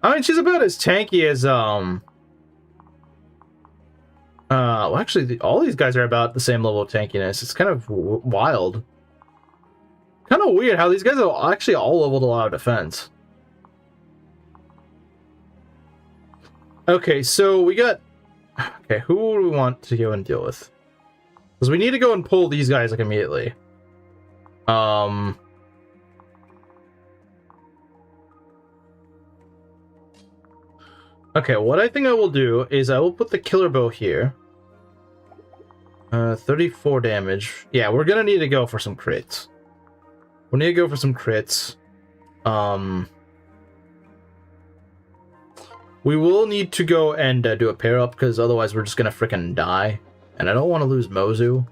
I mean, she's about as tanky as well, actually, all these guys are about the same level of tankiness. It's kind of wild. Kind of weird how these guys are actually all leveled a lot of defense. Okay, so we got... Okay, who do we want to go and deal with? Because we need to go and pull these guys, like, immediately. Okay, what I think I will do is I will put the killer bow here. 34 damage. Yeah, we're gonna need to go for some crits. We need to go for some crits. We will need to go and do a pair up, because otherwise we're just gonna frickin' die. And I don't want to lose Mozu.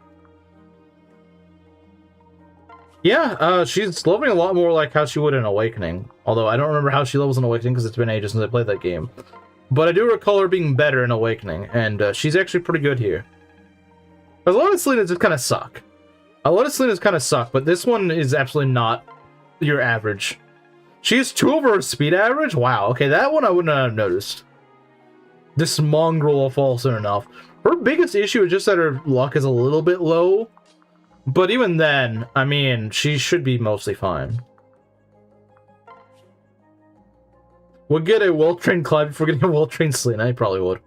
Yeah, she's leveling a lot more like how she would in Awakening. Although I don't remember how she levels in Awakening, because it's been ages since I played that game. But I do recall her being better in Awakening, and she's actually pretty good here. A lot of Selenas just kind of suck. A lot of Selenas kind of suck, but this one is absolutely not your average. She has 2 over her speed average? Wow, okay, that one I wouldn't have noticed. This mongrel of false enough. Her biggest issue is just that her luck is a little bit low. But even then, I mean, she should be mostly fine. Would get a well-trained Clyde before getting a well-trained Selena. I probably would.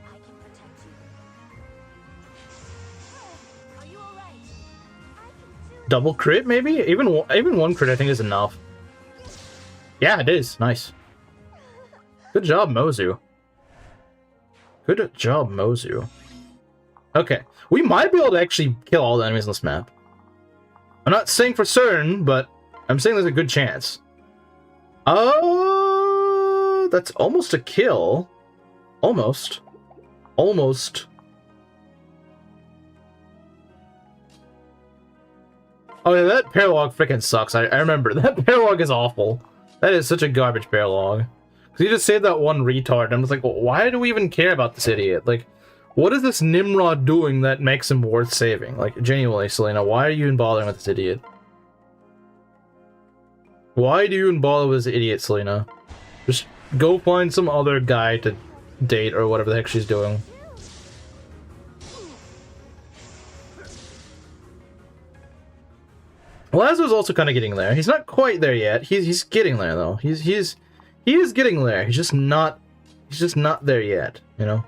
I can protect you. Are you all right? I can do Double crit, maybe? Even 1 crit, I think, is enough. Yeah, it is. Nice. Good job, Mozu. Good job, Mozu. Okay. We might be able to actually kill all the enemies on this map. I'm not saying for certain, but I'm saying there's a good chance. Oh, that's almost a kill. Almost. Almost. Oh yeah, that paralog freaking sucks. I remember. That paralog is awful. That is such a garbage paralog. Because you just saved that one retard, and I was like, well, why do we even care about this idiot? Like, what is this Nimrod doing that makes him worth saving? Like, genuinely, Selena, why are you even bothering with this idiot? Why do you even bother with this idiot, Selena? Just go find some other guy to date or whatever the heck she's doing. Lazo's also kind of getting there. He's not quite there yet. He's getting there though. He is getting there. He's just not there yet, you know?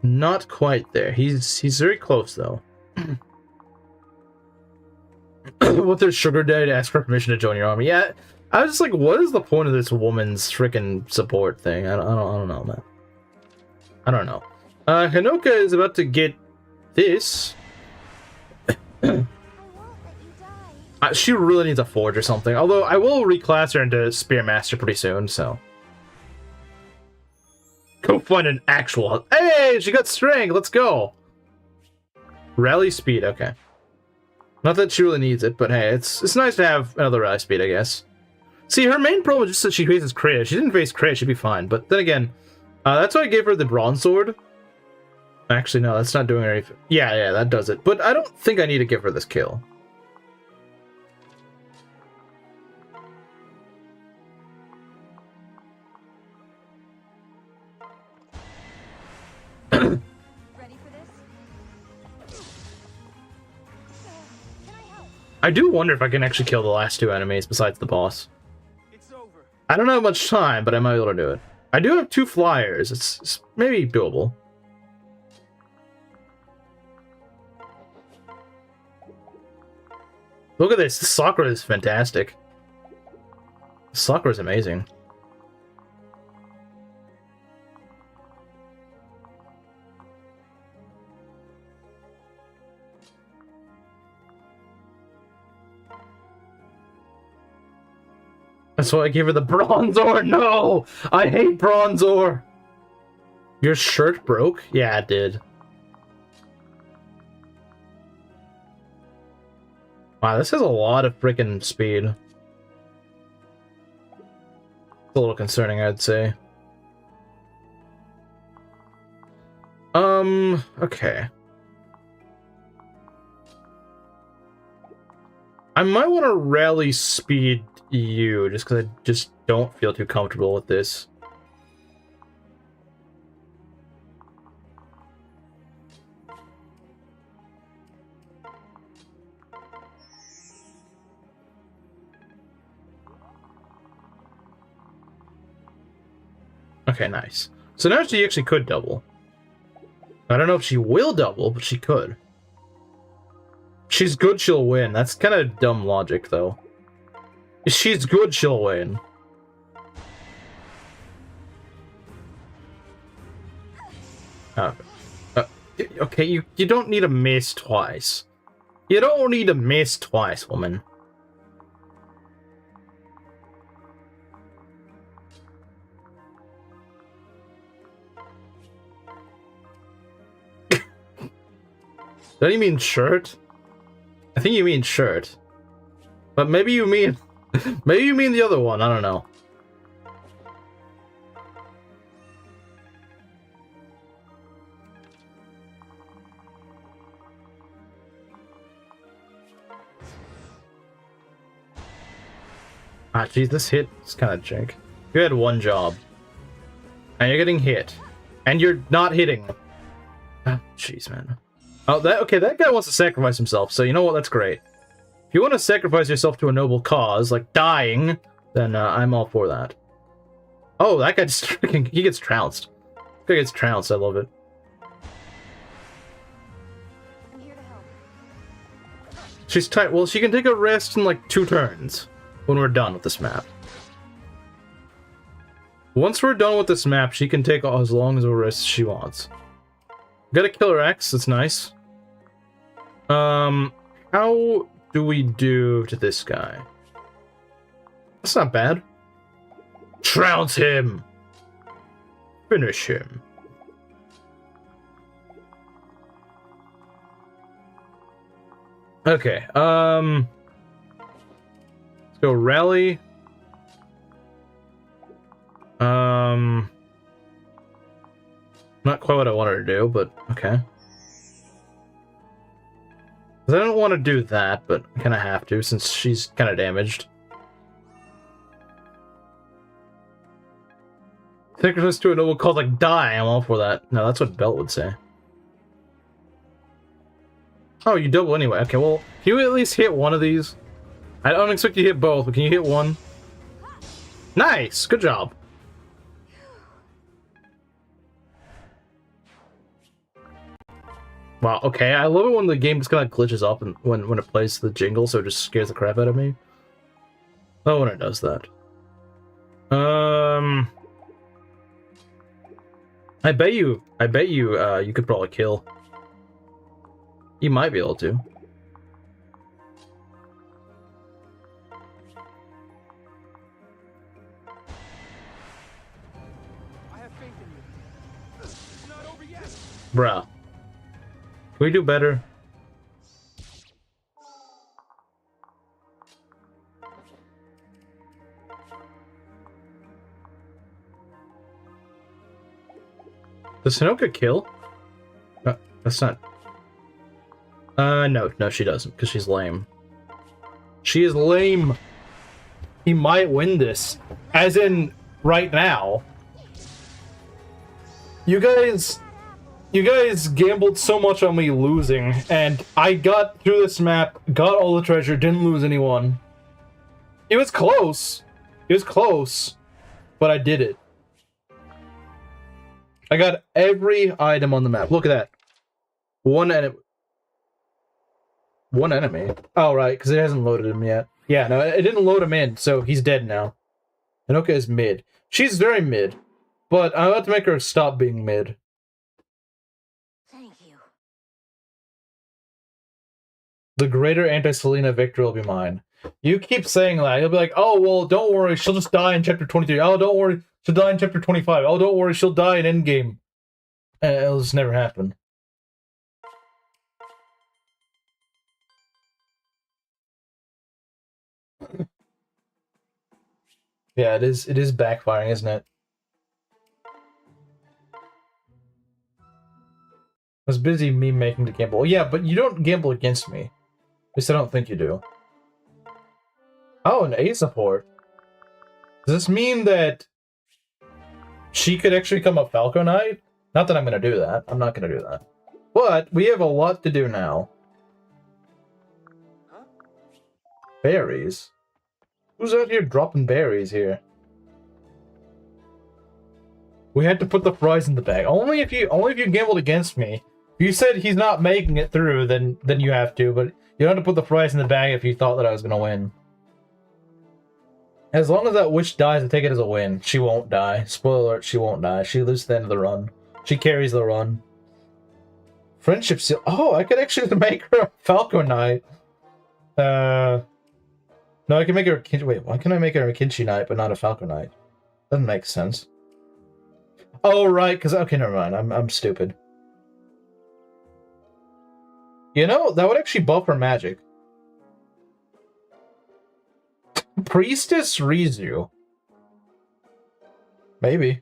Not quite there. He's very close though. With their sugar daddy to ask for permission to join your army. Yeah, I was just like, what is the point of this woman's freaking support thing? I don't know, man. I don't know. Hanoka is about to get this. I won't let you die. She really needs a forge or something. Although I will reclass her into Spearmaster pretty soon, so. Go find an actual. Hey, she got strength. Let's go. Rally speed. Okay. Not that she really needs it, but hey, it's nice to have another rally speed, I guess. See, her main problem is just that she faces crit. If she didn't face crit, she'd be fine. But then again, that's why I gave her the bronze sword. Actually, no, that's not doing anything. Yeah, that does it. But I don't think I need to give her this kill. Ready for this? Can I help? I do wonder if I can actually kill the last two enemies besides the boss. It's over. I don't have much time, but I might be able to do it. I do have 2 flyers. It's maybe doable. Look at this. The Sakura is fantastic. Sakura is amazing. That's why I gave her the bronze ore. No! I hate bronze ore. Your shirt broke? Yeah, it did. Wow, this has a lot of freaking speed. It's a little concerning, I'd say. Okay. I might want to rally speed you, just because I just don't feel too comfortable with this. Okay, nice. So now she actually could double. I don't know if she will double, but she could. She's good, she'll win. That's kind of dumb logic, though. If she's good, she'll win. Okay, you don't need to miss twice. You don't need to miss twice, woman. Don't you mean shirt? I think you mean shirt. But maybe you mean... maybe you mean the other one, I don't know. Ah, geez, this hit is kind of jank. You had one job. And you're getting hit. And you're not hitting. Ah, jeez, man. Oh, okay, that guy wants to sacrifice himself, so you know what, that's great. If you want to sacrifice yourself to a noble cause, like dying, then I'm all for that. Oh, that guy just freaking, he gets trounced. That guy gets trounced, I love it. I'm here to help. She's tight, well, she can take a rest in like 2 turns when we're done with this map. Once we're done with this map, she can take as long as a rest she wants. Got a killer X, that's nice. How do we do to this guy? That's not bad. Trounce him! Finish him. Okay, let's go rally. Not quite what I wanted to do, but okay. 'Cause I don't want to do that, but I kind of have to since she's kind of damaged. Take us to a noble called like die. I'm all for that. No, that's what Belt would say. Oh, you double anyway. Okay, well, can you at least hit one of these? I don't expect you to hit both, but can you hit one? Nice! Good job. Wow, okay. I love it when the game just kind of glitches up and when it plays the jingle, so it just scares the crap out of me. Oh, when it does that. I bet you, you could probably kill. You might be able to. I have faith in you. It's not over yet. Bruh. Can we do better? Does Hinoka kill? That's not... no, she doesn't, because she's lame. She is lame! He might win this. As in, right now. You guys gambled so much on me losing, and I got through this map, got all the treasure, didn't lose anyone. It was close. It was close, but I did it. I got every item on the map. Look at that. One enemy. Oh, right, because it hasn't loaded him yet. Yeah, no, it didn't load him in, so he's dead now. Hinoka is mid. She's very mid, but I'm about to make her stop being mid. Thank you. The greater anti-Selena victory will be mine. You keep saying that. You'll be like, oh, well, don't worry, she'll just die in chapter 23. Oh, don't worry, she'll die in chapter 25. Oh, don't worry, she'll die in endgame. It'll just never happen. Yeah, it is backfiring, isn't it? I was busy me making the gamble. Yeah, but you don't gamble against me. At least I don't think you do. Oh, an A support. Does this mean that she could actually become a Falco Knight? Not that I'm going to do that. I'm not going to do that. But we have a lot to do now. Huh? Berries? Who's out here dropping berries here? We had to put the fries in the bag. Only if you gambled against me. If you said he's not making it through, then you have to, but you don't have to put the fries in the bag if you thought that I was gonna win. As long as that witch dies, I take it as a win. She won't die. Spoiler alert, she won't die. She lives to the end of the run. She carries the run. Friendship seal. Oh, I could actually make her a Falco Knight. No, I can make her a wait, why can I make her a Kinshi Knight but not a Falco Knight? Doesn't make sense. Oh, right, because... Okay, never mind. I'm stupid. You know, that would actually buff her magic. Priestess Rizu. Maybe.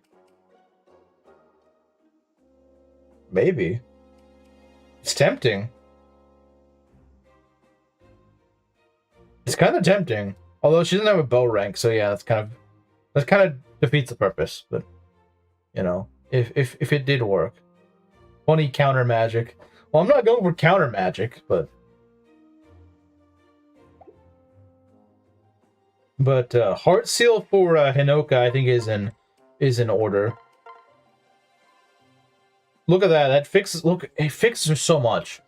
Maybe. It's tempting. It's kind of tempting. Although she doesn't have a bow rank, so yeah, that kind of defeats the purpose, but you know, if it did work. 20 counter magic. Well, I'm not going for counter magic, but Heart Seal for Hinoka, I think is in order. Look at that. That fixes. Look, it fixes her so much.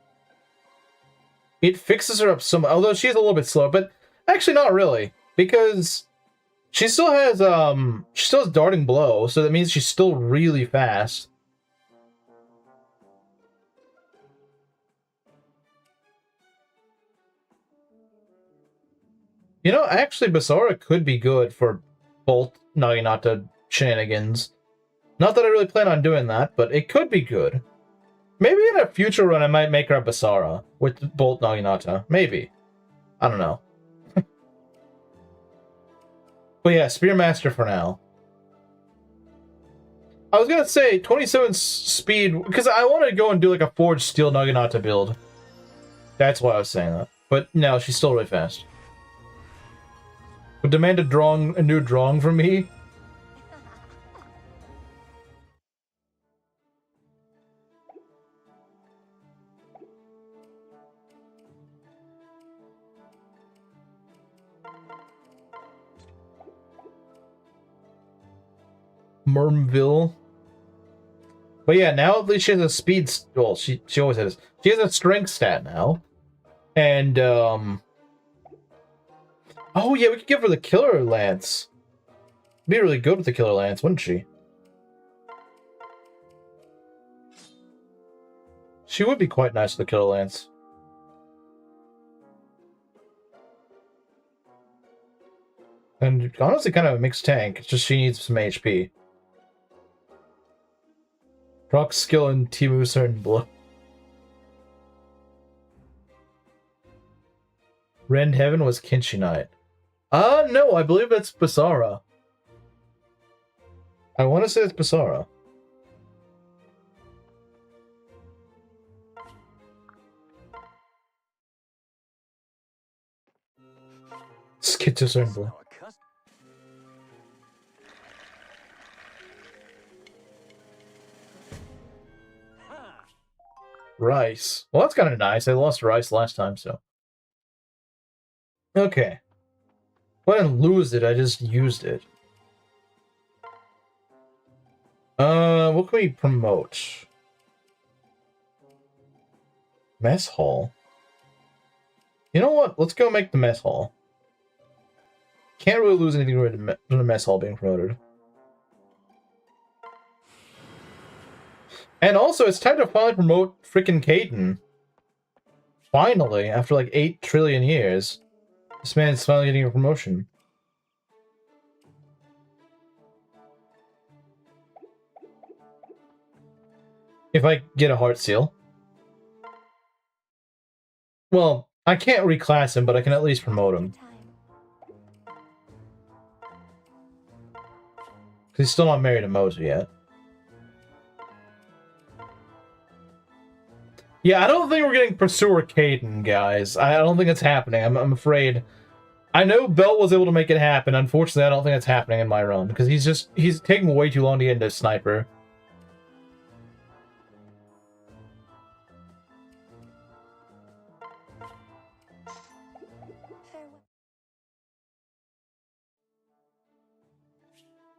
It fixes her up so much. Although she's a little bit slow, but actually not really, because she still has darting blow, so that means she's still really fast. You know, actually, Basara could be good for both Naginata shenanigans. Not that I really plan on doing that, but it could be good. Maybe in a future run I might make her a Basara with Bolt Naginata. Maybe. I don't know. But yeah, Spearmaster for now. I was gonna say 27 speed, because I want to go and do like a Forged Steel Naginata build. That's why I was saying that. But no, she's still really fast. Would demand a new drawing from me? Mermville. But yeah, now at least she has a speed. Well, she always has. She has a strength stat now, and oh yeah, we could give her the Killer Lance. Be really good with the Killer Lance, wouldn't she? She would be quite nice with the Killer Lance. And honestly, kind of a mixed tank. It's just she needs some HP. Rock skill and Timu certain blue. Rend Heaven was Kinshi Knight. No, I believe it's Basara. I want to say it's Basara. Schizo certain blue. Rice. Well, that's kind of nice. I lost Rice last time, so. Okay. Well, I didn't lose it, I just used it. What can we promote? Mess hall. You know what? Let's go make the mess hall. Can't really lose anything with the mess hall being promoted. And also, it's time to finally promote freaking Caden. Finally, after like 8 trillion years, this man's finally getting a promotion. If I get a heart seal. Well, I can't reclass him, but I can at least promote him. He's still not married to Mosley yet. Yeah, I don't think we're getting Pursuer Caden, guys. I don't think it's happening. I'm afraid. I know Belt was able to make it happen. Unfortunately, I don't think it's happening in my run. Because he's taking way too long to get into Sniper.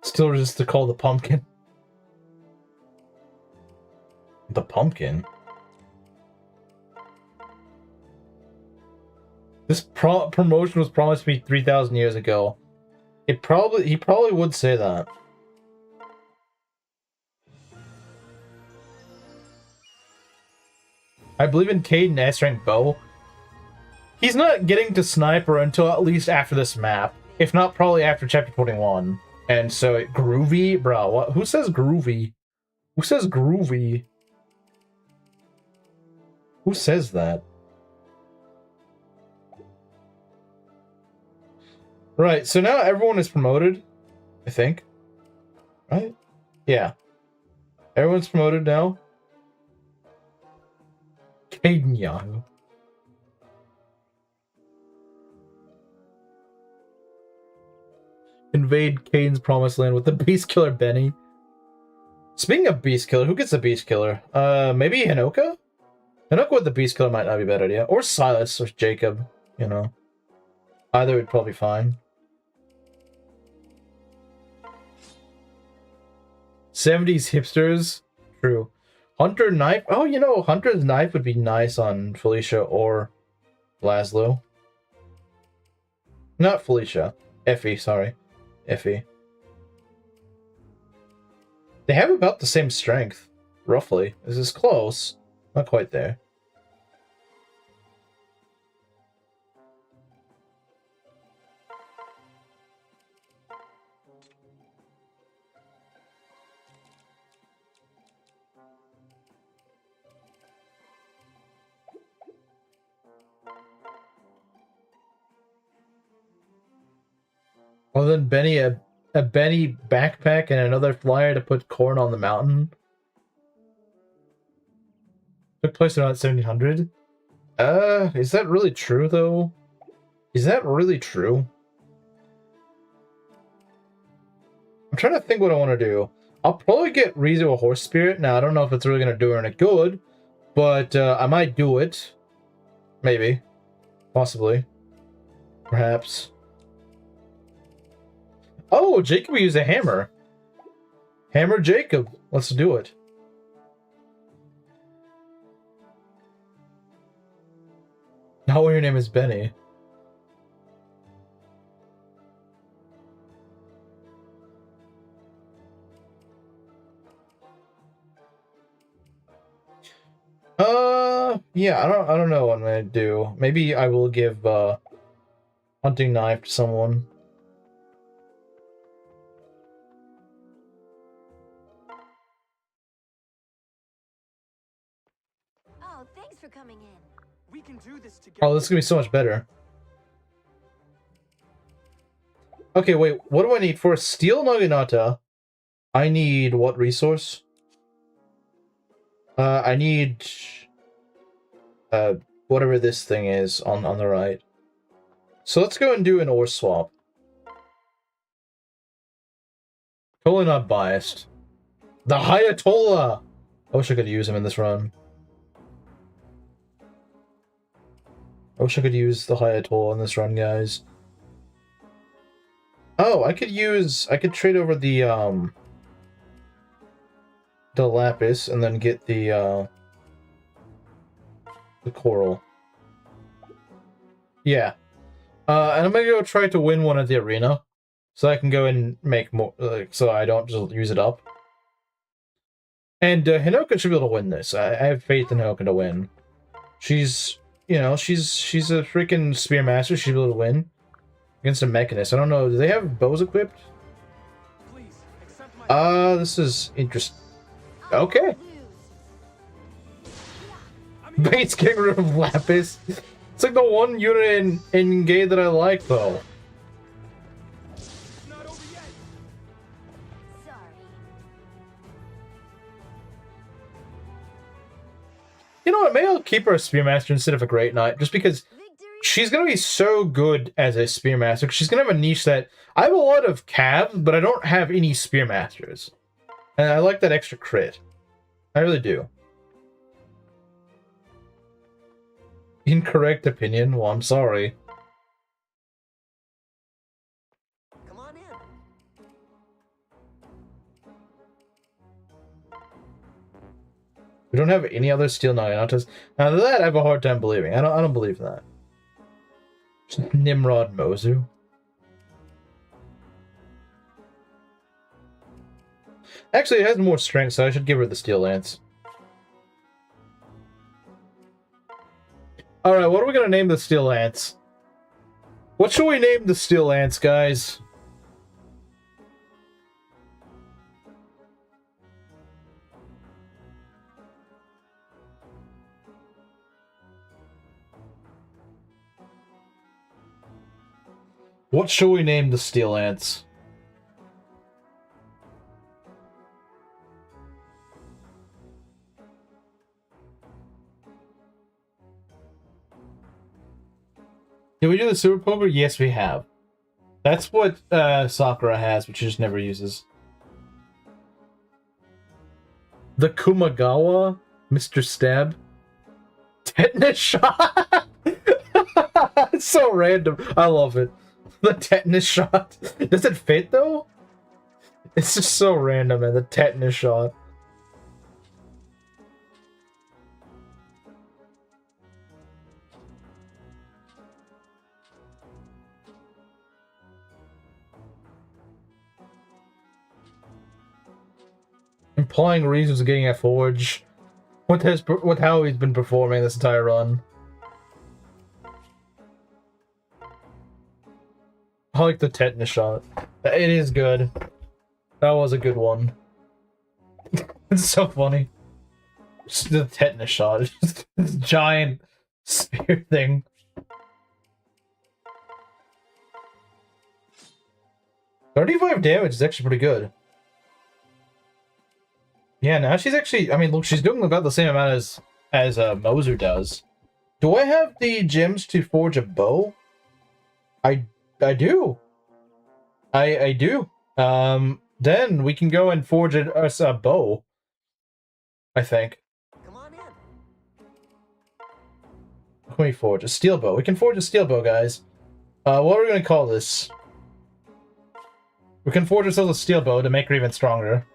Still just to call the pumpkin. The pumpkin? This promotion was promised to me 3,000 years ago. He probably would say that. I believe in Caden S-rank bow. He's not getting to Sniper until at least after this map. If not, probably after Chapter 21. And so, Groovy? Bro, what? Who says Groovy? Who says Groovy? Who says that? Right, so now everyone is promoted, I think. Right? Yeah. Everyone's promoted now. Caden Yahoo. Invade Caden's promised land with the Beast Killer Benny. Speaking of Beast Killer, who gets the Beast Killer? Maybe Hinoka? Hinoka with the Beast Killer might not be a bad idea. Or Silas or Jacob, you know. Either would probably be fine. 70s hipsters? True. Hunter Knife? Oh, you know, Hunter's Knife would be nice on Felicia or Laszlo. Not Felicia. Effie, sorry. Effie. They have about the same strength, roughly. This is close. Not quite there. Oh, then Benny a Benny backpack and another flyer to put corn on the mountain. Took place around 1700. Is that really true though? Is that really true? I'm trying to think what I want to do. I'll probably get Rizu a horse spirit. Now I don't know if it's really gonna do her any good, but I might do it. Maybe, possibly, perhaps. Oh, Jacob will use a hammer. Hammer Jacob. Let's do it. Oh, your name is Benny. Yeah, I don't know what I'm gonna do. Maybe I will give hunting knife to someone. Oh, thanks for coming in. We can do this together. Oh, this is gonna be so much better. Okay, wait, what do I need for steel naginata? I need what resource? I need whatever this thing is on the right. So let's go and do an ore swap. Totally not biased. The Hayatola! I wish I could use him in this run. I wish I could use the Hayatola in this run, guys. Oh, I could trade over the lapis and then get the coral. Yeah. And I'm gonna go try to win one at the arena, so I can go and make more, so I don't just use it up. And Hinoka should be able to win this. I have faith in Hinoka to win. She's, you know, she's a freaking spearmaster. She'll be able to win against a mechanist. I don't know. Do they have bows equipped? Please accept my This is interesting. Okay. Bates getting rid of Lapis. It's like the one unit in Gay that I like, though. It's not over yet. Sorry. You know what? Maybe I'll keep her a Spearmaster instead of a Great Knight, just because Victory. she's gonna be so good as a Spearmaster. She's gonna have a niche that I have a lot of calves, but I don't have any Spearmasters, and I like that extra crit. I really do. Incorrect opinion. Well, I'm sorry. Come on in. We don't have any other Steel Nagatas. Now that I have a hard time believing. I don't believe that. Nimrod Mozu. Actually, it has more strength, so I should give her the Steel Lance. Alright, what are we gonna name the Steel Lance? What should we name the Steel Lance, guys? What should we name the Steel Lance? Did we do the Super Poker? Yes, we have. That's what Sakura has, but she just never uses. The Kumagawa, Mr. Stab. Tetanus shot! It's so random. I love it. The tetanus shot. Does it fit, though? It's just so random, man. The tetanus shot. Implying reasons of getting a forge. With how he's been performing this entire run. I like the tetanus shot. It is good. That was a good one. It's so funny. Just the tetanus shot. Just this giant spear thing. 35 damage is actually pretty good. Yeah, now she's actually, I mean, look, she's doing about the same amount as Moser does. Do I have the gems to forge a bow? I do. I do. Then we can go and forge us a bow. I think. Come on in. What can we forge? A steel bow. We can forge a steel bow, guys. What are we gonna call this? We can forge ourselves a steel bow to make her even stronger.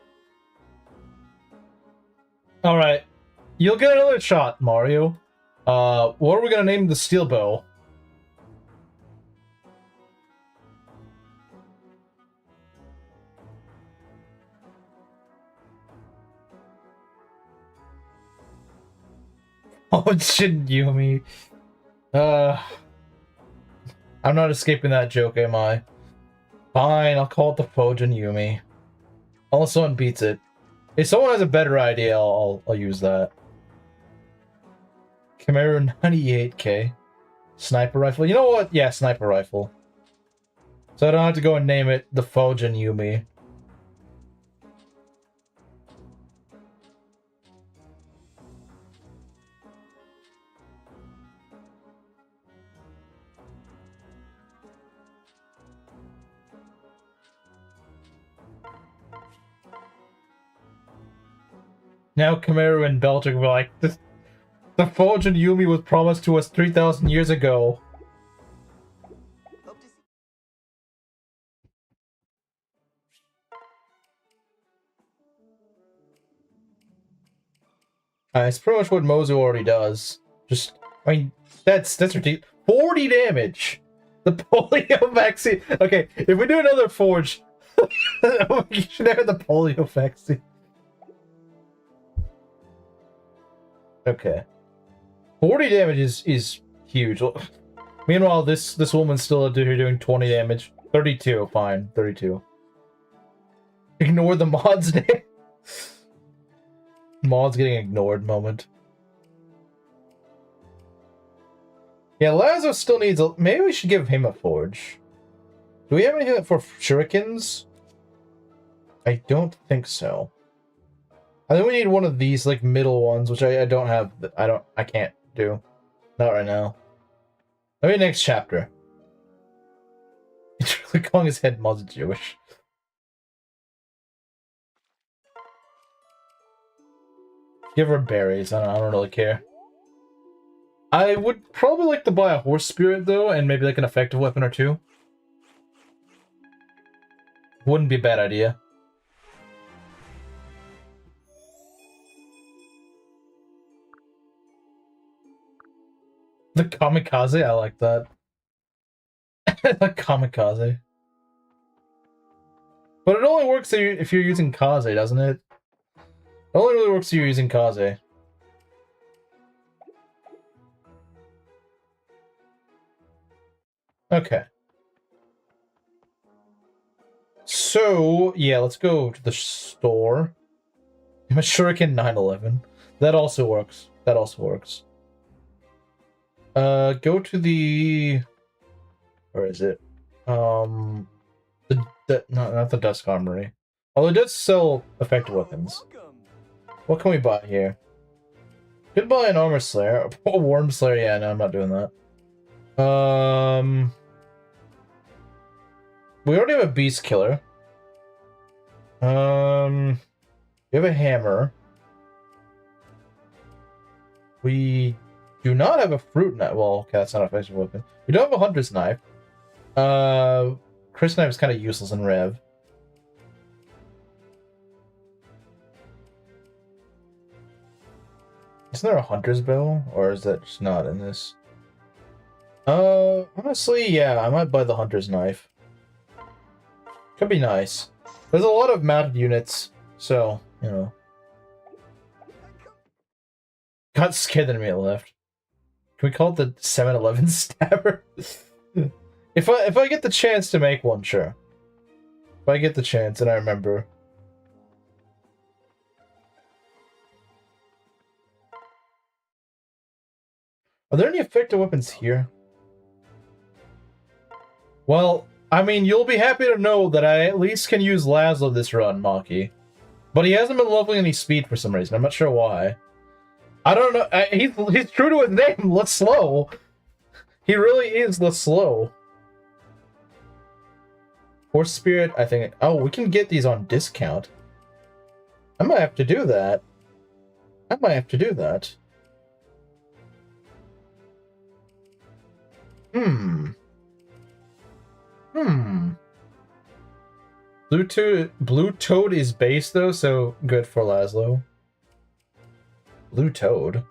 Alright. You'll get another shot, Mario. What are we gonna name the steel bow? Oh, shouldn't Yumi. I'm not escaping that joke, am I? Fine, I'll call it the Fojin Yumi. Unless someone beats it. If someone has a better idea, I'll use that. Camaro 98k. Sniper rifle. You know what? Yeah, sniper rifle. So I don't have to go and name it the Fojin Yumi. Now Camaro and Belgium were like, the Fojin Yumi was promised to us 3,000 years ago. Hope to see. It's pretty much what Mozu already does. Just, I mean, that's ridiculous. 40 damage! The polio vaccine! Okay, if we do another forge, we should have the polio vaccine. Okay. 40 damage is huge. Meanwhile, this woman's still out here doing 20 damage. 32, fine. 32. Ignore the mod's name. Mod's getting ignored moment. Yeah, Lazo still needs a... Maybe we should give him a forge. Do we have anything for shurikens? I don't think so. I think we need one of these, like, middle ones, which I don't have. I can't do. Not right now. Maybe next chapter. He's really calling his head Mod's Jewish. Give her berries. I don't really care. I would probably like to buy a horse spirit, though, and maybe, like, an effective weapon or two. Wouldn't be a bad idea. The kamikaze? I like that. The kamikaze. But it only works if you're using Kaze, doesn't it? It only really works if you're using Kaze. Okay. So, yeah, let's go to the store. I'm a Shuriken 911. That also works. That also works. Go to the... Where is it? No, not the Dusk Armory. Although it does sell effective weapons. Welcome. What can we buy here? Could buy an Armor Slayer. A Worm Slayer, yeah, no, I'm not doing that. We already have a Beast Killer. We have a Hammer. We do not have a Fruit Knife. Well, okay, that's not an effective weapon. We don't have a Hunter's Knife. Chris Knife is kind of useless in Rev. Isn't there a Hunter's Bow? Or is that just not in this? Honestly, yeah, I might buy the Hunter's Knife. Could be nice. There's a lot of mounted units, so, you know. Got scared the minute left. Can we call it the 7-Eleven stabber? If I get the chance to make one, sure. If I get the chance and I remember. Are there any effective weapons here? Well, I mean, you'll be happy to know that I at least can use Laszlo this run, Maki. But he hasn't been leveling any speed for some reason. I'm not sure why. I don't know. He's true to his name, less slow. He really is less slow. Horse Spirit, I think... Oh, we can get these on discount. I might have to do that. I might have to do that. Blue Toad is base, though, so good for Laszlo. Blue Toad.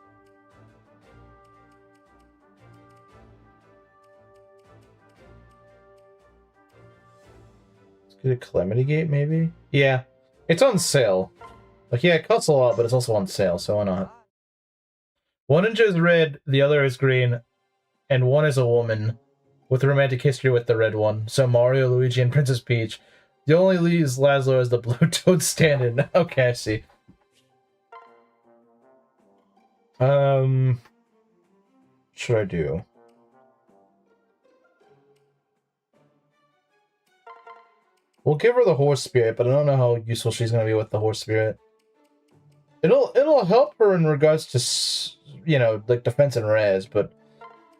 Let's get a Calamity Gate, maybe? Yeah. It's on sale. Like, yeah, it costs a lot, but it's also on sale, so why not? One ninja is red, the other is green, and one is a woman with a romantic history with the red one. So Mario, Luigi, and Princess Peach. The only leaves Laszlo as the Blue Toad stand-in. Okay, I see. What should I do? We'll give her the Horse Spirit, but I don't know how useful she's gonna be with the Horse Spirit. It'll help her in regards to, you know, like defense and res, but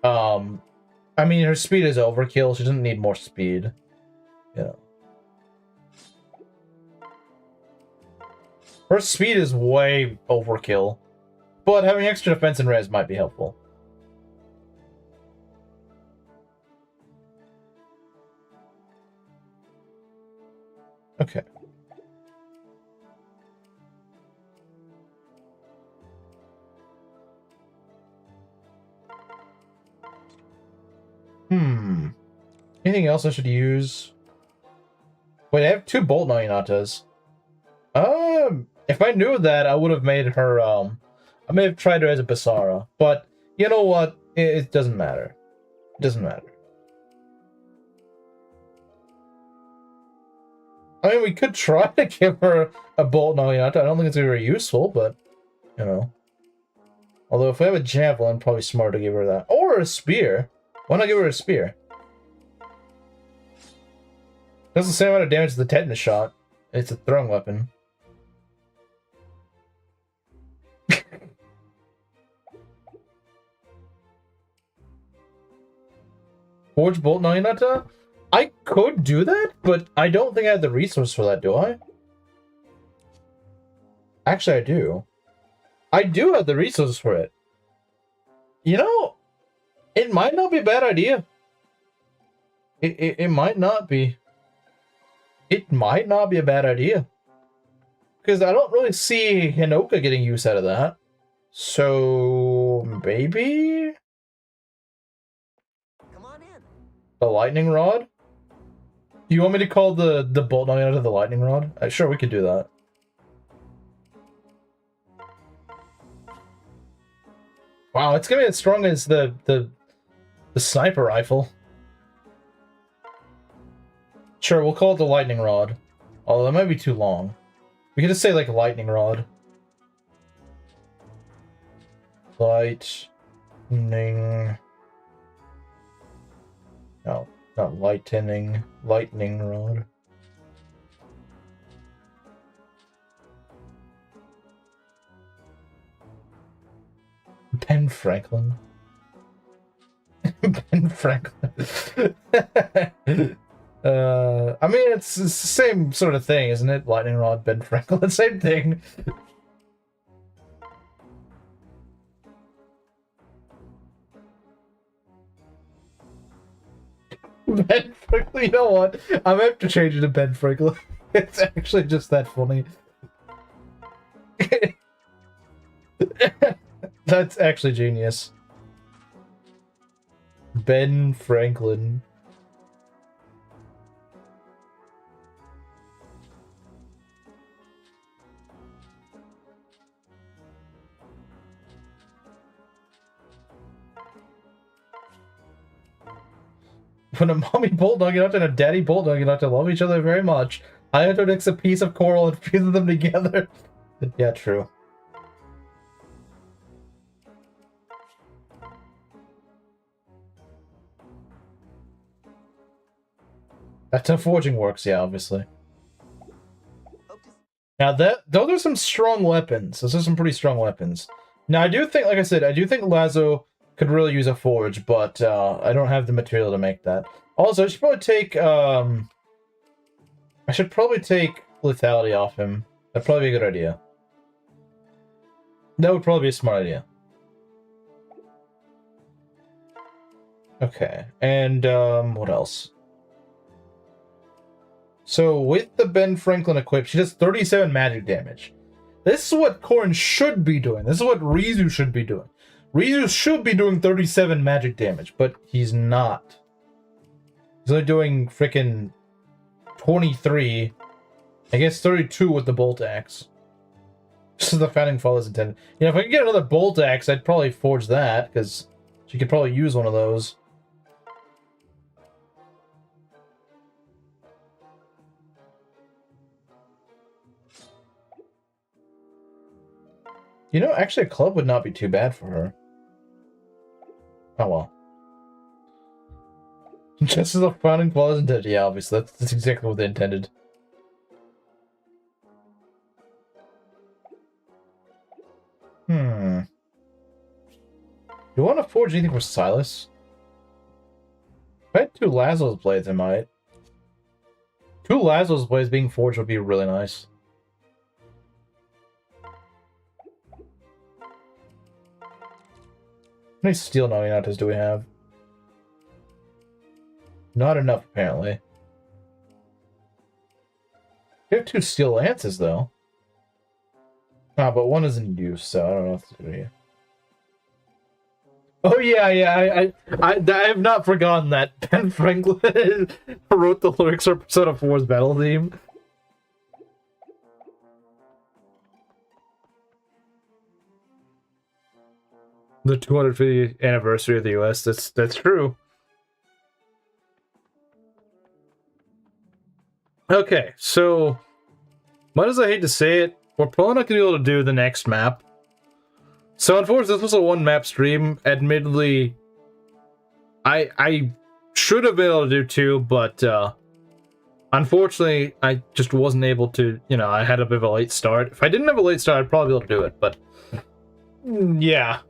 I mean, her speed is overkill. She doesn't need more speed, you know. Her speed is way overkill, but having extra defense and res might be helpful. Okay. Anything else I should use? Wait, I have 2 Bolt Nainatas. If I knew that, I would have made her, I may have tried her as a Basara. But, you know what? It doesn't matter. It doesn't matter. I mean, we could try to give her a Bolt Nainata. I don't think it's very useful, but, you know. Although, if we have a Javelin, probably smarter to give her that. Or a Spear. Why not give her a Spear? Does the same amount of damage as the tetanus shot. It's a throwing weapon. Forge Bolt Nainata? I could do that, but I don't think I have the resource for that, do I? Actually, I do. I do have the resources for it. You know, it might not be a bad idea. It might not be. It might not be a bad idea. Because I don't really see Hinoka getting use out of that. So, maybe? Come on in. The Lightning Rod? Do you want me to call the Bolt out of the Lightning Rod? Sure, we could do that. Wow, it's gonna be as strong as the sniper rifle. Sure, we'll call it the Lightning Rod. Although that might be too long. We could just say, like, Lightning Rod. Lightning... No, not lightning. Lightning Rod. Ben Franklin. Ben Franklin. I mean, it's the same sort of thing, isn't it? Lightning Rod, Ben Franklin, same thing. Ben Franklin, you know what? I'm gonna have to change it to Ben Franklin. It's actually just that funny. That's actually genius. Ben Franklin. When a mommy bulldog and a daddy bulldog love each other very much, Hayato takes a piece of coral and fuses them together. Yeah, true. That's how forging works, yeah, obviously. Hope to Now those are some strong weapons. Those are some pretty strong weapons. Now I do think, like I said, I do think Lazo could really use a forge, but I don't have the material to make that. Also, I should probably take lethality off him. That'd probably be a good idea. That would probably be a smart idea. Okay, and what else? So with the Ben Franklin equipped, she does 37 magic damage. This is what Corrin should be doing. This is what Rizu should be doing. Rizu should be doing 37 magic damage, but he's not. He's only doing freaking 23. I guess 32 with the bolt axe. Just as the founding fathers intended. You know, if I could get another bolt axe, I'd probably forge that, because she could probably use one of those. You know, actually a club would not be too bad for her. Oh well. Just as the founding fathers intended. Yeah, obviously, that's exactly what they intended. Do you want to forge anything for Silas? If I had 2 Lazo's blades, I might. 2 Lazo's blades being forged would be really nice. How many steel Naniatas do we have? Not enough, apparently. We have 2 steel lances, though. Ah, but one is in use, so I don't know if it's gonna be. Oh yeah, I have not forgotten that Ben Franklin wrote the lyrics for Persona 4's battle theme. The 250th anniversary of the US. That's true. Okay, so much as I hate to say it, we're probably not gonna be able to do the next map. So unfortunately, this was a 1-map stream. Admittedly, I should have been able to do 2, but unfortunately, I just wasn't able to. You know, I had a bit of a late start. If I didn't have a late start, I'd probably be able to do it. But yeah,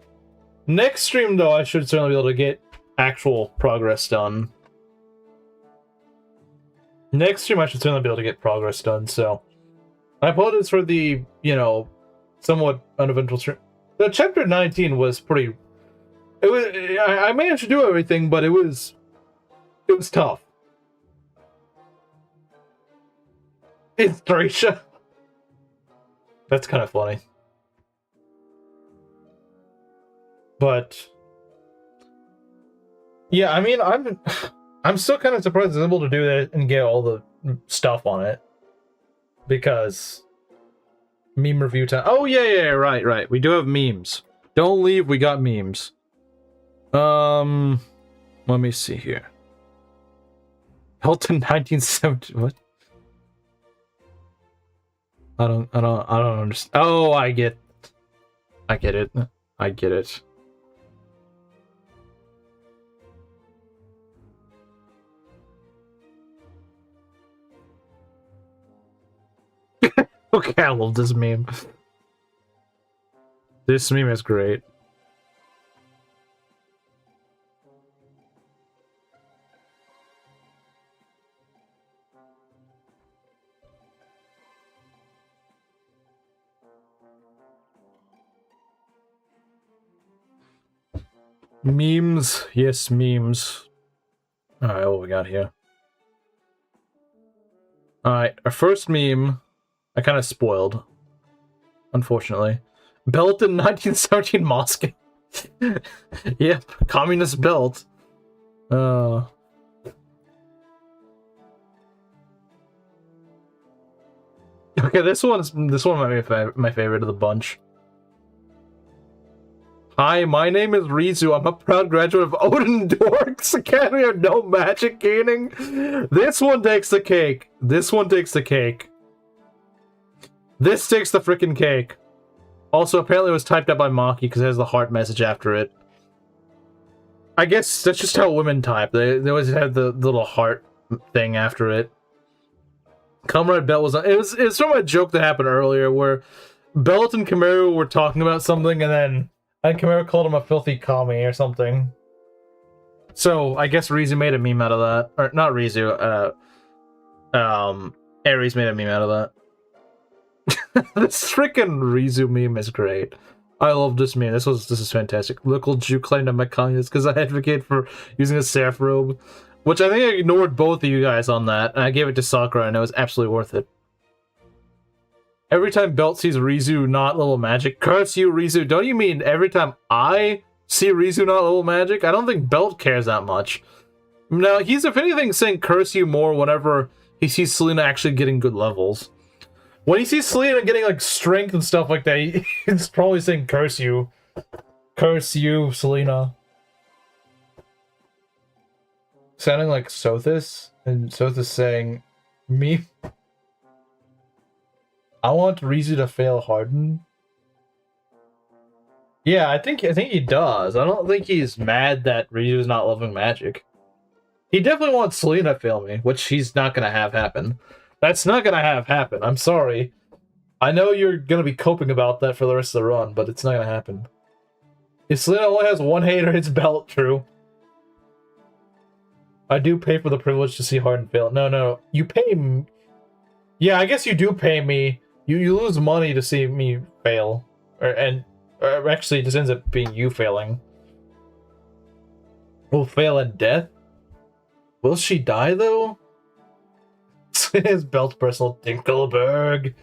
next stream though, I should certainly be able to get actual progress done. Next stream, I should certainly be able to get progress done. So I apologize for the, you know, somewhat uneventful stream. The chapter 19 was pretty. It was. I managed to do everything, but it was tough. It's Thracia. That's kind of funny. But yeah, I mean, I'm still kind of surprised I was able to do that and get all the stuff on it, because meme review time. Oh yeah, right. We do have memes. Don't leave. We got memes. Let me see here. Hilton 1970. What? I don't understand. Oh, I get it. I get it. Okay, I love this meme. This meme is great. Memes, yes, memes. Alright, what we got here? Alright, our first meme, I kind of spoiled, unfortunately. Belt in 1917 Moscow. Yep, communist belt. Okay, this one might be my favorite of the bunch. Hi, my name is Rizu. I'm a proud graduate of Odin Dorks Academy of No Magic Gaining. This one takes the cake. This one takes the cake. This takes the freaking cake. Also, apparently it was typed up by Maki because it has the heart message after it. I guess that's just how women type. They always have the little heart thing after it. Comrade Belt was it's from a joke that happened earlier where Belt and Kamaru were talking about something and Kamaru called him a filthy commie or something. So I guess Rizu made a meme out of that. Or not Rizu, Ares made a meme out of that. This freaking Rizu meme is great. I love this meme. This is fantastic. Local Jew claimed I'm a communist because I advocate for using a Seraph robe. Which I think I ignored both of you guys on that, and I gave it to Sakura, and it was absolutely worth it. Every time Belt sees Rizu not level magic, curse you, Rizu. Don't you mean every time I see Rizu not level magic? I don't think Belt cares that much. Now, he's, if anything, saying curse you more whenever he sees Selena actually getting good levels. When he sees Selena getting, like, strength and stuff like that, he's probably saying curse you. Curse you, Selena. Sounding like Sothis, and Sothis saying, me? I want Rizu to fail Harden. Yeah, I think he does. I don't think he's mad that Rizu's not loving magic. He definitely wants Selena to fail me, which he's not gonna have happen. That's not gonna have happen. I'm sorry. I know you're gonna be coping about that for the rest of the run, but it's not gonna happen. If Selena only has one hater, it's Belt, true. I do pay for the privilege to see Harden fail. No. You pay me. Yeah, I guess you do pay me. You lose money to see me fail. Or actually, it just ends up being you failing. Will fail in death? Will she die, though? His Belt's personal Dinkelberg.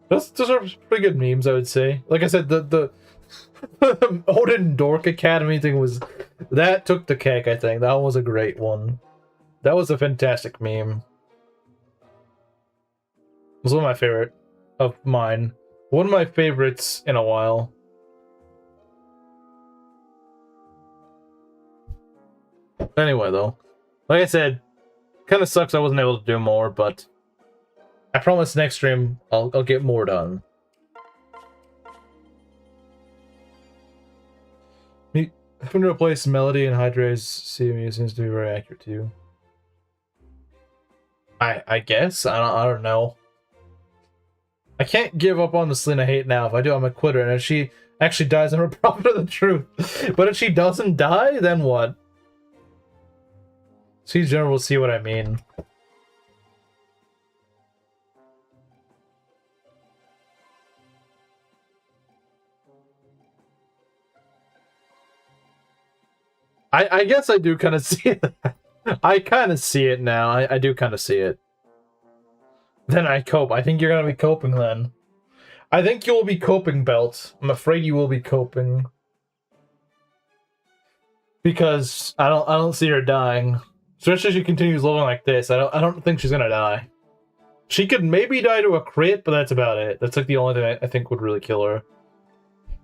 Those are pretty good memes, I would say. Like I said, the Odin Dork Academy thing that took the cake, I think. That was a great one. That was a fantastic meme. It was one of my favorite of mine. One of my favorites in a while. Anyway, though, like I said, kind of sucks I wasn't able to do more, but I promise next stream I'll get more done. Having to replace Melody and Hydra's CMU seems to be very accurate too. I guess I don't know. I can't give up on the Selena hate now. If I do, I'm a quitter. And if she actually dies, I'm a prophet of the truth. But if she doesn't die, then what? See, General will see what I mean. I guess I do kind of see it. I kind of see it now. I do kind of see it. Then I cope. I think you're going to be coping then. I think you'll be coping, Belt. I'm afraid you will be coping. Because I don't see her dying. Especially if she continues leveling like this. I don't think she's going to die. She could maybe die to a crit, but that's about it. That's like the only thing I think would really kill her.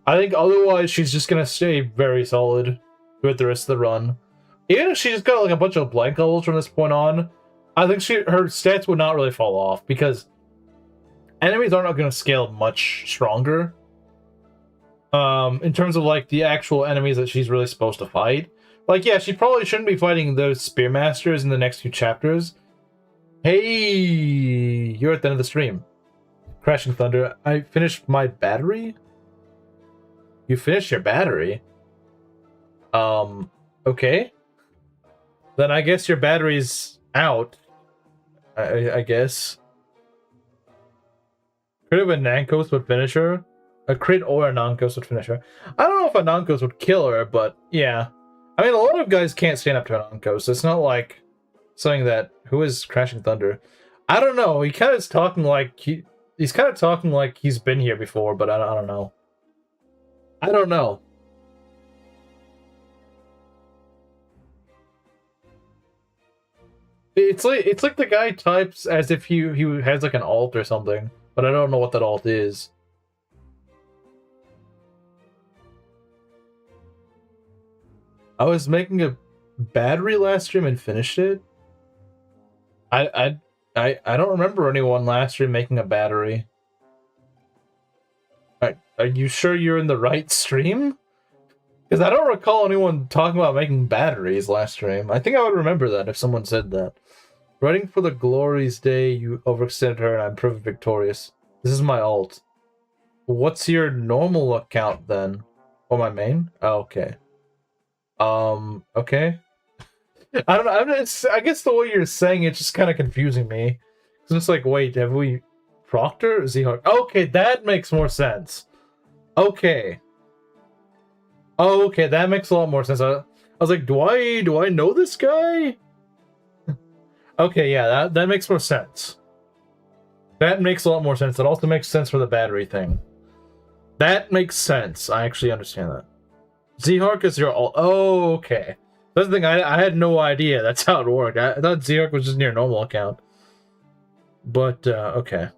I think otherwise she's just going to stay very solid with the rest of the run. Even if she just got like a bunch of blank levels from this point on, I think her stats would not really fall off because enemies aren't going to scale much stronger. In terms of like the actual enemies that she's really supposed to fight. Like, yeah, she probably shouldn't be fighting those Spearmasters in the next few chapters. Hey, you're at the end of the stream. Crashing Thunder. I finished my battery? You finished your battery? Okay. Then I guess your battery's out. I guess. Crit of a Nankos would finish her. A crit or a Nankos would finish her. I don't know if a Nankos would kill her, but yeah. I mean, a lot of guys can't stand up to a Nankos. It's not like something that... Who is Crashing Thunder? I don't know. He kind of is talking like... He's kind of talking like he's been here before, but I don't know. I don't know. It's like the guy types as if he has like an alt or something, but I don't know what that alt is. I was making a battery last stream and finished it. I don't remember anyone last stream making a battery. I are you sure you're in the right stream? Because I don't recall anyone talking about making batteries last stream. I think I would remember that if someone said that. Writing for the Glory's Day, you overextended her and I'm proved victorious. This is my alt. What's your normal account then? Or my main? Oh, okay. Okay. I don't know. I guess the way you're saying it's just kind of confusing me. It's just like, wait, have we Proctor? Z-Hawk? Okay, that makes more sense. Okay. Oh, okay, that makes a lot more sense. I was like, do I know this guy? Okay, yeah, that makes more sense. That makes a lot more sense. It also makes sense for the battery thing. That makes sense. I actually understand that. Z-Hark is your alt. Oh, okay. That's the thing. I had no idea that's how it worked. I thought Z-Hark was just your normal account. But, okay.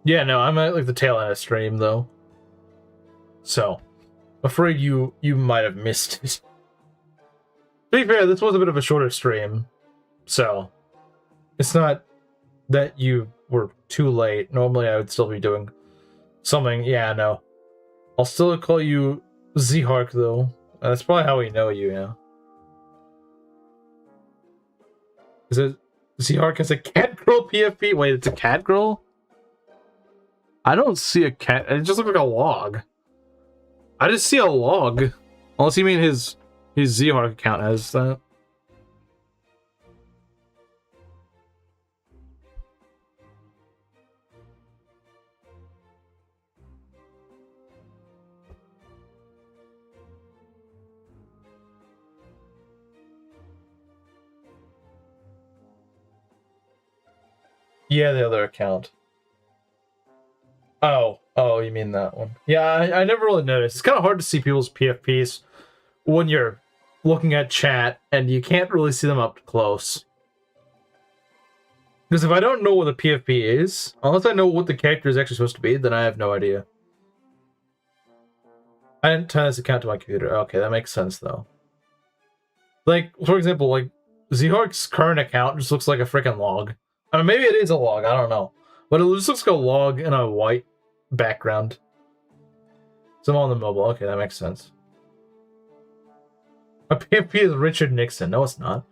Yeah, no, I'm at, like, the tail end of stream, though. So, afraid you might have missed it. To be fair, this was a bit of a shorter stream, so it's not that you were too late. Normally, I would still be doing something. Yeah, no. I'll still call you Z-Hark, though. That's probably how we know you, yeah. Is it Z-Hark as a cat girl PFP? Wait, it's a cat girl? I don't see a cat. It just looks like a log. I just see a log. Unless you mean his Z-Hark account has that. Yeah, the other account. Oh, you mean that one. Yeah, I never really noticed. It's kind of hard to see people's PFPs when you're looking at chat and you can't really see them up close. Because if I don't know what a PFP is, unless I know what the character is actually supposed to be, then I have no idea. I didn't tie this account to my computer. Okay, that makes sense, though. Like, for example, like, Z-Hark's current account just looks like a freaking log. I mean, maybe it is a log, I don't know. But it just looks like a log in a white background. So I'm on the mobile. Okay, that makes sense. A PFP is Richard Nixon. No, it's not.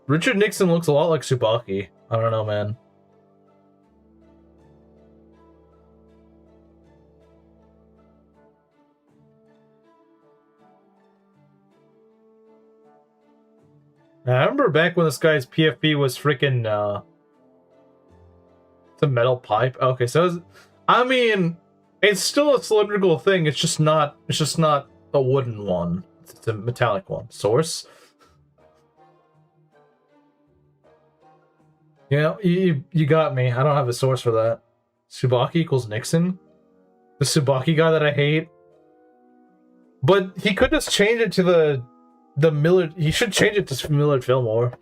Richard Nixon looks a lot like Tsubaki. I don't know, man. I remember back when this guy's PFP was freaking, it's a metal pipe. Okay, so I mean, it's still a cylindrical thing. It's just not a wooden one. It's a metallic one. Source. You know, you got me. I don't have a source for that. Tsubaki equals Nixon. The Tsubaki guy that I hate. But he could just change it to the Millard. He should change it to Millard Fillmore.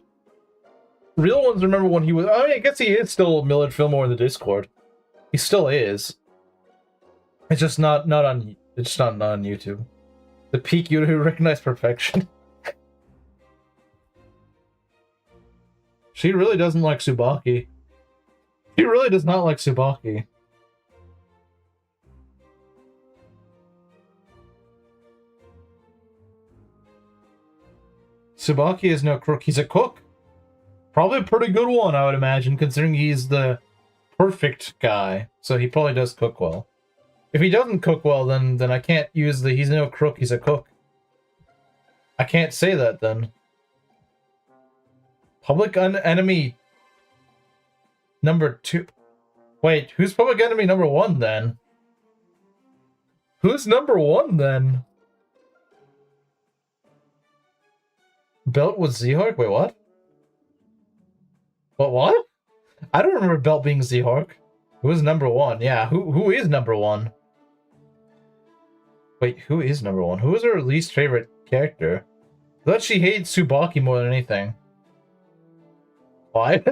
Real ones remember when he was. I mean, I guess he is still Millard Fillmore in the Discord. He still is. It's just not on. It's just not on YouTube. The peak you who recognize perfection. She really doesn't like Tsubaki. She really does not like Tsubaki. Tsubaki is no crook. He's a cook. Probably a pretty good one, I would imagine, considering he's the perfect guy. So he probably does cook well. If he doesn't cook well, then I can't use the he's no crook, he's a cook. I can't say that then. Public enemy number 2. Wait, who's public enemy number 1 then? Who's number 1 then? Belt with Z-Hark? Wait, what? What? I don't remember Belt being Z-Hark. Who is number 1? Yeah, who is number 1? Wait, who is number 1? Who is her least favorite character? I thought she hates Tsubaki more than anything. Why?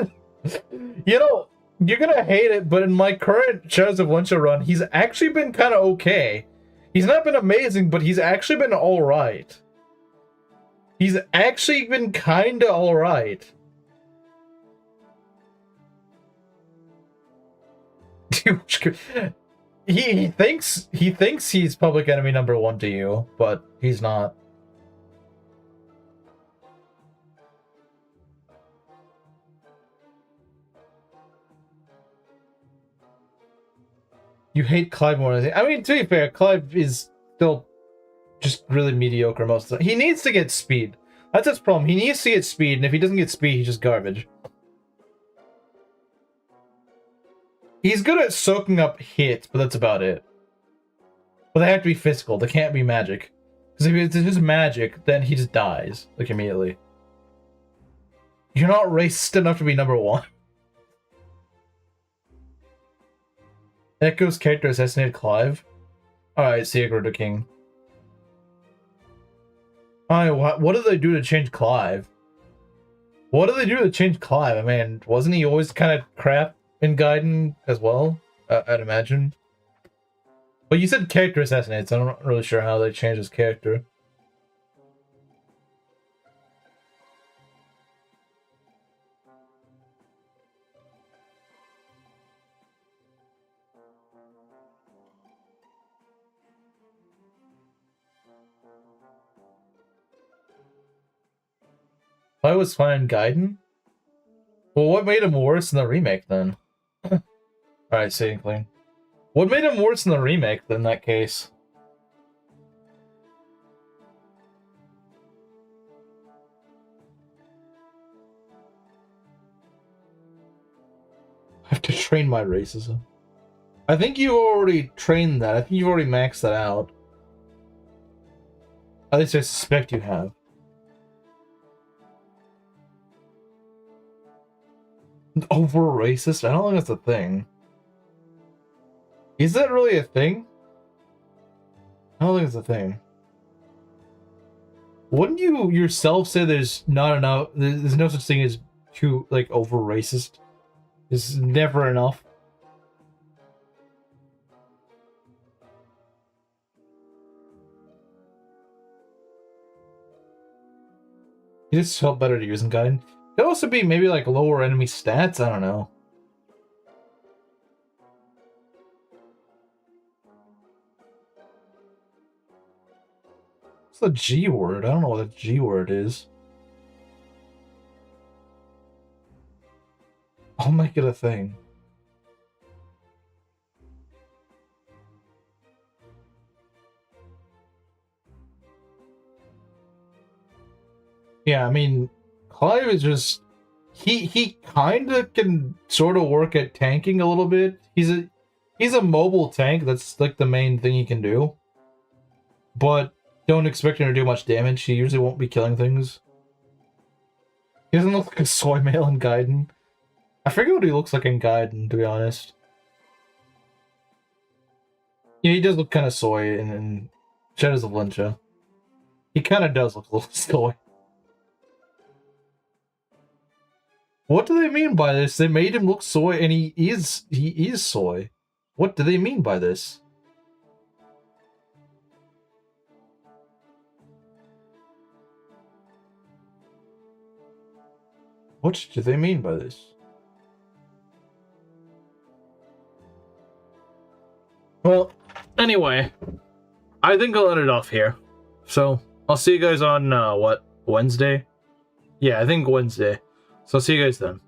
You know, you're gonna hate it, but in my current Shadows of Lyncha run, he's actually been kind of okay. He's not been amazing, but he's actually been alright. He's actually been kinda alright. he thinks he's public enemy number 1 to you, but he's not. You hate Clive more than I think. I mean, to be fair, Clive is still just really mediocre most of the time. He needs to get speed. That's his problem. He needs to get speed, and if he doesn't get speed, he's just garbage. He's good at soaking up hits, but that's about it. But they have to be physical. They can't be magic. Because if it's just magic, then he just dies, like, immediately. You're not racist enough to be number 1. Echo's character assassinated Clive. Alright, Sigurd the King. Alright, what did they do to change Clive? What did they do to change Clive? I mean, wasn't he always kind of crap in Gaiden as well? I'd imagine. But you said character assassinated, so I'm not really sure how they changed his character. I was fine in Gaiden? Well, what made him worse in the remake, then? Alright, saying clean. What made him worse in the remake, then, in that case? I have to train my racism. I think you already trained that. I think you've already maxed that out. At least I suspect you have. Over racist? I don't think that's a thing. Is that really a thing? I don't think it's a thing. Wouldn't you yourself say there's not enough? There's no such thing as too, like, over racist? There's never enough. It just felt better to use in Gaiden. Could also be maybe like lower enemy stats, I don't know. What's the G word? I don't know what the G word is. I'll make it a thing. Yeah, I mean, Clive is just he kind of can sort of work at tanking a little bit. He's a mobile tank. That's like the main thing he can do. But don't expect him to do much damage. He usually won't be killing things. He doesn't look like a soy male in Gaiden. I forget what he looks like in Gaiden, to be honest. Yeah, he does look kind of soy in Shadows of Lyncha. He kind of does look a little soy. What do they mean by this? They made him look soy, and he is soy. What do they mean by this? What do they mean by this? Well, anyway, I think I'll end it off here. So, I'll see you guys on, what, Wednesday? Yeah, I think Wednesday. So I'll see you guys then.